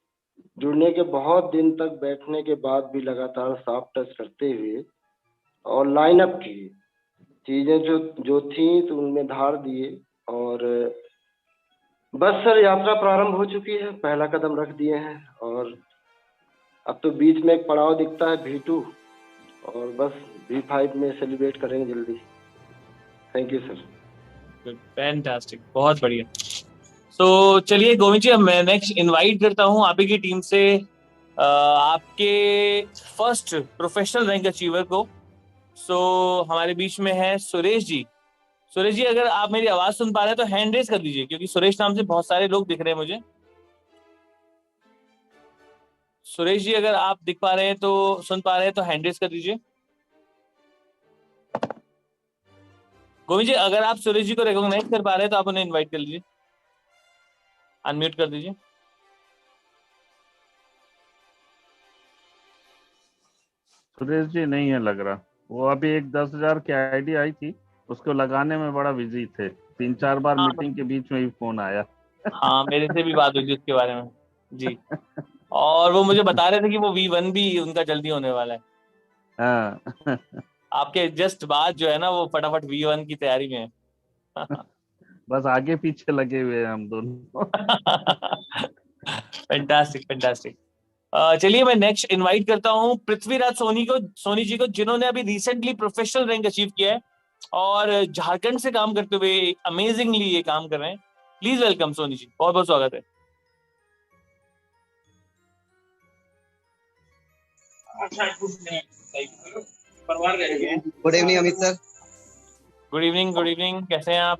Speaker 11: जुड़ने के बहुत दिन तक बैठने के बाद भी लगातार सॉफ्ट टच करते हुए और लाइनअप किए, चीज़ें जो थी तो उनमें धार दिए, और बस सर यात्रा प्रारंभ हो चुकी है, पहला कदम रख दिए हैं, और अब तो बीच में एक पड़ाव दिखता है B2, और बस B5 में सेलिब्रेट करेंगे जल्दी। Thank you sir.
Speaker 3: फैंटास्टिक, बहुत बढ़िया। तो चलिए गोविंद जी, मैं नेक्स्ट इनवाइट करता हूँ आप ही की टीम से आपके फर्स्ट प्रोफेशनल रैंक अचीवर को। सो हमारे बीच में है सुरेश जी। सुरेश जी अगर आप मेरी आवाज सुन पा रहे हैं तो हैंड रेज कर दीजिए, क्योंकि सुरेश नाम से बहुत सारे लोग दिख रहे हैं मुझे। सुरेश जी अगर आप दिख पा रहे हैं तो, सुन पा रहे हैं तो हैंड रेज कर दीजिए। गोविंद जी अगर आप सुरेश जी को रिकॉग्नाइज कर पा रहे हैं तो आप उन्हें इनवाइट कर लीजिए। अनम्यूट कर दीजिए।
Speaker 5: सुरेश जी नहीं है लग रहा, वो अभी एक 10,000 की आईडी आई थी, उसको लगाने में बड़ा बिजी थे, 3-4 बार
Speaker 3: हाँ
Speaker 5: मीटिंग के बीच में ही फोन आया।
Speaker 3: हाँ, मेरे से भी बात हुई थी उसके बारे में जी, और वो मुझे बता रहे थे कि वो V1 भी उनका जल्दी होने वाला है।
Speaker 5: हाँ
Speaker 3: आपके जस्ट बाद जो है ना, वो फटाफट V1 की तैयारी में है।
Speaker 5: बस आगे पीछे लगे हुए हैं हम दोनों।
Speaker 3: Fantastic fantastic. चलिए मैं नेक्स्ट इनवाइट करता हूँ पृथ्वीराज सोनी जी को, जिन्होंने अभी रिसेंटली प्रोफेशनल रैंक अचीव किया है और झारखंड से काम करते हुए अमेजिंगली ये काम कर रहे हैं। प्लीज वेलकम सोनी जी, बहुत बहुत स्वागत है।
Speaker 12: Good evening Amit sir.
Speaker 3: Good evening, कैसे हैं आप?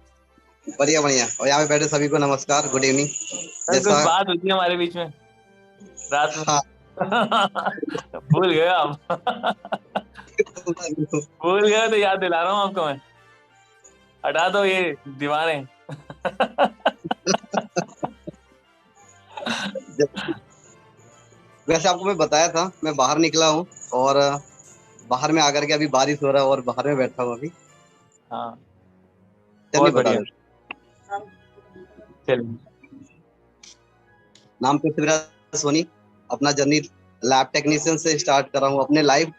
Speaker 12: बढ़िया बढ़िया, और यहाँ पे बैठे सभी को नमस्कार, गुड इवनिंग।
Speaker 3: कुछ बात हुई थी हमारे बीच में रात में।
Speaker 12: हाँ।
Speaker 3: भूल गए आप? भूल गए तो याद दिला रहा हूँ आपको मैं। हटा दो ये दीवारें।
Speaker 12: वैसे आपको मैं बताया था, मैं बाहर निकला हूँ और बाहर में आकर के अभी बारिश हो रहा है और बाहर में बैठा हूँ अभी।
Speaker 3: हाँ
Speaker 12: चलिए बता दो।
Speaker 3: चलिए।
Speaker 12: नाम पृथ्वीराज सोनी, अपना जर्नी लैब टेक्नीशियन से स्टार्ट करा हूँ। अपने लाइफ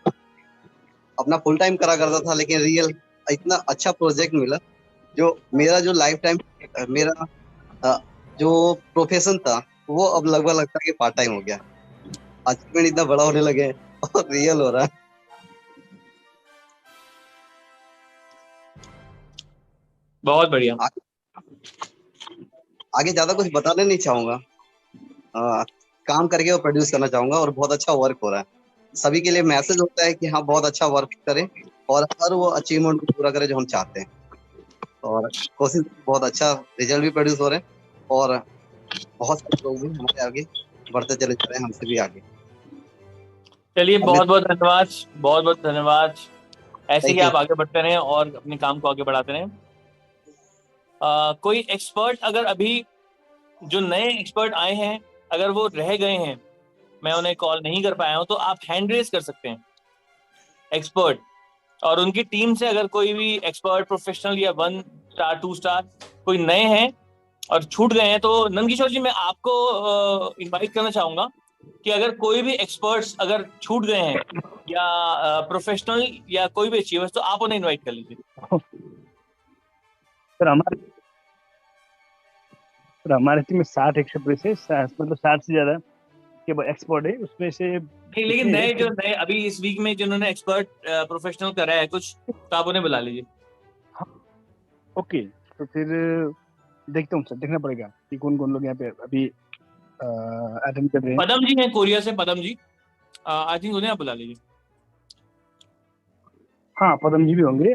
Speaker 12: अपना फुल टाइम करा करता था, लेकिन रियल इतना अच्छा प्रोजेक्ट मिला जो मेरा जो लाइफ टाइम मेरा जो प्रोफेशन था वो अब लगभग लगता है कि पार्ट टाइम हो गया। अचीवमेंट इतना बड़ा होने लगे और रियल हो रहा है।
Speaker 3: बहुत बढ़िया।
Speaker 12: आगे ज्यादा कुछ बताने नहीं चाहूंगा, काम करके और प्रोड्यूस करना चाहूंगा और बहुत अच्छा वर्क हो रहा है। सभी के लिए मैसेज होता है कि हाँ बहुत अच्छा वर्क करें और हर वो अचीवमेंट को पूरा करें जो हम चाहते हैं, और कोशिश बहुत अच्छा रिजल्ट भी प्रोड्यूस हो रहे हैं और बहुत सारे लोग भी हमारे आगे बढ़ते चले जा रहे हैं, हमसे भी आगे।
Speaker 3: चलिए बहुत बहुत धन्यवाद, बहुत बहुत धन्यवाद। ऐसे ही
Speaker 12: Thank you.
Speaker 3: आप आगे बढ़ते रहें और अपने काम को आगे बढ़ाते रहें। कोई एक्सपर्ट अगर अभी जो नए एक्सपर्ट आए हैं अगर वो रह गए हैं, मैं उन्हें कॉल नहीं कर पाया हूं, तो आप हैंड रेज कर सकते हैं एक्सपर्ट, और उनकी टीम से अगर कोई भी एक्सपर्ट प्रोफेशनल या 1 स्टार 2 स्टार कोई नए हैं और छूट गए हैं, तो नंदकिशोर जी मैं आपको इनवाइट करना चाहूंगा कि अगर कोई भी एक्सपर्ट्स अगर छूट गए हैं या प्रोफेशनल या कोई भी अचीवर्स, तो आप उन्हें इनवाइट कर लीजिए।
Speaker 4: सर हमारे टीम में 60 एक्सपर्ट है, मतलब 60 से ज्यादा के एक्सपर्ट है उसमें से।
Speaker 3: लेकिन नए अभी इस वीक में जिन्होंने एक्सपर्ट प्रोफेशनल करा है कुछ, तो आप उन्हें बुला लीजिए।
Speaker 4: ओके, तो फिर देखता हूँ सर, देखना पड़ेगा कि कौन कौन लोग यहाँ पे अभी अटेंड कर रहे हैं।
Speaker 3: पदम जी हैं कोरिया से, पदम जी, आई थिंक उन्हें आप बुला लीजिए।
Speaker 4: हाँ पदम जी भी होंगे।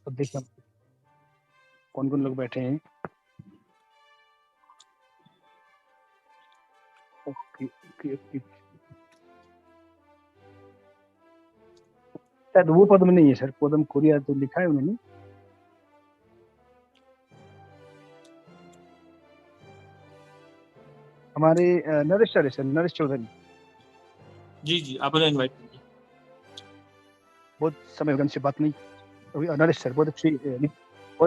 Speaker 4: तो देखते हैं कौन कौन लोग बैठे हैं। ओके ओके ओके, शायद वो पदम नहीं है सर, पदम कोरिया तो लिखा है उन्होंने। हमारे नरेश सर है सर, नरेश चौधरी।
Speaker 3: जी आप उन्हें इनवाइट कीजिए।
Speaker 4: बहुत समय उनसे बात नहीं। नरेश सर बहुत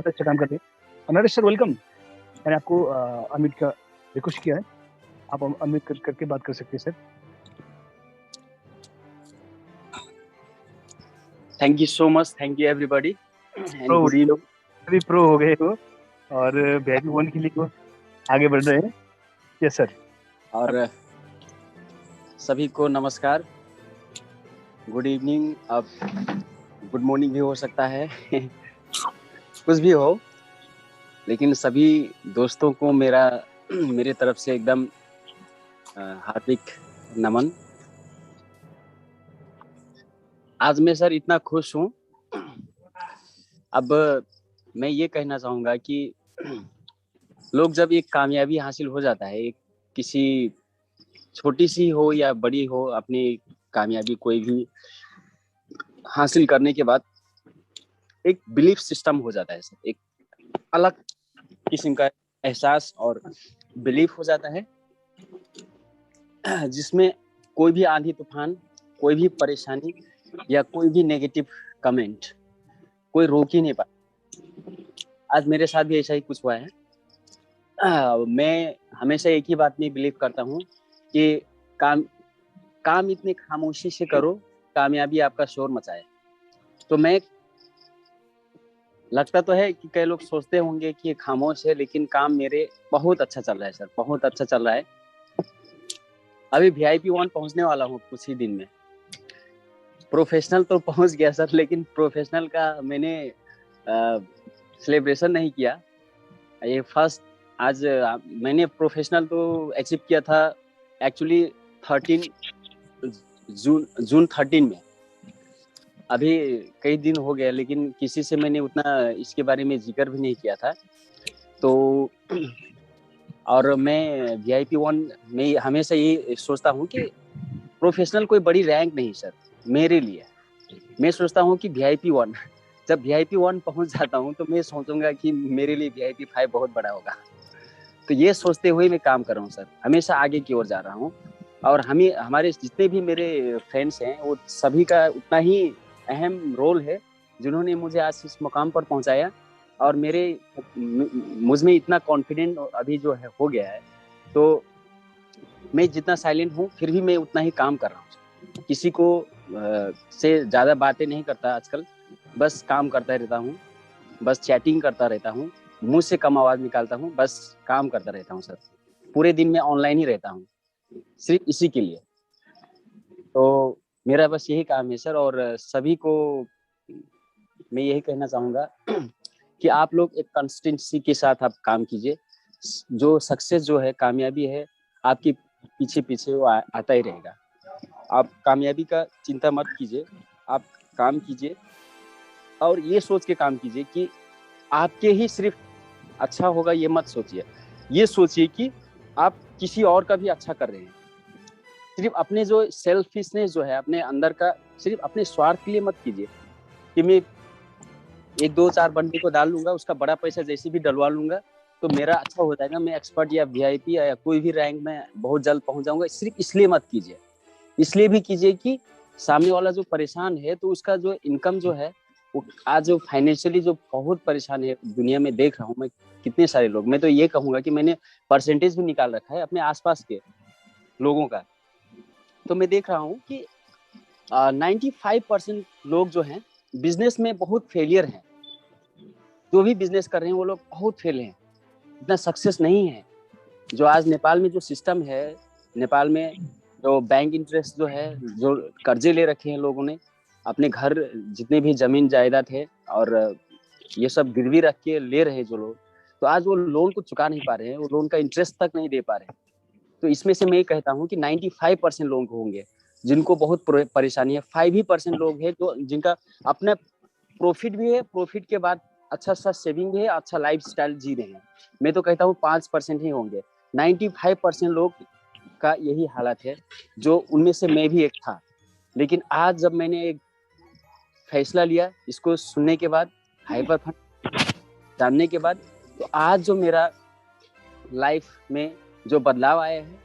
Speaker 4: अच्छा काम करते हैं। Naresh sir welcome. मैंने आपको अमित का रिक्वेस्ट किया है, आप अमित करके बात कर सकते हैं sir.
Speaker 13: Thank you so much, thank you everybody.
Speaker 4: अभी प्रो हो गए हो और बैच 1 के लिए को आगे बढ़ रहे हैं। Yes sir.
Speaker 13: और सभी को नमस्कार, गुड इवनिंग, अब गुड मॉर्निंग भी हो सकता है कुछ भी हो, लेकिन सभी दोस्तों को मेरे तरफ से एकदम हार्दिक नमन। आज मैं सर इतना खुश हूँ। अब मैं ये कहना चाहूँगा कि लोग जब एक कामयाबी हासिल हो जाता है, एक किसी छोटी सी हो या बड़ी हो, अपनी कामयाबी कोई भी हासिल करने के बाद एक बिलीफ सिस्टम हो जाता है सर, एक अलग किस्म का एहसास और बिलीफ हो जाता है, जिसमें कोई भी आंधी तूफान, कोई भी परेशानी या कोई भी नेगेटिव कमेंट कोई रोक ही नहीं पाता। आज मेरे साथ भी ऐसा ही कुछ हुआ है। मैं हमेशा एक ही बात में बिलीव करता हूँ कि काम इतने खामोशी से करो, कामयाबी आपका शोर मचाए। तो मैं, लगता तो है कि कई लोग सोचते होंगे कि खामोश है, लेकिन काम मेरे बहुत अच्छा चल रहा है सर, बहुत अच्छा चल रहा है। अभी VIP 1 पहुंचने वाला हूँ कुछ ही दिन में। प्रोफेशनल तो पहुंच गया सर, लेकिन प्रोफेशनल का मैंने सेलिब्रेशन नहीं किया। ये फर्स्ट आज मैंने प्रोफेशनल तो अचीव किया था एक्चुअली 13 जून 13 में। अभी कई दिन हो गया, लेकिन किसी से मैंने उतना इसके बारे में जिक्र भी नहीं किया था। तो और मैं VIP 1 में हमेशा ये सोचता हूँ कि प्रोफेशनल कोई बड़ी रैंक नहीं सर मेरे लिए। मैं सोचता हूँ कि VIP 1, जब VIP 1 पहुँच जाता हूँ तो मैं सोचूंगा कि मेरे लिए VIP 5 बहुत बड़ा होगा। तो ये सोचते हुए मैं काम कर रहा हूँ सर, हमेशा आगे की ओर जा रहा हूँ। और हमारे जितने भी मेरे फ्रेंड्स हैं वो सभी का उतना ही अहम रोल है, जिन्होंने मुझे आज इस मुकाम पर पहुंचाया। और मुझ में इतना कॉन्फिडेंट अभी जो है हो गया है, तो मैं जितना साइलेंट हूँ फिर भी मैं उतना ही काम कर रहा हूँ। किसी को से ज़्यादा बातें नहीं करता आजकल, बस काम करता रहता हूँ, बस चैटिंग करता रहता हूँ, मुंह से कम आवाज़ निकालता हूँ, बस काम करता रहता हूँ सर। पूरे दिन में ऑनलाइन ही रहता हूँ सिर्फ इसी के लिए। तो मेरा बस यही काम है सर। और सभी को मैं यही कहना चाहूँगा कि आप लोग एक कंसिस्टेंसी के साथ आप काम कीजिए। जो सक्सेस जो है, कामयाबी है, आपके पीछे पीछे वो आता ही रहेगा। आप कामयाबी का चिंता मत कीजिए, आप काम कीजिए और ये सोच के काम कीजिए कि आपके ही सिर्फ अच्छा होगा ये मत सोचिए। ये सोचिए कि आप किसी और का भी अच्छा कर रहे हैं। सिर्फ अपने जो सेल्फिशनेस जो है अपने अंदर का, सिर्फ अपने स्वार्थ के लिए मत कीजिए कि मैं 1-2-4 बंदे को डाल लूंगा, उसका बड़ा पैसा जैसे भी डलवा लूंगा तो मेरा अच्छा हो जाएगा, मैं एक्सपर्ट या VIP या कोई भी रैंक में बहुत जल्द पहुंच जाऊंगा। सिर्फ इसलिए मत कीजिए। इसलिए भी कीजिए कि सामने वाला जो परेशान है तो उसका जो इनकम जो है वो आज जो फाइनेंशियली जो बहुत परेशान है दुनिया में, देख रहा हूँ मैं कितने सारे लोग। मैं तो ये कहूंगा कि मैंने परसेंटेज भी निकाल रखा है अपने आसपास के लोगों का, तो मैं देख रहा हूँ कि 95% लोग जो हैं बिजनेस में बहुत फेलियर हैं। जो भी बिजनेस कर रहे हैं वो लोग बहुत फेल हैं, इतना सक्सेस नहीं है। जो आज नेपाल में जो सिस्टम है, नेपाल में जो बैंक इंटरेस्ट जो है, जो कर्जे ले रखे हैं लोगों ने, अपने घर जितने भी जमीन जायदाद है और ये सब गिरवी रख के ले रहे हैं जो लोग, तो आज वो लोन को चुका नहीं पा रहे हैं, वो लोन का इंटरेस्ट तक नहीं दे पा रहे हैं। तो इसमें से मैं ये कहता हूँ कि 95% लोग होंगे जिनको बहुत परेशानी है। 5% लोग हैं जो जिनका अपना प्रॉफिट भी है, प्रॉफिट के बाद अच्छा सा सेविंग भी है, अच्छा लाइफ स्टाइल जी रहे हैं। मैं तो कहता हूँ 5% ही होंगे। 95% लोग का यही हालत है, जो उनमें से मैं भी एक था। लेकिन आज जब मैंने एक फैसला लिया, इसको सुनने के बाद, हाइपर फंड जानने के बाद, तो आज जो मेरा लाइफ में जो बदलाव आए हैं,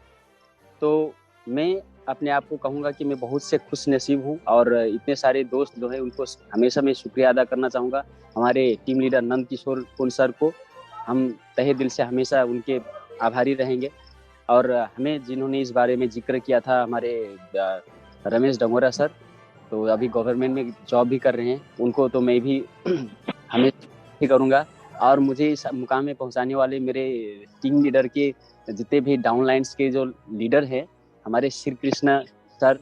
Speaker 13: तो मैं अपने आप को कहूँगा कि मैं बहुत से खुश नसीब हूँ। और इतने सारे दोस्त जो हैं उनको हमेशा मैं शुक्रिया अदा करना चाहूँगा। हमारे टीम लीडर नंद किशोर कुल सर को हम तहे दिल से हमेशा उनके आभारी रहेंगे। और हमें जिन्होंने इस बारे में जिक्र किया था, हमारे रमेश डंगोरा सर, तो अभी गवर्नमेंट में जॉब भी कर रहे हैं, उनको तो मैं भी हमेशा करूँगा। और मुझे इस मुकाम में पहुँचाने वाले मेरे टीम लीडर के जितने भी डाउनलाइंस के जो लीडर हैं, हमारे श्री कृष्ण सर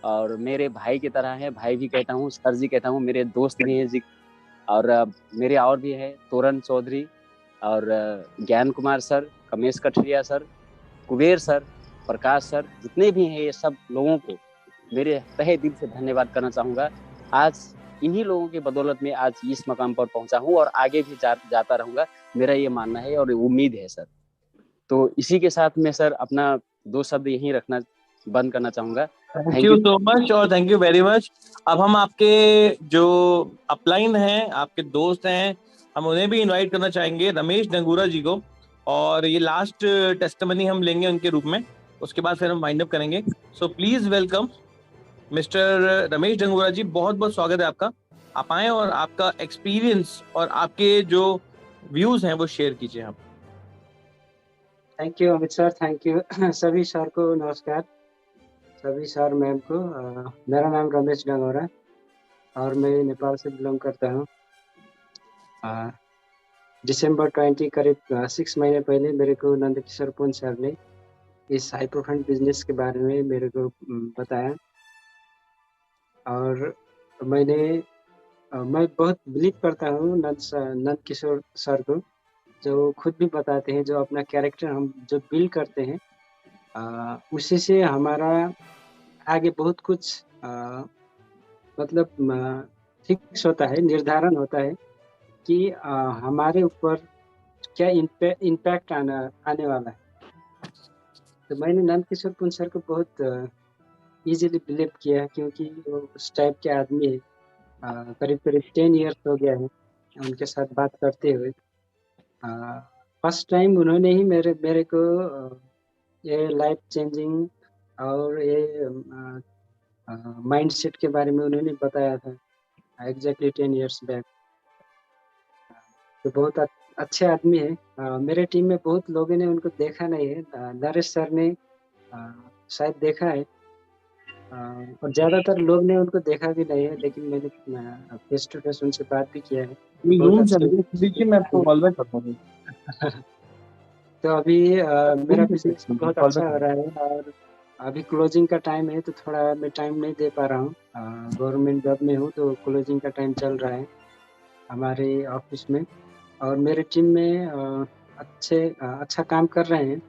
Speaker 13: और मेरे भाई की तरह हैं, भाई भी कहता हूँ, सर जी कहता हूँ, मेरे दोस्त भी हैं जी। और मेरे और भी हैं तोरण चौधरी और ज्ञान कुमार सर, कमेश कठरिया सर, कुबेर सर, प्रकाश सर, जितने भी हैं ये सब लोगों को मेरे तहे दिल से धन्यवाद करना चाहूँगा। आज इन्हीं लोगों की बदौलत में आज इस मकाम पर पहुँचा हूँ और आगे भी जाता रहूँगा, मेरा ये मानना है और उम्मीद है सर। तो इसी के साथ मैं सर अपना 2 शब्द यहीं रखना बंद करना चाहूंगा।
Speaker 3: थैंक यू सो मच और थैंक यू वेरी मच। अब हम आपके जो अपलाइन हैं, आपके दोस्त हैं, हम उन्हें भी इनवाइट करना चाहेंगे, रमेश डंगूरा जी को, और ये लास्ट टेस्टिमनी हम लेंगे उनके रूप में, उसके बाद फिर हम वाइंड अप करेंगे। So please welcome mister Ramesh Dangura ji, बहुत बहुत स्वागत है आपका। आप आए और आपका एक्सपीरियंस और आपके जो व्यूज हैं वो शेयर कीजिए आप।
Speaker 14: Thank you Amit sir, thank you सभी सर को नमस्कार, सभी सर मैम को। मेरा नाम रमेश डंगोरा और मैं नेपाल से बिलोंग करता हूँ। दिसंबर 20 करीब 6 महीने पहले मेरे को नंदकिशोर पुन सर ने इस हाइपर फंड बिजनेस के बारे में मेरे को बताया और मैं बहुत बिलीव करता हूँ नंद किशोर सर को, जो खुद भी बताते हैं जो अपना कैरेक्टर हम जो बिल्ड करते हैं उसी से हमारा आगे बहुत कुछ मतलब फिक्स होता है, निर्धारण होता है कि हमारे ऊपर क्या इम्पैक्ट आने वाला है। तो मैंने नंद किशोर पुन सर को बहुत इजीली बिलीव किया है क्योंकि वो उस टाइप के आदमी है। करीब करीब 10 इयर्स हो गया है उनके साथ बात करते हुए। फर्स्ट टाइम उन्होंने ही मेरे को ये लाइफ चेंजिंग और ये माइंडसेट के बारे में उन्होंने बताया था एग्जैक्टली 10 इयर्स बैक। तो बहुत अच्छे आदमी है। मेरे टीम में बहुत लोगों ने उनको देखा नहीं है, नरेश सर ने शायद देखा है और ज्यादातर लोग ने उनको देखा भी नहीं है, लेकिन मैंने फेस टू फेस उनसे बात भी किया है। तो अभी मेरा बिजनेस बहुत अच्छा हो रहा है और अभी क्लोजिंग का टाइम है तो थोड़ा मैं टाइम नहीं दे पा रहा हूँ। गवर्नमेंट जॉब में हूँ तो क्लोजिंग का टाइम चल रहा है हमारे ऑफिस में और मेरे टीम में अच्छा काम कर रहे हैं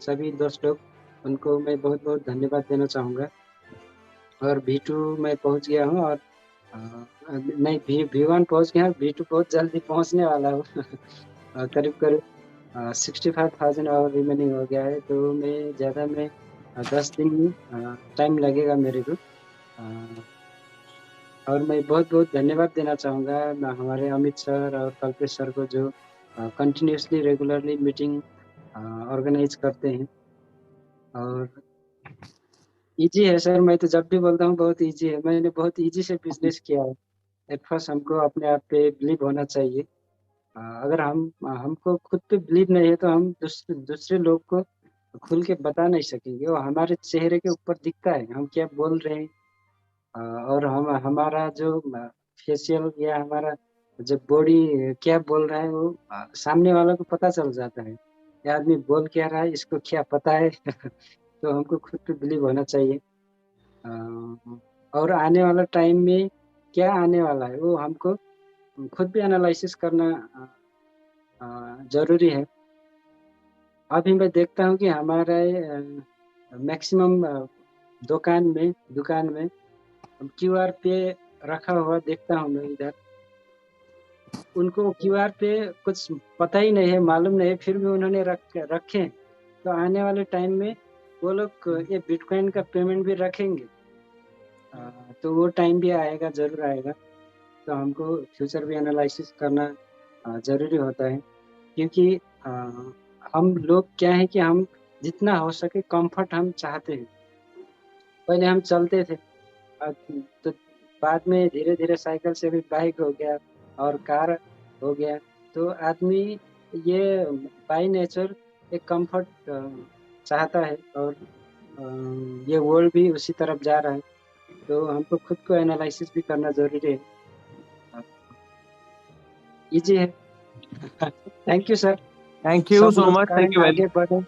Speaker 14: सभी दोस्त लोग, उनको मैं बहुत बहुत धन्यवाद देना चाहूँगा। और V2 में पहुँच गया हूँ और नहीं V1 पहुँच गया, V2 बहुत जल्दी पहुँचने वाला हूँ करीब करीब 65,000 आवर रिमेनिंग हो गया है, तो मैं ज़्यादा में 10 दिन टाइम लगेगा मेरे को। और मैं बहुत बहुत धन्यवाद देना चाहूँगा हमारे अमित सर और कल्पेश सर को जो कंटिन्यूसली रेगुलरली मीटिंग ऑर्गेनाइज करते हैं। और इजी है सर, मैं तो जब भी बोलता हूँ बहुत इजी है, मैंने बहुत इजी से बिजनेस किया है। एट फर्स्ट हमको अपने आप पे बिलीव होना चाहिए। अगर हमको खुद पे बिलीव नहीं है तो हम दूसरे लोग को खुल के बता नहीं सकेंगे। वो हमारे चेहरे के ऊपर दिखता है हम क्या बोल रहे हैं और हमारा जो फेशियल या हमारा जो बॉडी क्या बोल रहा है वो सामने वालों को पता चल जाता है, ये आदमी बोल क्या रहा है, इसको क्या पता है तो हमको खुद पे बिलीव होना चाहिए। और आने वाला टाइम में क्या आने वाला है वो हमको खुद भी एनालिसिस करना जरूरी है। अभी मैं देखता हूँ कि हमारे मैक्सिमम दुकान में QR पे रखा हुआ देखता हूँ मैं इधर, उनको QR पे कुछ पता ही नहीं है, मालूम नहीं है, फिर भी उन्होंने रखे। तो आने वाले टाइम में वो लोग ये बिटकॉइन का पेमेंट भी रखेंगे, तो वो टाइम भी आएगा, जरूर आएगा। तो हमको फ्यूचर भी एनालिसिस करना जरूरी होता है क्योंकि हम लोग क्या है कि हम जितना हो सके कंफर्ट हम चाहते हैं। पहले हम चलते थे तो बाद में धीरे धीरे साइकिल से भी बाइक हो गया और कार हो गया, तो आदमी ये बाय नेचर एक कंफर्ट चाहता है और ये वर्ल्ड भी उसी तरफ जा रहा है। तो हमको खुद को एनालिसिस भी करना जरूरी है। इजी है। Thank you sir,
Speaker 3: thank you so much, thank you very
Speaker 14: much.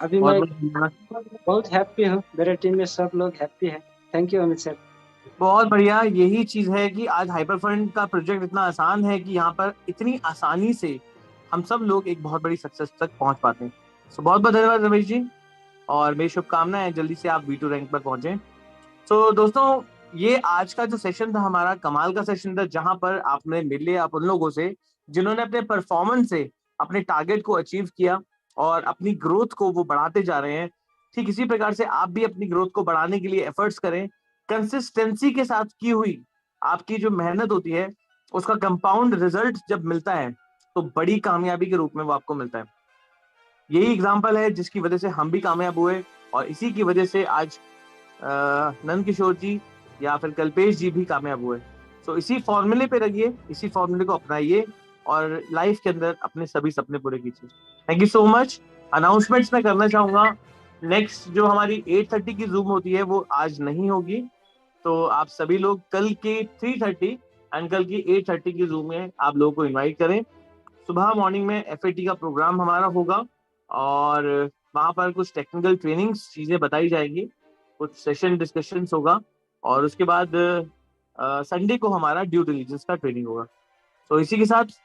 Speaker 14: अभी मैं बहुत हैप्पी हूँ, मेरे टीम में सब लोग हैप्पी है। Thank you Amit sir.
Speaker 3: बहुत बढ़िया। यही चीज है कि आज हाइपर फंड का प्रोजेक्ट इतना आसान है कि यहाँ पर इतनी आसानी से हम सब लोग एक बहुत बड़ी सक्सेस तक पहुंच पाते हैं। सो बहुत बहुत धन्यवाद रमेश जी और मेरी शुभकामनाएं है जल्दी से आप V2 रैंक पर पहुंचे। सो दोस्तों, ये आज का जो सेशन था हमारा कमाल का सेशन था, जहां पर आपने मिले आप उन लोगों से जिन्होंने अपने परफॉर्मेंस से अपने टारगेट को अचीव किया और अपनी ग्रोथ को वो बढ़ाते जा रहे हैं।
Speaker 15: ठीक इसी प्रकार से आप भी अपनी ग्रोथ को बढ़ाने के लिए एफर्ट्स करें। कंसिस्टेंसी के साथ की हुई आपकी जो मेहनत होती है उसका कंपाउंड रिजल्ट जब मिलता है तो बड़ी कामयाबी के रूप में वो आपको मिलता है। यही एग्जाम्पल है जिसकी वजह से हम भी कामयाब हुए और इसी की वजह से आज नंद किशोर जी या फिर कल्पेश जी भी कामयाब हुए। तो इसी फॉर्मूले पे रहिए, इसी फॉर्मूले को अपनाइए और लाइफ के अंदर अपने सभी सपने पूरे कीजिए। Thank you so much. Announcements मैं करना चाहूंगा, नेक्स्ट जो हमारी 8:30 की जूम होती है वो आज नहीं होगी, तो आप सभी लोग कल की 3:30 एंड कल की 8:30 की जूम में आप लोगों को इनवाइट करें। सुबह मॉर्निंग में FAT का प्रोग्राम हमारा होगा और वहाँ पर कुछ टेक्निकल ट्रेनिंग्स चीजें बताई जाएंगी, कुछ सेशन डिस्कशंस होगा और उसके बाद संडे को हमारा ड्यू डिलिजेंस का ट्रेनिंग होगा। तो इसी के साथ